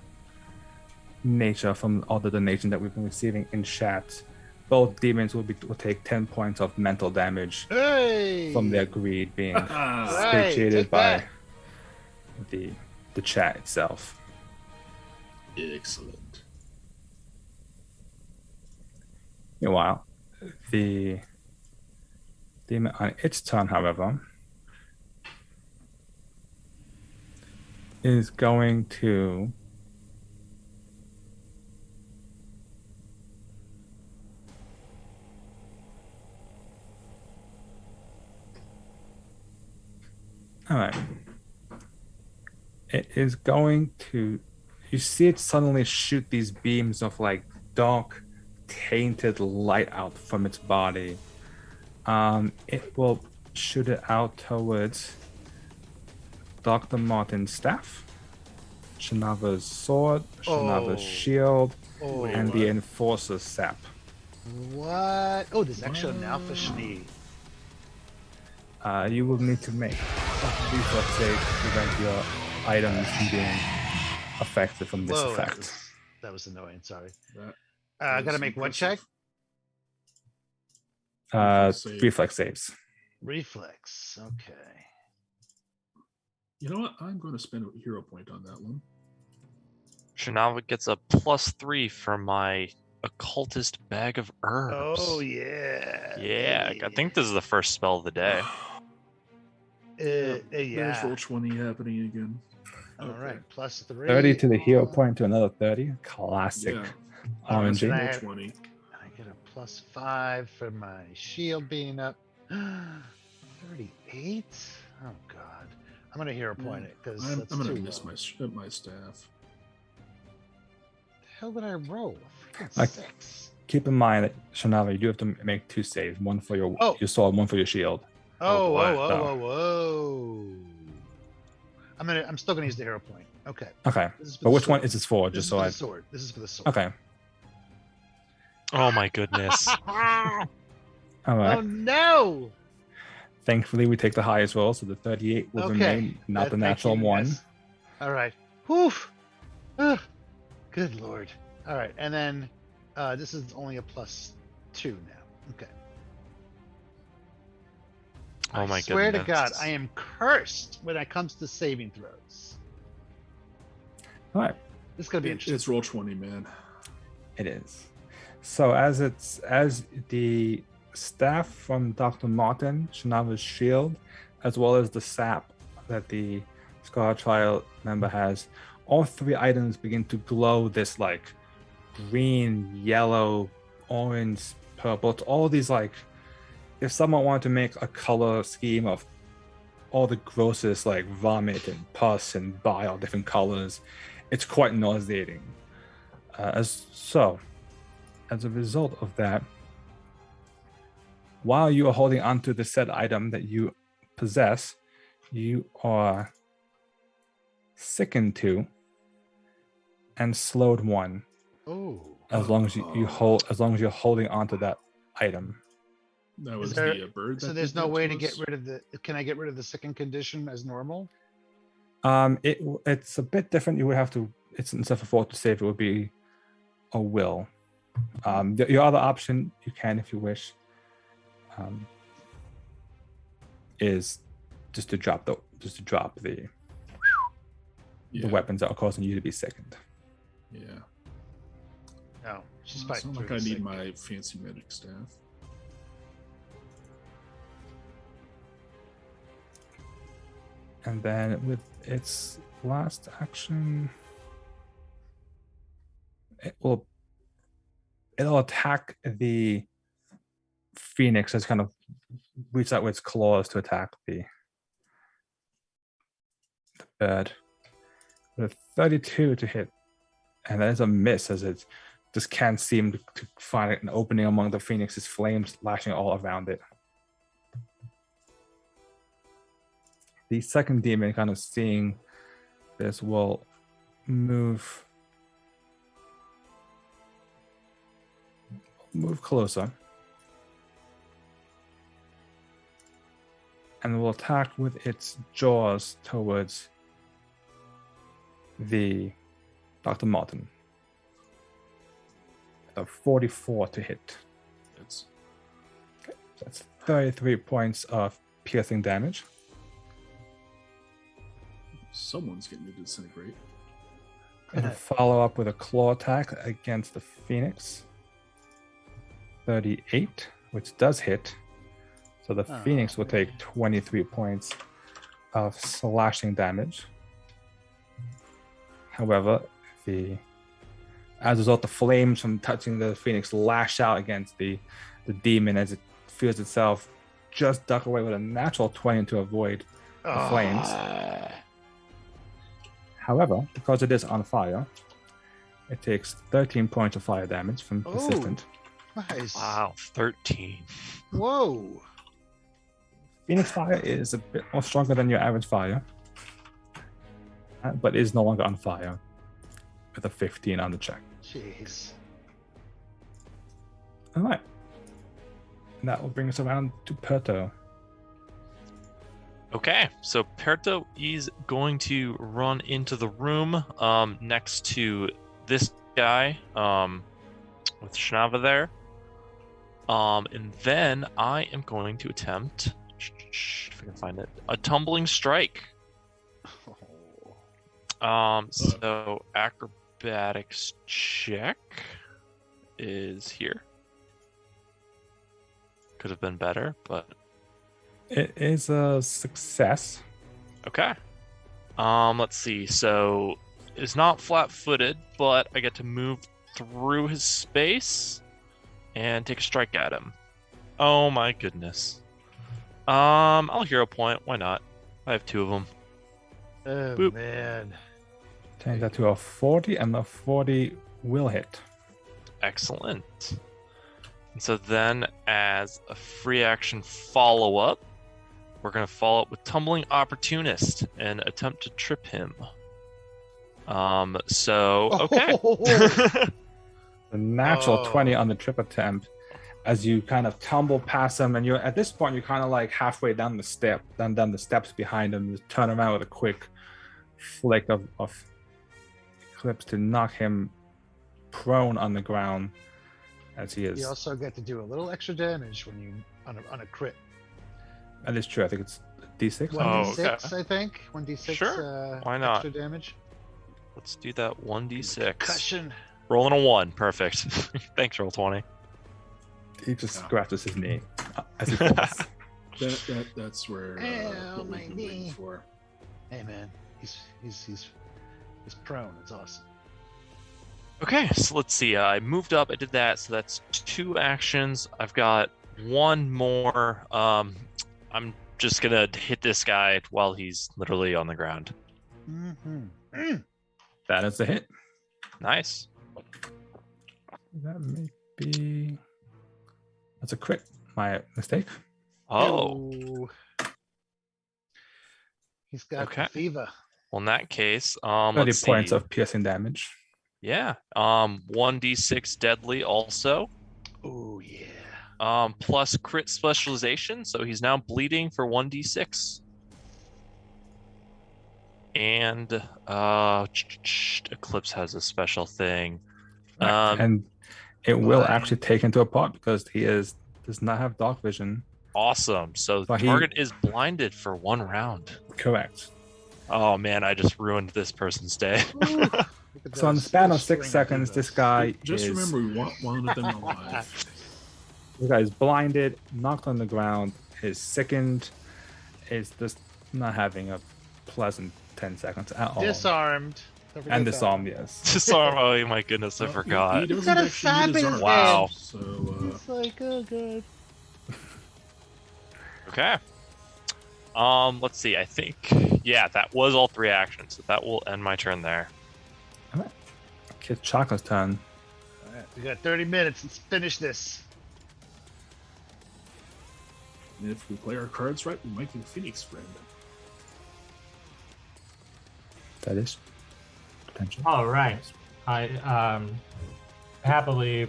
nature from all the donations that we've been receiving in chat, both demons will take 10 points of mental damage from their greed being satiated by the chat itself. Excellent. Meanwhile, the demon on its turn, however, is going to all right. It is going to, you see it suddenly shoot these beams of like dark tainted light out from its body. It will shoot it out towards Dr. Martin's staff, Shanava's sword, Shanava's shield, and the Enforcer's sap. What? Oh, there's actually an alpha Schnee. You will need to make a reflex save to prevent your items from being affected from this effect. That was annoying. Sorry. I gotta make what check? Reflex saves. Reflex. Okay. You know what? I'm going to spend a hero point on that one. Shanava gets a +3 from my occultist bag of herbs. Oh yeah. Yeah, I think this is the first spell of the day. Yeah. There's roll 20 happening again. All right, +3. 30 to the hero point to another 30. Classic. Yeah. RNG. I Roll have- 20. I get a +5 for my shield being up. 38. Oh god. I'm gonna hero point it because I'm that's going too to miss low. my staff. The hell did I roll? Freaking Like- 6. Keep in mind that Shanava, you do have to make 2 saves, one for your sword, one for your shield. Oh, boy. whoa. I'm still gonna use the hero point. Okay. Okay. This is for But the which one sword. is this for? This Just is so for I. the sword. This is for the sword. Okay. Oh my goodness. All right. Oh no! Thankfully, we take the highest roll, so the 38 will Okay. remain, not the Thank natural you, one. yes. All right. Whew. Ugh. Good lord. All right, and then this is only a +2 now. Okay. Oh my I swear goodness. to God, I am cursed when it comes to saving throws. All right. This is gonna be interesting. It's roll 20, man. It is. So as the staff from Dr. Martin, Shanava's shield, as well as the sap that the Scar Trial member has, all 3 items begin to glow this like green, yellow, orange, purple. It's all these like, if someone wanted to make a color scheme of all the grossest like vomit and pus and bile, different colors, it's quite nauseating. As a result of that, while you are holding onto the said item that you possess, you are sickened 2 and slowed 1. Oh. As long as you're holding onto that item. That was there- the bird. So that there's did no that way to to get us? rid of the. Can I get rid of the second condition as normal? It's a bit different. You would have to. It's instead of a 4 to save, it would be a will. Your other option, you can if you wish, is just to drop the Yeah. the weapons that are causing you to be sickened. Yeah. No. She's It's fighting. not like through I the need sick. my fancy medic staff. And then with its last action, it'll attack the phoenix as kind of reach out with its claws to attack the bird. With 32 to hit. And that is a miss, as it just can't seem to find an opening among the Phoenix's flames lashing all around it. The second demon, kind of seeing this, will move closer and will attack with its jaws towards the Dr. Martin. A 44 to hit. That's Okay, so that's 33 points of piercing damage. someone's getting to disintegrate. And follow up with a claw attack against the Phoenix. 38, which does hit. So the Phoenix will take 23 points of slashing damage. However, as a result, the flames from touching the Phoenix lash out against the demon as it feels itself just duck away with a natural 20 to avoid the flames. However, because it is on fire, it takes 13 points of fire damage from persistent. Nice. Wow, 13. Whoa. Phoenix fire is a bit more stronger than your average fire, but is no longer on fire with a 15 on the check. Jeez. All right. And that will bring us around to Perto. Okay, so Perto is going to run into the room next to this guy with Shnava there. And then I am going to attempt, if I can find it, a tumbling strike. So acrobatics check is here. Could have been better, but It is a success. okay. Let's see. So it's not flat-footed, but I get to move through his space and take a strike at him. Oh my goodness. I'll hero point. Why not? I have 2 of them. Oh, Boop. man. Change that to a 40, and the 40 will hit. Excellent. And so then, as a free action follow-up, we're going to follow up with Tumbling Opportunist and attempt to trip him. So, okay. The natural 20 on the trip attempt, as you kind of tumble past him, and you're at this point you're kind of like halfway down the steps behind him. You turn around with a quick flick of Eclipse to knock him prone on the ground, as he is. You also get to do a little extra damage when you on a crit. That is true. I think it's D6. 1d6, okay. I think. 1d6. Sure. Why not? Extra damage. Let's do that 1d6. Concussion. Rolling a 1. Perfect. Thanks, Roll20. He just scratches his knee as he falls. That's where Ow, what my we've been waiting knee. for. Hey man, he's prone. It's awesome. Okay, so let's see. I moved up. I did that. So that's 2 actions. I've got 1 more. I'm just going to hit this guy while he's literally on the ground. Mm-hmm. That is a hit. Nice. That may be. That's a crit. My mistake. Oh. He's got Okay. the fever. Well, in that case, 30 let's points see. of piercing damage. Yeah. 1d6 deadly also. Oh yeah. Plus crit specialization, so he's now bleeding for 1d6. And Eclipse has a special thing. And it will actually take into apart because he does not have dark vision. Awesome. So the But target is blinded for 1 round. Correct. Oh man, I just ruined this person's day. So in the span of 6 seconds, this guy Just is remember, we wanted them alive. this guy is blinded, knocked on the ground, is sickened, is just not having a pleasant 10 seconds at all. Disarmed. Don't forget And that. disarmed, yes. Disarm. Oh my goodness, I Well, forgot. He doesn't got a actually fab need his in arm. his Wow. So, It's like, oh god. Okay. Let's see. I think, yeah, that was all 3 actions. So that will end my turn there. it's Chaka's turn. All right, we got 30 minutes. Let's finish this. And if we play our cards right, we might get a Phoenix friend. That is potential. All right. I happily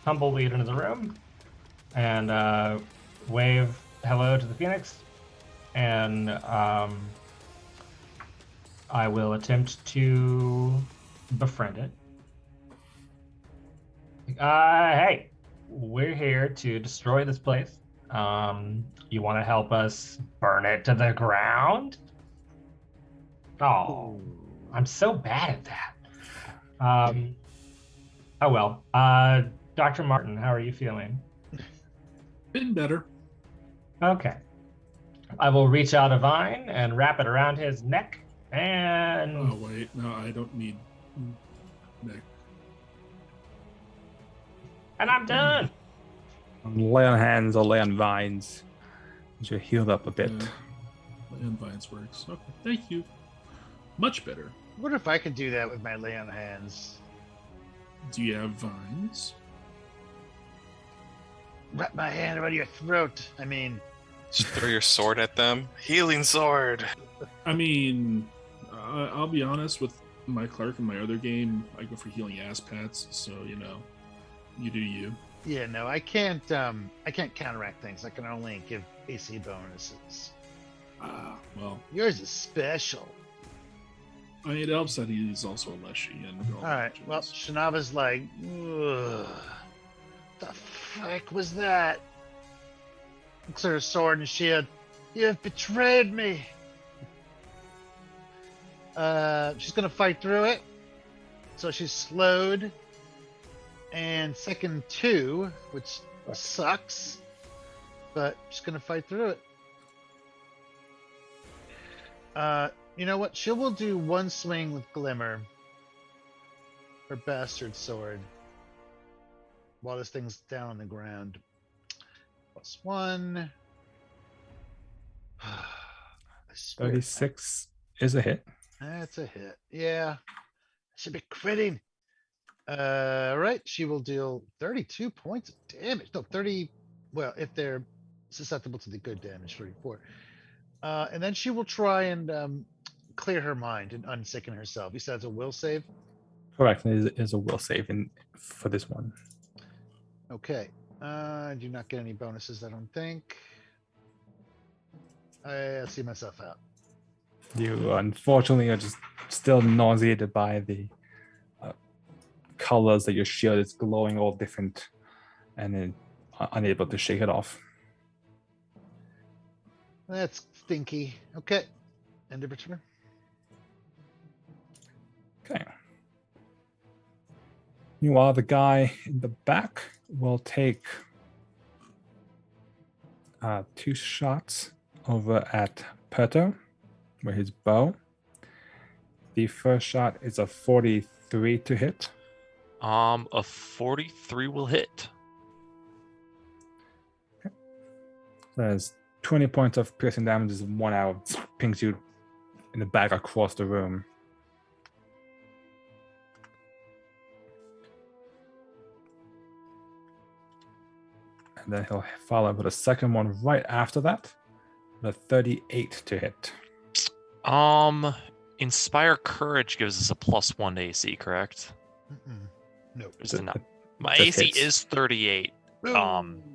tumbleweed into the room and wave hello to the Phoenix, and I will attempt to befriend it. Hey, we're here to destroy this place. You want to help us burn it to the ground? Oh, I'm so bad at that. Oh well. Dr. Martin, how are you feeling? Been better. Okay. I will reach out a vine and wrap it around his neck, and Oh wait, no, I don't need neck. I'm done. Lay on hands or lay on vines. As you're healed up a bit. And vines works. Okay, thank you. Much better. What if I could do that with my lay on hands? Do you have vines? Wrap my hand around your throat. I mean, Just throw your sword at them. Healing sword. I mean, I'll be honest, with my Clark in my other game, I go for healing ass pats, so you do you. yeah, no, I can't counteract things. I can only give AC bonuses. Well, Yours is special. I mean, it helps that he's also a Leshy and All right. Well, Shinava's like, ugh, the frick was that? Looks at her sword and shield. You have betrayed me. She's gonna fight through it. So she's slowed. And second 2, which sucks. But she's gonna fight through it. You know what? She will do one swing with Glimmer. Her bastard sword. While this thing's down on the ground. +1. 36 is a hit. That's a hit. Yeah. Should be critting. Right. She will deal 32 points of damage. No, 30. Well, if they're susceptible to the good damage, 34. And then she will try and clear her mind and unsicken herself. You said it's a will save? Correct. It is a will save for this one. Okay. I do not get any bonuses, I don't think. I see myself out. You unfortunately are just still nauseated by the colors that your shield is glowing all different and then unable to shake it off. That's stinky. Okay. End of return. Okay. Meanwhile, the guy in the back will take 2 shots over at Perto with his bow. The first shot is a 43 to hit. A 43 will hit. Okay. There's 20 points of piercing damage as 1 arrow pings you in the back across the room. And then he'll follow with a second one right after that. The 38 to hit. Inspire Courage gives us a +1 to AC, correct? Nope. Is it not? It My just AC hits. is 38.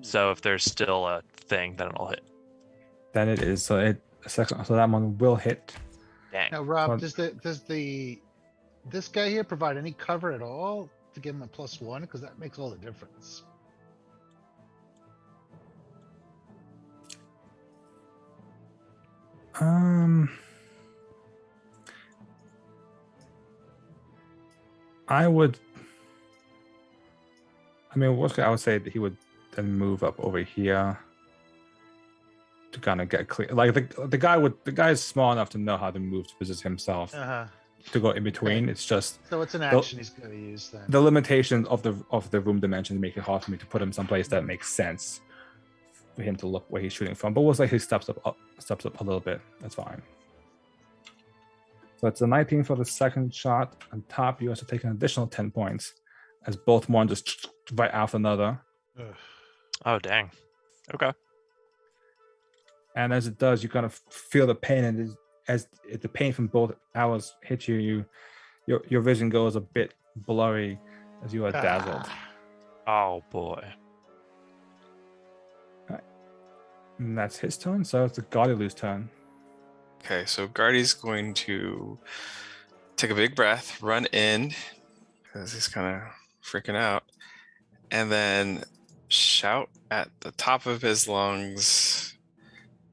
So if there's still a thing, then it'll hit. Then it is. So that one will hit. Dang. Now, Rob, So- does this guy here provide any cover at all to give him a +1? Because that makes all the difference. I mean, I would say that he would then move up over here to kind of get clear. Like the guy is small enough to know how to move to position himself Uh-huh. to go in between. Okay. It's just So it's an action he's going to use then. the limitations of the room dimensions make it hard for me to put him someplace that makes sense for him to look where he's shooting from. But we'll say he steps up a little bit. That's fine. So it's a 19 for the second shot. On top, you also take an additional 10 points, as both one just right after another. Ugh. Oh, dang. Okay. And as it does, you kind of feel the pain, and as the pain from both arrows hit you, your vision goes a bit blurry as you are dazzled. Oh, boy. And that's his turn, so it's the Gardilu's turn. Okay, so Guardy's going to take a big breath, run in, because he's kind of freaking out, and then shout at the top of his lungs,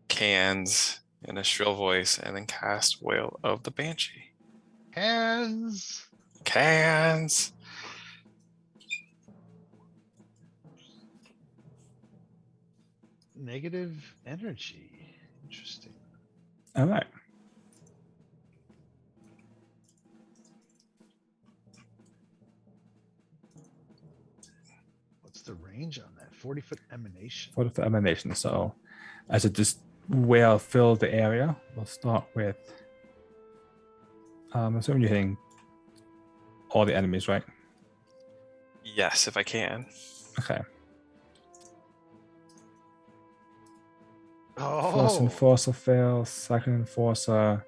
cans in a shrill voice, and then cast Wail of the Banshee. Hands. Cans! Negative energy. Interesting. All right. What's the range on that? 40-foot emanation. For the emanation. So as it just wail fills the area, we'll start with assuming you're hitting all the enemies, right? Yes, if I can. Okay. Oh, First enforcer fails, second enforcer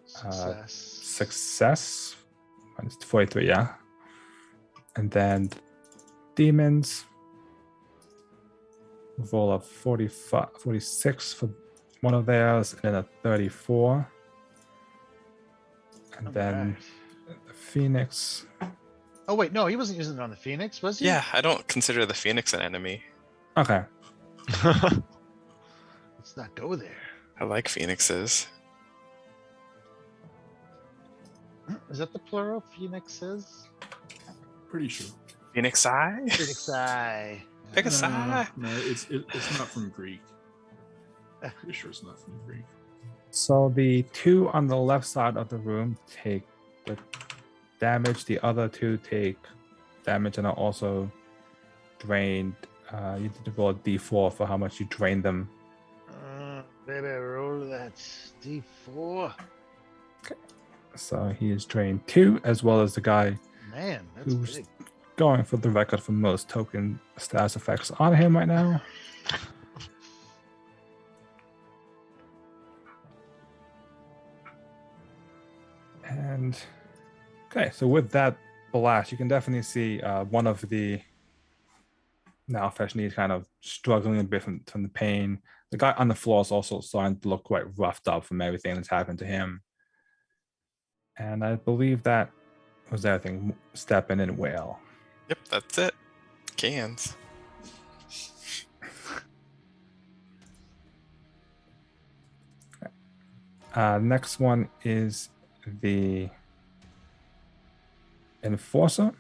success. success. It's 43, yeah. And then demons. Roll of 46 for one of theirs, and then a 34. And then the Phoenix. Oh wait, no, he wasn't using it on the Phoenix, was he? Yeah, I don't consider the Phoenix an enemy. Okay. Let's not go there. I like Phoenixes. Is that the plural? Phoenixes? Pretty sure. Phoenix Eye? Phoenix Eye. Pick a side. No, it's not from Greek. Pretty sure it's not from Greek. So the two on the left side of the room take the damage. The other two take damage and are also drained. You need to roll a d4 for how much you drain them. Baby, roll that D4. So he is drained 2, as well as the guy Man, that's who's big. going for the record for most token status effects on him right now. And okay, so with that blast, you can definitely see one of the now fresh knees kind of struggling a bit from the pain. The guy on the floor is also starting to look quite roughed up from everything that's happened to him. And I believe that was everything. Step in and wail. Yep, that's it. Cans. Next one is the enforcer,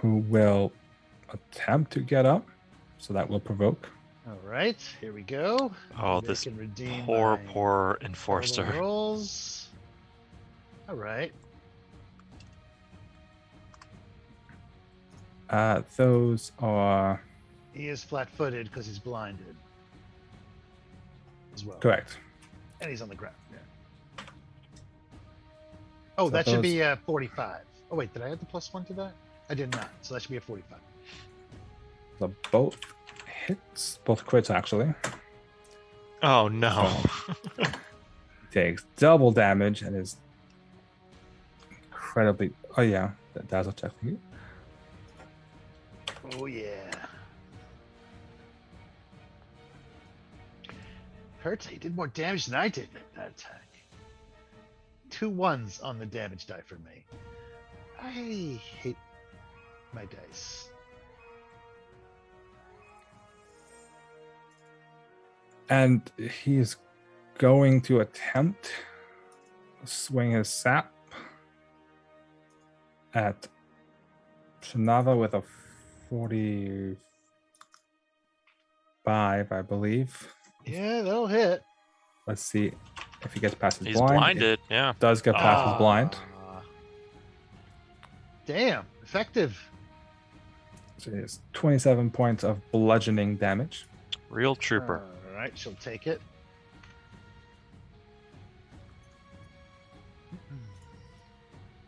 who will attempt to get up, so that will provoke. All right, here we go. Oh, They this can redeem poor, my poor total enforcer. rolls. All right. Those are He is flat-footed because he's blinded as well. correct. And he's on the ground. Yeah. Oh, So that should those- be 45. Oh wait, did I add the +1 to that? I did not. So that should be a 45. So both hits, both crits actually. Oh, no. Takes double damage and is incredibly. Oh yeah, that dazzle check for you. Oh yeah. Hurts. He did more damage than I did that attack. 2 1s on the damage die for me. I hate my dice. And he is going to attempt to swing his sap at Shanava with a 45, I believe. Yeah, that'll hit. Let's see if he gets past his He's blind. blinded. Yeah. It does get past his blind. Damn, effective. So he has 27 points of bludgeoning damage. Real trooper. All right, she'll take it.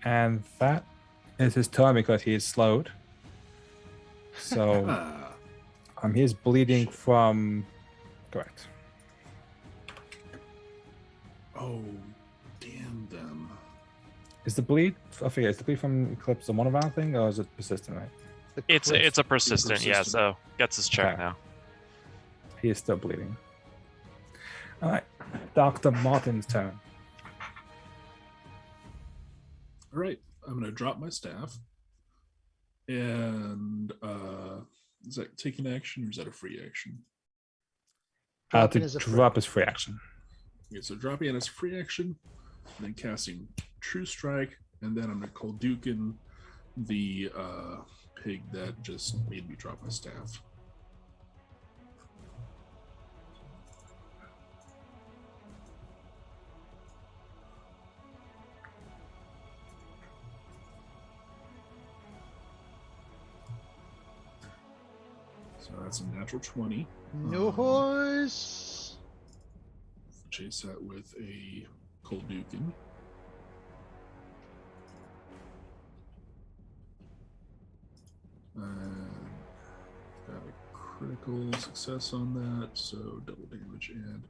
And that is his turn because he is slowed. So he is bleeding from. Correct. Oh, damn them. Is the bleed? I forget. Is the bleed from Eclipse a monovalent thing, or is it persistent? Right. It's a persistent, yeah. So gets his check Okay. now. He is still bleeding. All right, Dr. Martin's turn. All right, I'm going to drop my staff. And is that taking action or is that a free action? Dropping To is a drop is free action. Okay, so dropping it as free action, then casting True Strike, and then I'm going to call Dukin the pig that just made me drop my staff. So that's a natural 20. Noise. Chase that with a Cold Dukin. Got a critical success on that, so double damage and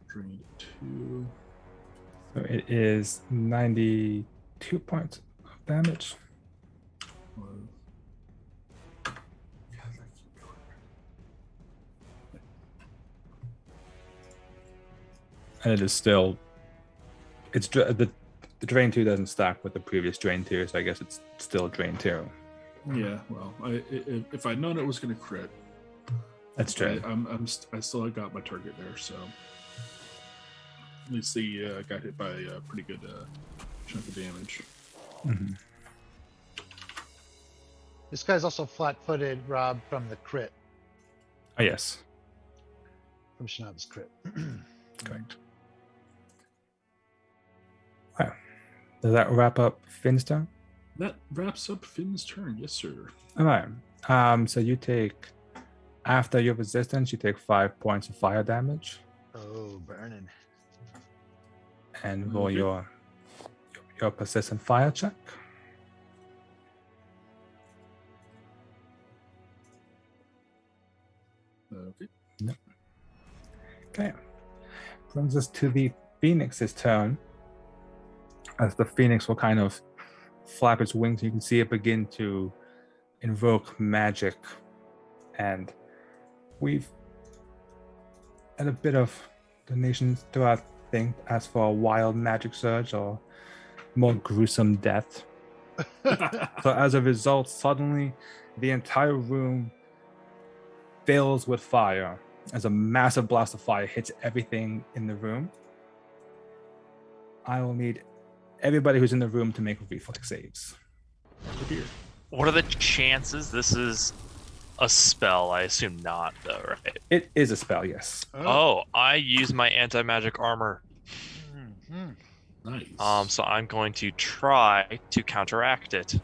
drained 2. So it is 92 points of damage. And it is still. It's the drain 2 doesn't stack with the previous drain 2, so I guess it's still drain 2. Yeah, well, if I'd known it was going to crit, That's true. I still got my target there, so at least he got hit by a pretty good chunk of damage. Mm-hmm. This guy's also flat-footed, Rob, from the crit, Oh yes, from Shinada's crit. correct. Wow. Does that wrap up Finn's turn? That wraps up Finn's turn. Yes, sir. All right. So you take, after your resistance, you take 5 points of fire damage, Oh, burning. and roll Okay. your persistent fire check. Okay. Okay. Brings us to the Phoenix's turn. As the Phoenix will kind of flap its wings, you can see it begin to invoke magic. And we've had a bit of donations throughout the thing as for a wild magic surge or more gruesome death. So as a result, suddenly the entire room fills with fire as a massive blast of fire hits everything in the room. I will need everybody who's in the room to make reflex saves. What are the chances this is a spell? I assume not, though, right? It is a spell, yes. Oh, I use my anti-magic armor. Mhm. Nice. So I'm going to try to counteract it.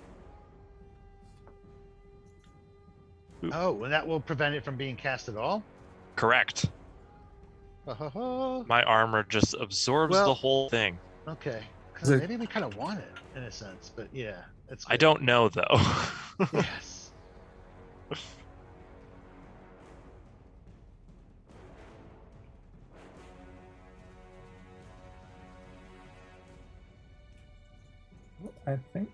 Oh, and that will prevent it from being cast at all? Correct. Ha-ha-ha. My armor just absorbs Well- the whole thing. Okay. Is it- Maybe we kind of want it, in a sense, but yeah. It's I good. don't know, though. Yes. I think.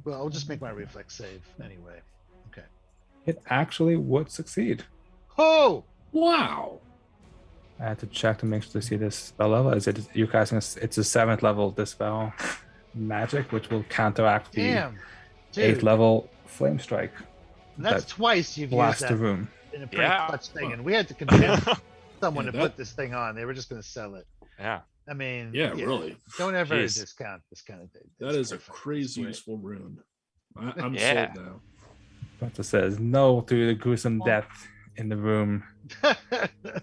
Well, I'll just make my reflex save anyway. Okay. It actually would succeed. Oh! Wow. I had to check to make sure to see this spell level. Is it you casting? It's a 7th level dispel magic, which will counteract the Damn. 8th Dude, level flame strike. that's that twice you've used Blast that the room. in a pretty Yeah. clutch thing, and we had to convince someone Yeah, to that- put this thing on. They were just going to sell it. Yeah. I mean, Yeah, really. Don't ever Jeez. discount this kind of thing. That It's is a perfect. crazy It's great. useful rune. I'm Yeah. sold now. Doctor says no to the gruesome death in the room,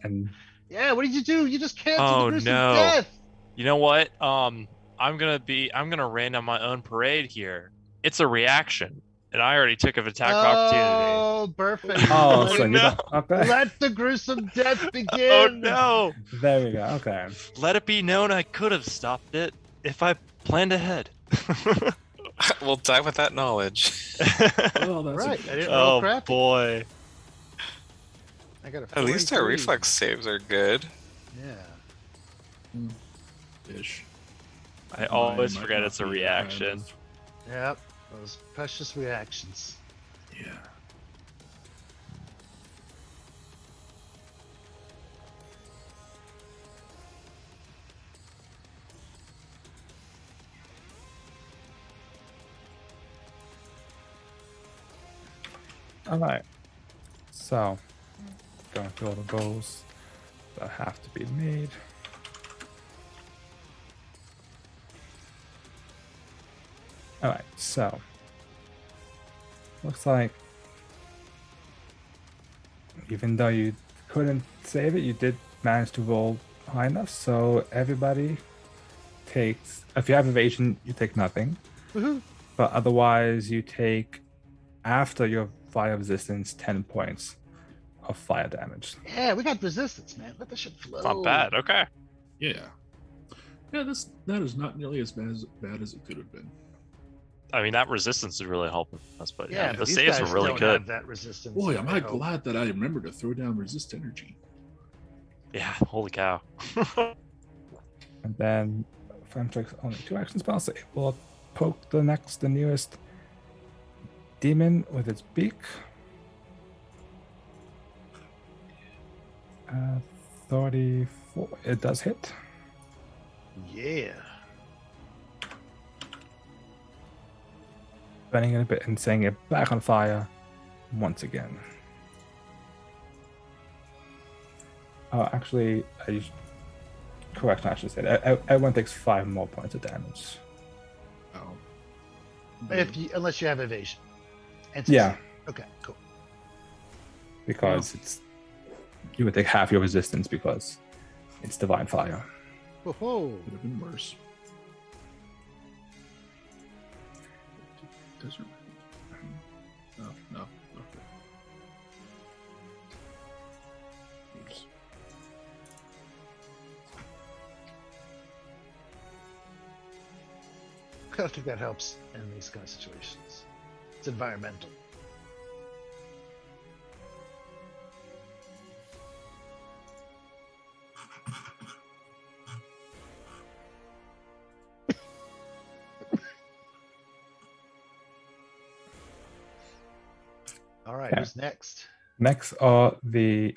and Yeah, what did you do? You just canceled Oh, the gruesome no. death. You know what? I'm gonna rain on my own parade here. It's a reaction. And I already took an attack of opportunity. Oh, perfect. Oh, Oh, so you no. don't. Okay. Let the gruesome death begin. Oh no! There we go. Okay. Let it be known I could have stopped it if I planned ahead. We'll die with that knowledge. Oh, that's Right, I didn't roll Oh crappy. boy. I got a At least our 43. reflex saves are good. Yeah. ish. I always Mine might forget not it's a be reaction. kind Yep. Those precious reactions. of- Yeah. All right. So, going through all the goals that have to be made. All right. So, looks like even though you couldn't save it, you did manage to roll high enough. So everybody takes. If you have evasion, you take nothing. Woohoo. But otherwise, you take after your fire resistance 10 points of fire damage. Yeah, we got resistance, man. Let the shit flow. Not bad. Okay. Yeah. Yeah, that is not nearly as bad as it could have been. I mean, that resistance is really helping us, but Yeah, yeah, but the these saves guys were really don't good. have that resistance. Boy, am I I hope. glad that I remembered to throw down resist energy. Yeah, holy cow. And then Femtrix only 2 action spells, so it will poke the nearest demon with its beak. 34. It does hit. Yeah. Burning it a bit and setting it back on fire once again. Oh, actually, correction, I should say that. Everyone takes 5 more points of damage. Oh. Unless you have evasion. And Yeah. succeed. Okay, cool. Because you would take half your resistance because it's divine fire. Whoa. Could have been worse. Desert. No, no. Okay. Oops. I don't think that helps in these kind of situations. It's environmental. All right, Okay. who's next? Next are the.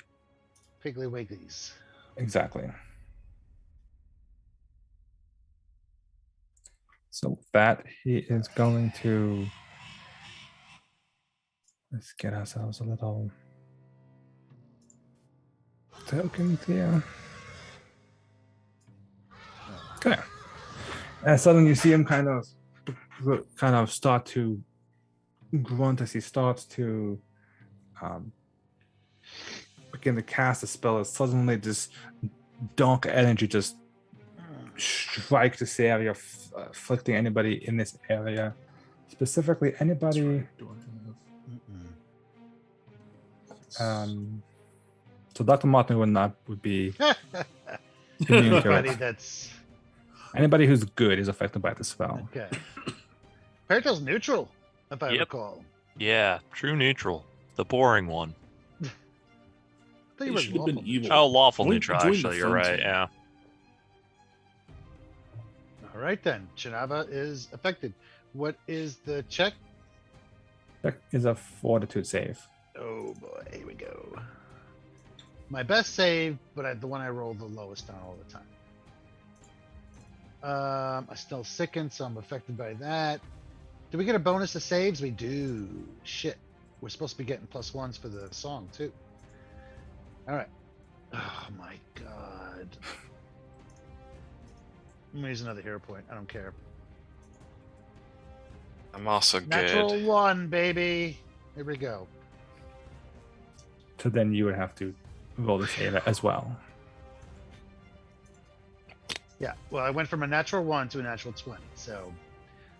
Piggly Wigglies. Exactly. So with that, he is going to. Let's get ourselves a little token here. Okay. And suddenly you see him kind of start to grunt as he starts to begin to cast a spell. As suddenly this dark energy just strikes this area, afflicting anybody in this area. Specifically, anybody. Do I have? So Dr. Martin would be immune to Anybody it. that's Anybody who's good is affected by the spell. okay. Paratel's neutral, if I Yep. recall. Yeah, true neutral. The boring one. I thought you It were should have been lawful. evil. Oh, lawful Join- neutral, join the actually. You're fun right. team. Yeah. All right then, Chinaba is affected. What is the check? That is a fortitude save. Oh boy, here we go. My best save, but the one I roll the lowest on all the time. I still sicken, so I'm affected by that. Do we get a bonus to saves? We do. Shit. We're supposed to be getting +1s for the song too. All right. Oh my god. I'm gonna use another hero point. I don't care. I'm also Natural good. 1, baby. Here we go. So then you would have to roll the save as well. Yeah. Well, I went from a natural 1 to a natural 20, so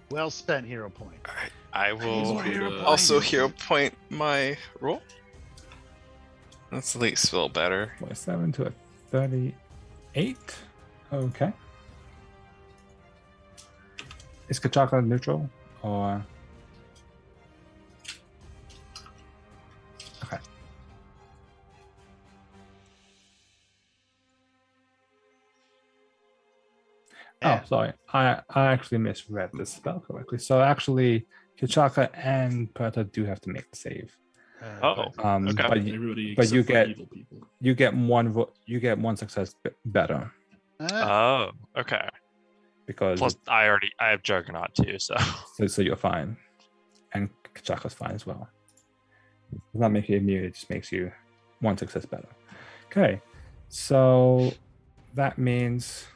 well spent hero point. I will hero also point. hero point my roll. That's at least feel better. 27 to a 38. Okay. Is Kachaka neutral or? Okay. Yeah. Oh, sorry. I actually misread the spell correctly. So actually, Kachaka and Perta do have to make the save. Oh, okay. Everybody but except you for get- evil people. You get one success better Oh, okay. because Plus, I have Juggernaut too, so. so you're fine, and Kachaka's fine as well. It does not make you immune; it just makes you one success better. Okay, so that means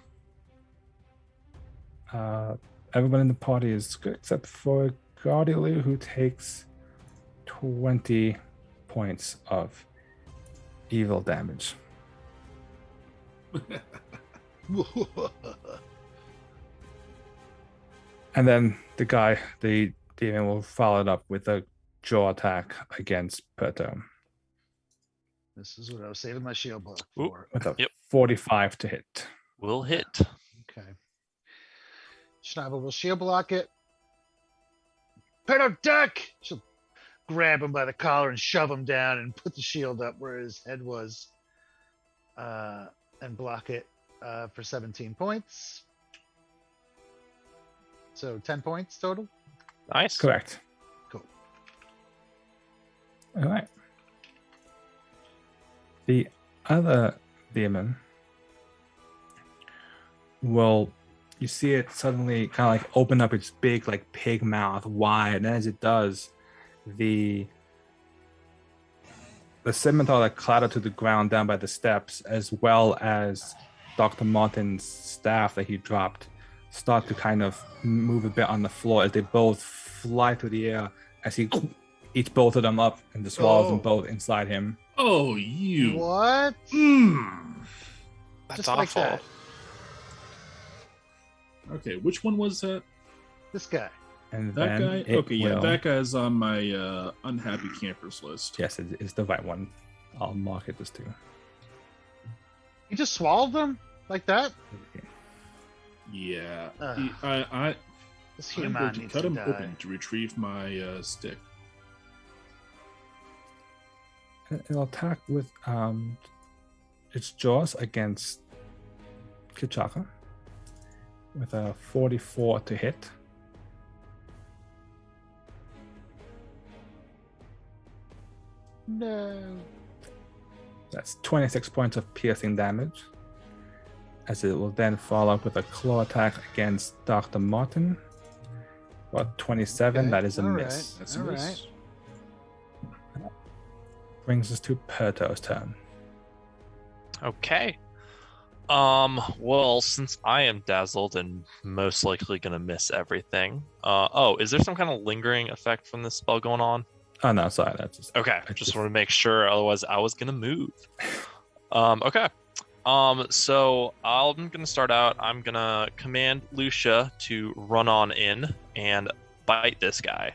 everyone in the party is good except for Gardilu, who takes 20 points of evil damage. And then the demon will follow it up with a jaw attack against Perto This is what I was saving my shield block Ooh. for. with a Yep. 45 to hit. Will hit. Okay. Schnabel will shield block it. Pedo duck! She'll grab him by the collar and shove him down and put the shield up where his head was. And block it for 17 points. So 10 points total. Nice. Correct. Cool. All right. The other demon will, you see it suddenly kind of like open up its big like pig mouth wide, and as it does, the scimitar that clattered to the ground down by the steps, as well as Dr. Martin's staff that he dropped, start to kind of move a bit on the floor as they both fly through the air as he eats both of them up and just swallows them both inside him. Oh, you. What? That's Just awful. like that. Okay, which one was that? This guy. And That then guy? it Okay, yeah, will- that guy's on my unhappy campers list. Yes, it is the right one. I'll mark it as two. You just swallowed them like that? Yeah. Ugh. This I'm human going to needs cut to him die. open to retrieve my stick. It'll attack with its jaws against Kichaka with a 44 to hit. No. That's 26 points of piercing damage. As it will then follow up with a claw attack against Dr. Martin. About 27, Okay, that is a all miss. That's a All miss. Brings us to Perto's turn. Okay. Well, since I am dazzled and most likely gonna miss everything. Is there some kind of lingering effect from this spell going on? Oh no, sorry, that's just Okay, I just want to make sure, otherwise I was gonna move. Okay. So I'm gonna start out. I'm gonna command Lucia to run on in and bite this guy.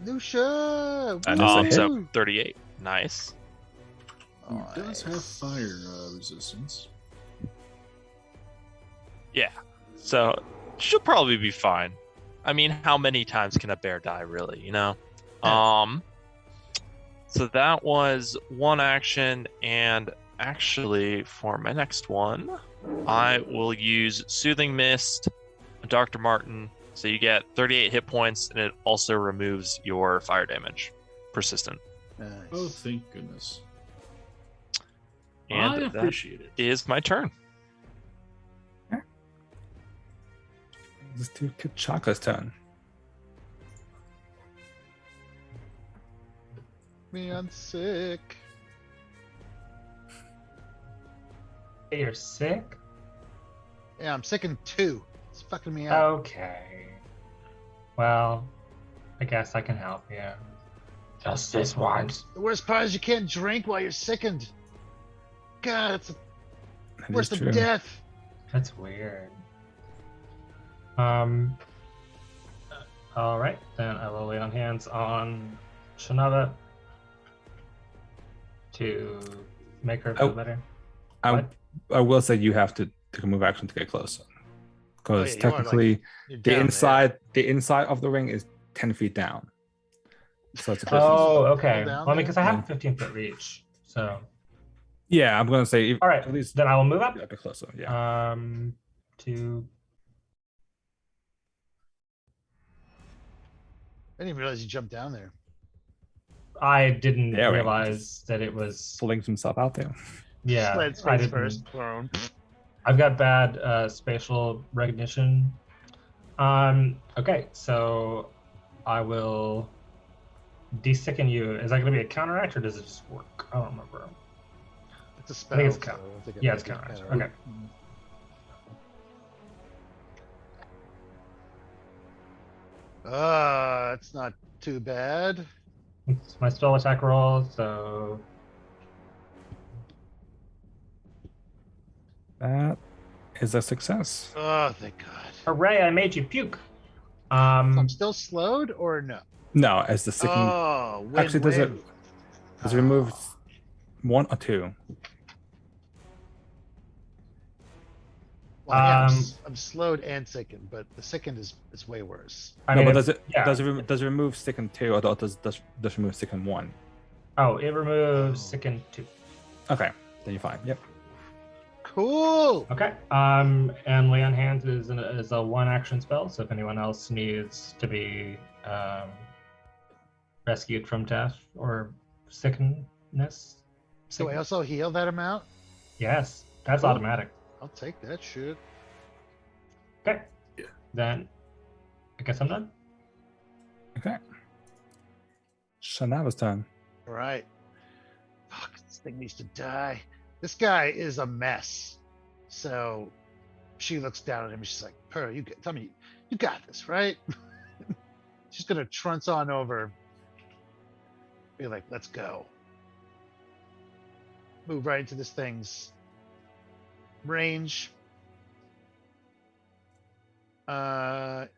Lucia! That is a hit. So 38. Nice. He does have fire resistance. Yeah. So she'll probably be fine. I mean, how many times can a bear die, really? You know. So that was one action, and actually, for my next one, I will use Soothing Mist, Dr. Martin. So you get 38 hit points, and it also removes your fire damage, persistent. Nice. Oh, thank goodness. And I that appreciate it. is my turn. This is to Kichaka's turn. Me, I'm sick. Hey, you're sick? Yeah, I'm sick in 2. It's fucking me up. Okay. Well, I guess I can help you. Just this once. The worst part is you can't drink while you're sickened. God, it's That worse is than true. death. That's weird. All right, then I will lay on hands on Shanava to make her feel better. I will say you have to take a move action to get closer, because technically the inside of the ring is 10 feet down. So it's a bit. Oh, okay. Well, because I have a 15-foot reach, so. Yeah, I'm gonna say. All right, at least then I will move up. A bit closer. Yeah. To. I didn't even realize you jumped down there. I didn't realize that it was. Flings himself out there. Yeah, I didn't. First, prone. I've got bad spatial recognition. Okay, so I will de-sicken you. Is that going to be a counteract or does it just work? I don't remember. It's a spell. I think it's counteract. Yeah, it's counteract. Okay. It's not too bad. It's my spell attack roll, so. That is a success. Oh, thank God. Hooray, I made you puke. I'm still slowed or no? No, as the sicken. Actually, does it remove 1 or 2? Well, yeah, I'm slowed and sickened, but the sickened is way worse. But does it remove sicken 2 or does remove sicken 1? Oh, it removes sicken 2. Okay, then you're fine. Yep. Cool. Okay. And lay on hands is a 1-action spell, so if anyone else needs to be rescued from death or sickness. So I also heal that amount? Yes, that's automatic. I'll take that shit. Okay. Yeah. Then I guess I'm done. Okay. Shanava's turn. All right. Fuck, this thing needs to die. This guy is a mess. So she looks down at him and she's like, "Per, tell me, you got this, right?" She's gonna trunce on over. Be like, "Let's go." Move right into this thing's range. I'm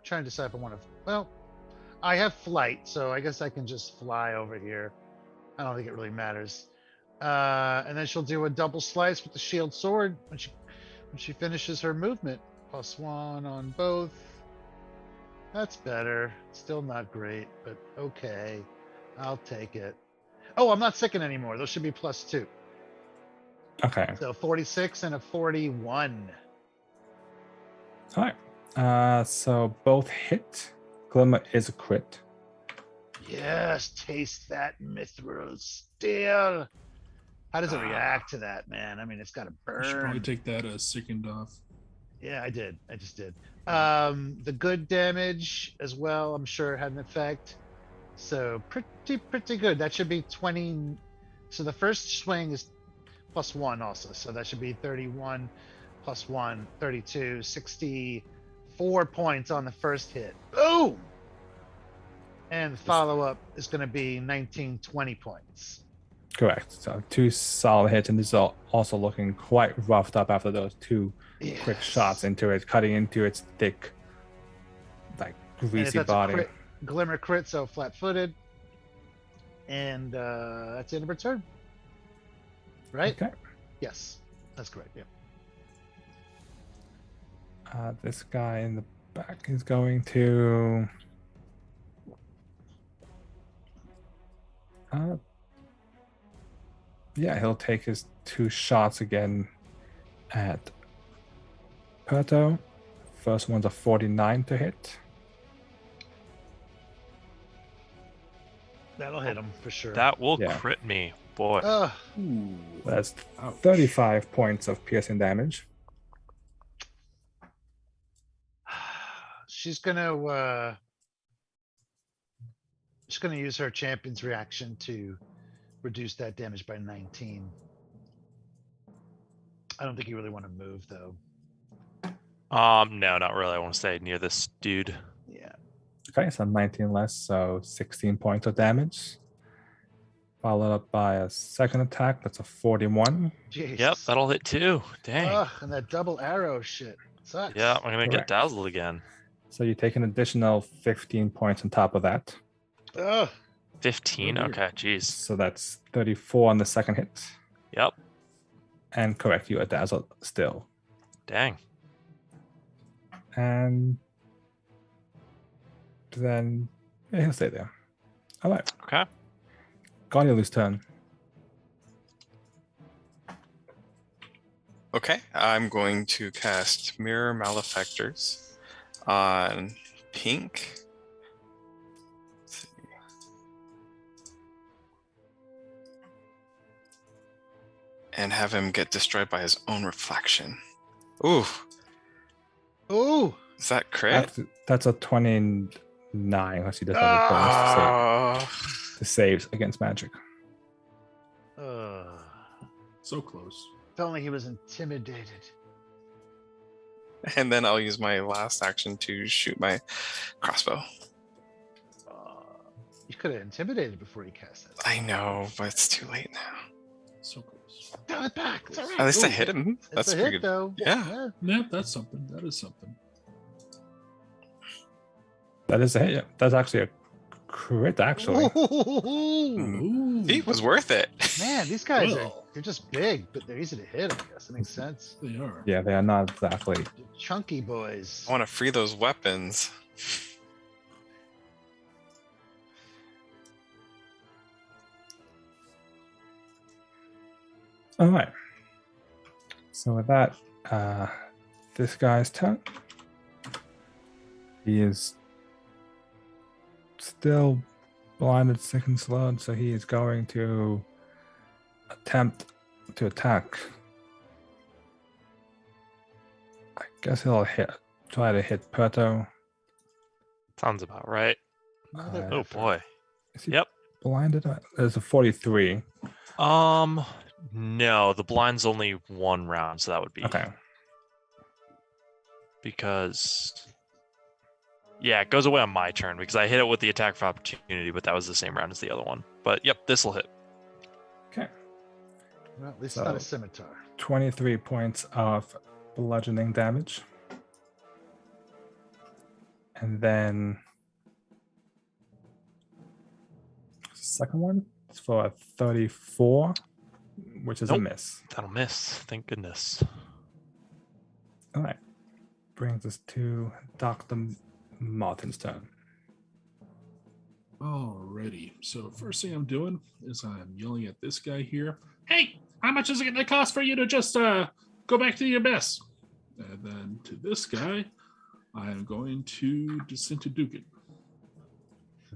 trying to decide if I want to. Well, I have flight, so I guess I can just fly over here. I don't think it really matters. And then she'll do a double slice with the shield sword when she finishes her movement. +1 on both. That's better. Still not great, but okay. I'll take it. Oh, I'm not sickened anymore. Those should be +2. Okay. So 46 and a 41. All right. So both hit. Glimmer is a crit. Yes, taste that mithril steel. How does it react to that, man? I mean, it's got to burn. You should probably take that sickened off. Yeah, I did. I just did. The good damage as well, I'm sure had an effect. So pretty good. That should be 20. So the first swing is +1 also. So that should be 31 +1, 32, 64 points on the first hit. Boom! And the follow-up is going to be 19, 20 points. Correct. So 2 solid hits, and this is also looking quite roughed up after those 2 quick shots into it, cutting into its thick, like greasy body. Glimmer crit, so flat-footed. And that's the end of her turn. Right? Okay. Yes, that's correct. Yeah. This guy in the back is going to. Yeah, he'll take his 2 shots again at Perto. First one's a 49 to hit. That'll hit him for sure. That will crit me, boy. That's 35 points of piercing damage. She's gonna use her champion's reaction to reduce that damage by 19. I don't think you really want to move though. No, not really. I want to stay near this dude. Yeah. Okay, so 19 less, so 16 points of damage. Followed up by a second attack. That's a 41. Jeez. Yep, that'll hit too. Dang. And that double arrow shit. Sucks. Yeah, I'm gonna get Correct. dazzled again. So you take an additional 15 points on top of that. Ugh. 15. Oh, dear. Okay, jeez. So that's 34 on the second hit. Yep. And correct, you are dazzled still. Dang. And then he'll stay there. All right. Okay. Guardian's turn. Okay, I'm going to cast Mirror Malefactors on Pink. Let's see. And have him get destroyed by his own reflection. Ooh, Ooh. is that crit? That's a 29, unless he does have a bonus Oh, to saves against magic. So close. If only he was intimidated. and then I'll use my last action to shoot my crossbow. You could have intimidated before you cast that. I know, but it's too late now. So close. Dial it back. It's all right. At least I Ooh, hit him. It's That's a pretty hit, good. though. Yeah. Yeah, that's something. That is something. That is a hit. Yeah. That's actually a crit, actually. Ooh. Ooh. He was worth it. Man, these guys Well. they're just big, but they're easy to hit, I guess. That makes sense. They are. Yeah, they are not exactly. They're chunky boys. I want to free those weapons. All right. So with that, this guy's turn. He is still blinded, sick, and slowed, so he is going to attempt to attack. I guess he'll try to hit Perto. Sounds about right. Mother Oh effer. boy. Is he Yep. blinded? There's a 43. No, the blind's only one round, so that would be Okay. because yeah, it goes away on my turn because I hit it with the attack of opportunity, but that was the same round as the other one. But yep, this will hit. Okay. Well, at least So- it's not a scimitar. 23 points of bludgeoning damage. And then second one is for a 34, which is a Nope. miss. That'll miss. Thank goodness. All right. Brings us to Dr. Martin's turn. Alrighty. So first thing I'm doing is I'm yelling at this guy here. Hey, how much is it going to cost for you to just go back to your best? And then to this guy, I am going to Disintedugan.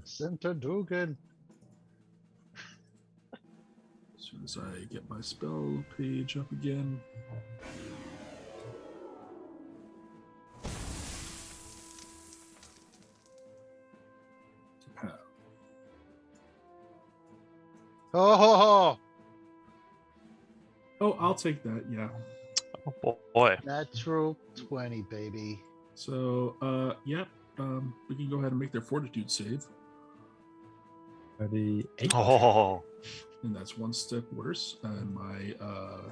Center Dugan. As soon as I get my spell page up again. Oh, ho, ho. Oh, I'll take that. Yeah. Oh boy. Natural 20, baby. So, yeah, we can go ahead and make their fortitude save, 38. Oh, and that's one step worse. And my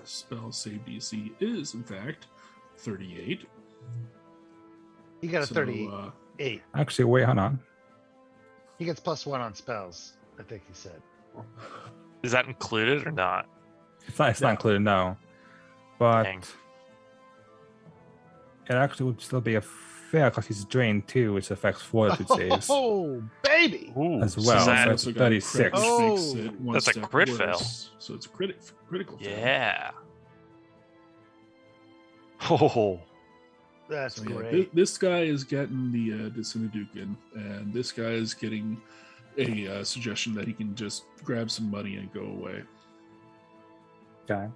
spell save DC is, in fact, 38. He got a So, 38. Actually, wait, hold on. He gets +1 on spells, I think he said. is that included or not? It's not included, no. But Dang. it actually would still be a fair because he's drained too, which affects fortitude saves Oh, baby. Ooh, as so well. that- So I it's also got a crit, 36. which Oh, makes it one that's a step crit worse. fail. So it's critical fail. yeah. Oh, That's So, yeah, great. this guy is getting the Disintedugan, and this guy is getting a suggestion that he can just grab some money and go away. Okay.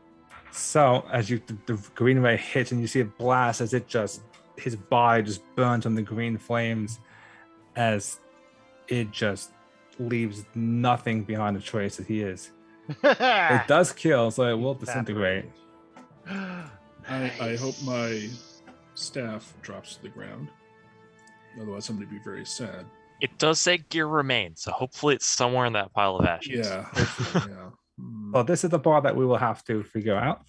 So as the green ray hits and you see it blast as his body just burns on the green flames as it just leaves nothing behind the trace that he is. It does kill, so it will disintegrate. I hope my staff drops to the ground. Otherwise, I'm going to be very sad. it does say gear remains, so hopefully it's somewhere in that pile of ashes. Yeah. hopefully, yeah. Well, this is the part that we will have to figure out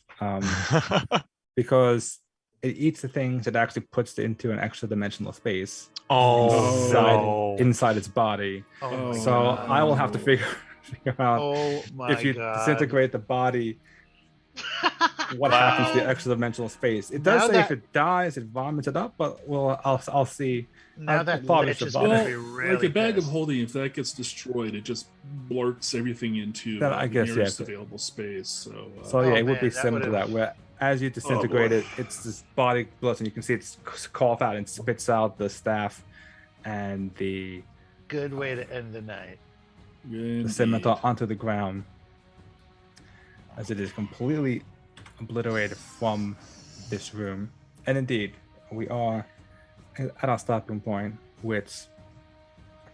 because it eats the things it actually puts into an extra dimensional space Oh, inside its body. Oh my So God. I will have to figure out Oh my if you God. disintegrate the body, what happens to the extra dimensional space. It does Now say that- if it dies, it vomits it up, but I'll see. Now I'll that probably Lich is survive. gonna Well, be really like a bag of pissed. holding, if that gets destroyed, it just blurts everything into Then I the guess, nearest yes. available space. So, So yeah, Oh, it would be man, that similar to that, would've- where as you disintegrate boy. it, it's this body bloods, and you can see it's cough out and spits out the staff and the Good way to end the night. scimitar onto the ground, as it is completely obliterated from this room. And indeed, we are at our stopping point, which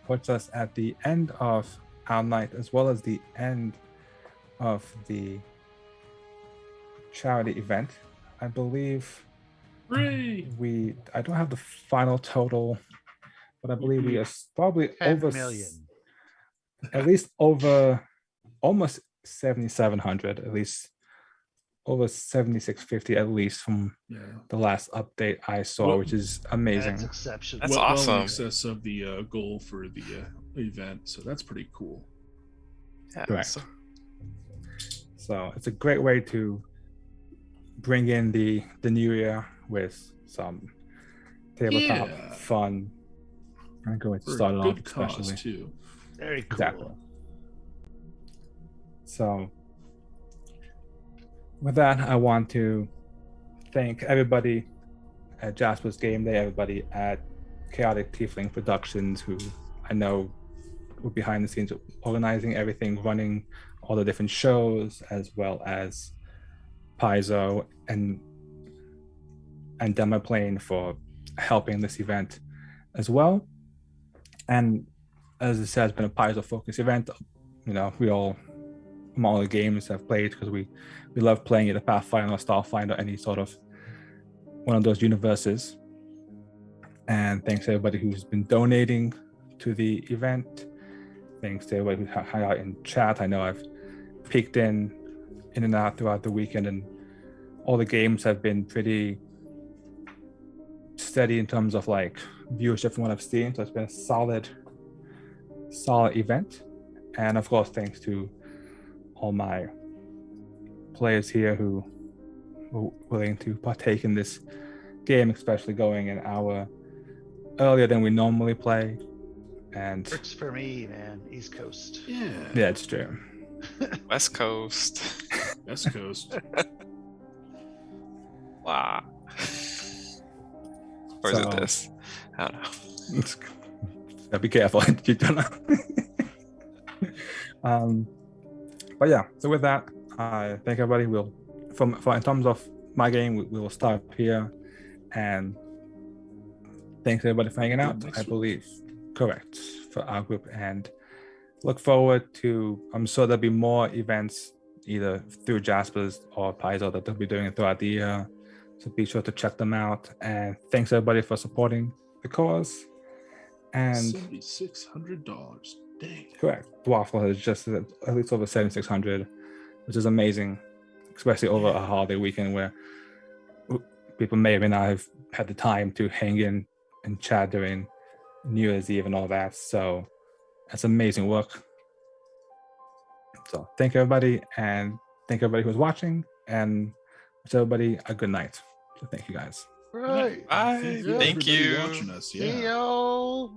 puts us at the end of our night, as well as the end of the charity event. I believe Hooray! I don't have the final total, but I believe we are probably 10 over million. at least over almost 7,700, at least over 7,650 at least from Yeah. the last update I saw, Well, which is amazing. That's exceptional. That's well in awesome. excess of the goal for the event, so that's pretty cool. Yeah, Correct. so- So it's a great way to bring in the new year with some tabletop Yeah. fun. I'm going to For start it a off good especially. cause too. Very cool. Exactly. So with that, I want to thank everybody at Jasper's Game Day, everybody at Chaotic Tiefling Productions, who I know were behind the scenes organizing everything, running all the different shows, as well as Paizo and Demoplane for helping this event as well. And as I said, it's been a Paizo focused event. You know, we all from all the games have played, because we love playing either Pathfinder or Starfinder, any sort of one of those universes. And thanks to everybody who's been donating to the event. Thanks to everybody who hung out in chat. I know I've peeked in and out throughout the weekend, and all the games have been pretty steady in terms of like viewership from what I've seen. So it's been a solid event. And of course, thanks to all my players here who were willing to partake in this game, especially going an hour earlier than we normally play. And Works for me, man. East Coast. Yeah. yeah, it's true. West Coast. West Coast. Wow. Or is it So- this? I don't know. Yeah, be careful. You don't know. But yeah, so with that, I think everybody will, from in terms of my game, we will start here. And thanks everybody for hanging out. Next I week. believe correct for our group, and look forward to. I'm sure there'll be more events either through Jasper's or Paizo that they'll be doing throughout the year. So be sure to check them out. And thanks everybody for supporting the cause. And $7,600. Dang. correct, Dwarfle is just at least over 7,600, which is amazing, especially over a holiday weekend where people may or may not have had the time to hang in and chat during New Year's Eve and all that. So that's amazing work. So thank everybody, and thank everybody who's watching, and wish everybody a good night. So thank you guys. Right. Bye. Thank Thank you, you. everybody watching us. See Yeah. y'all.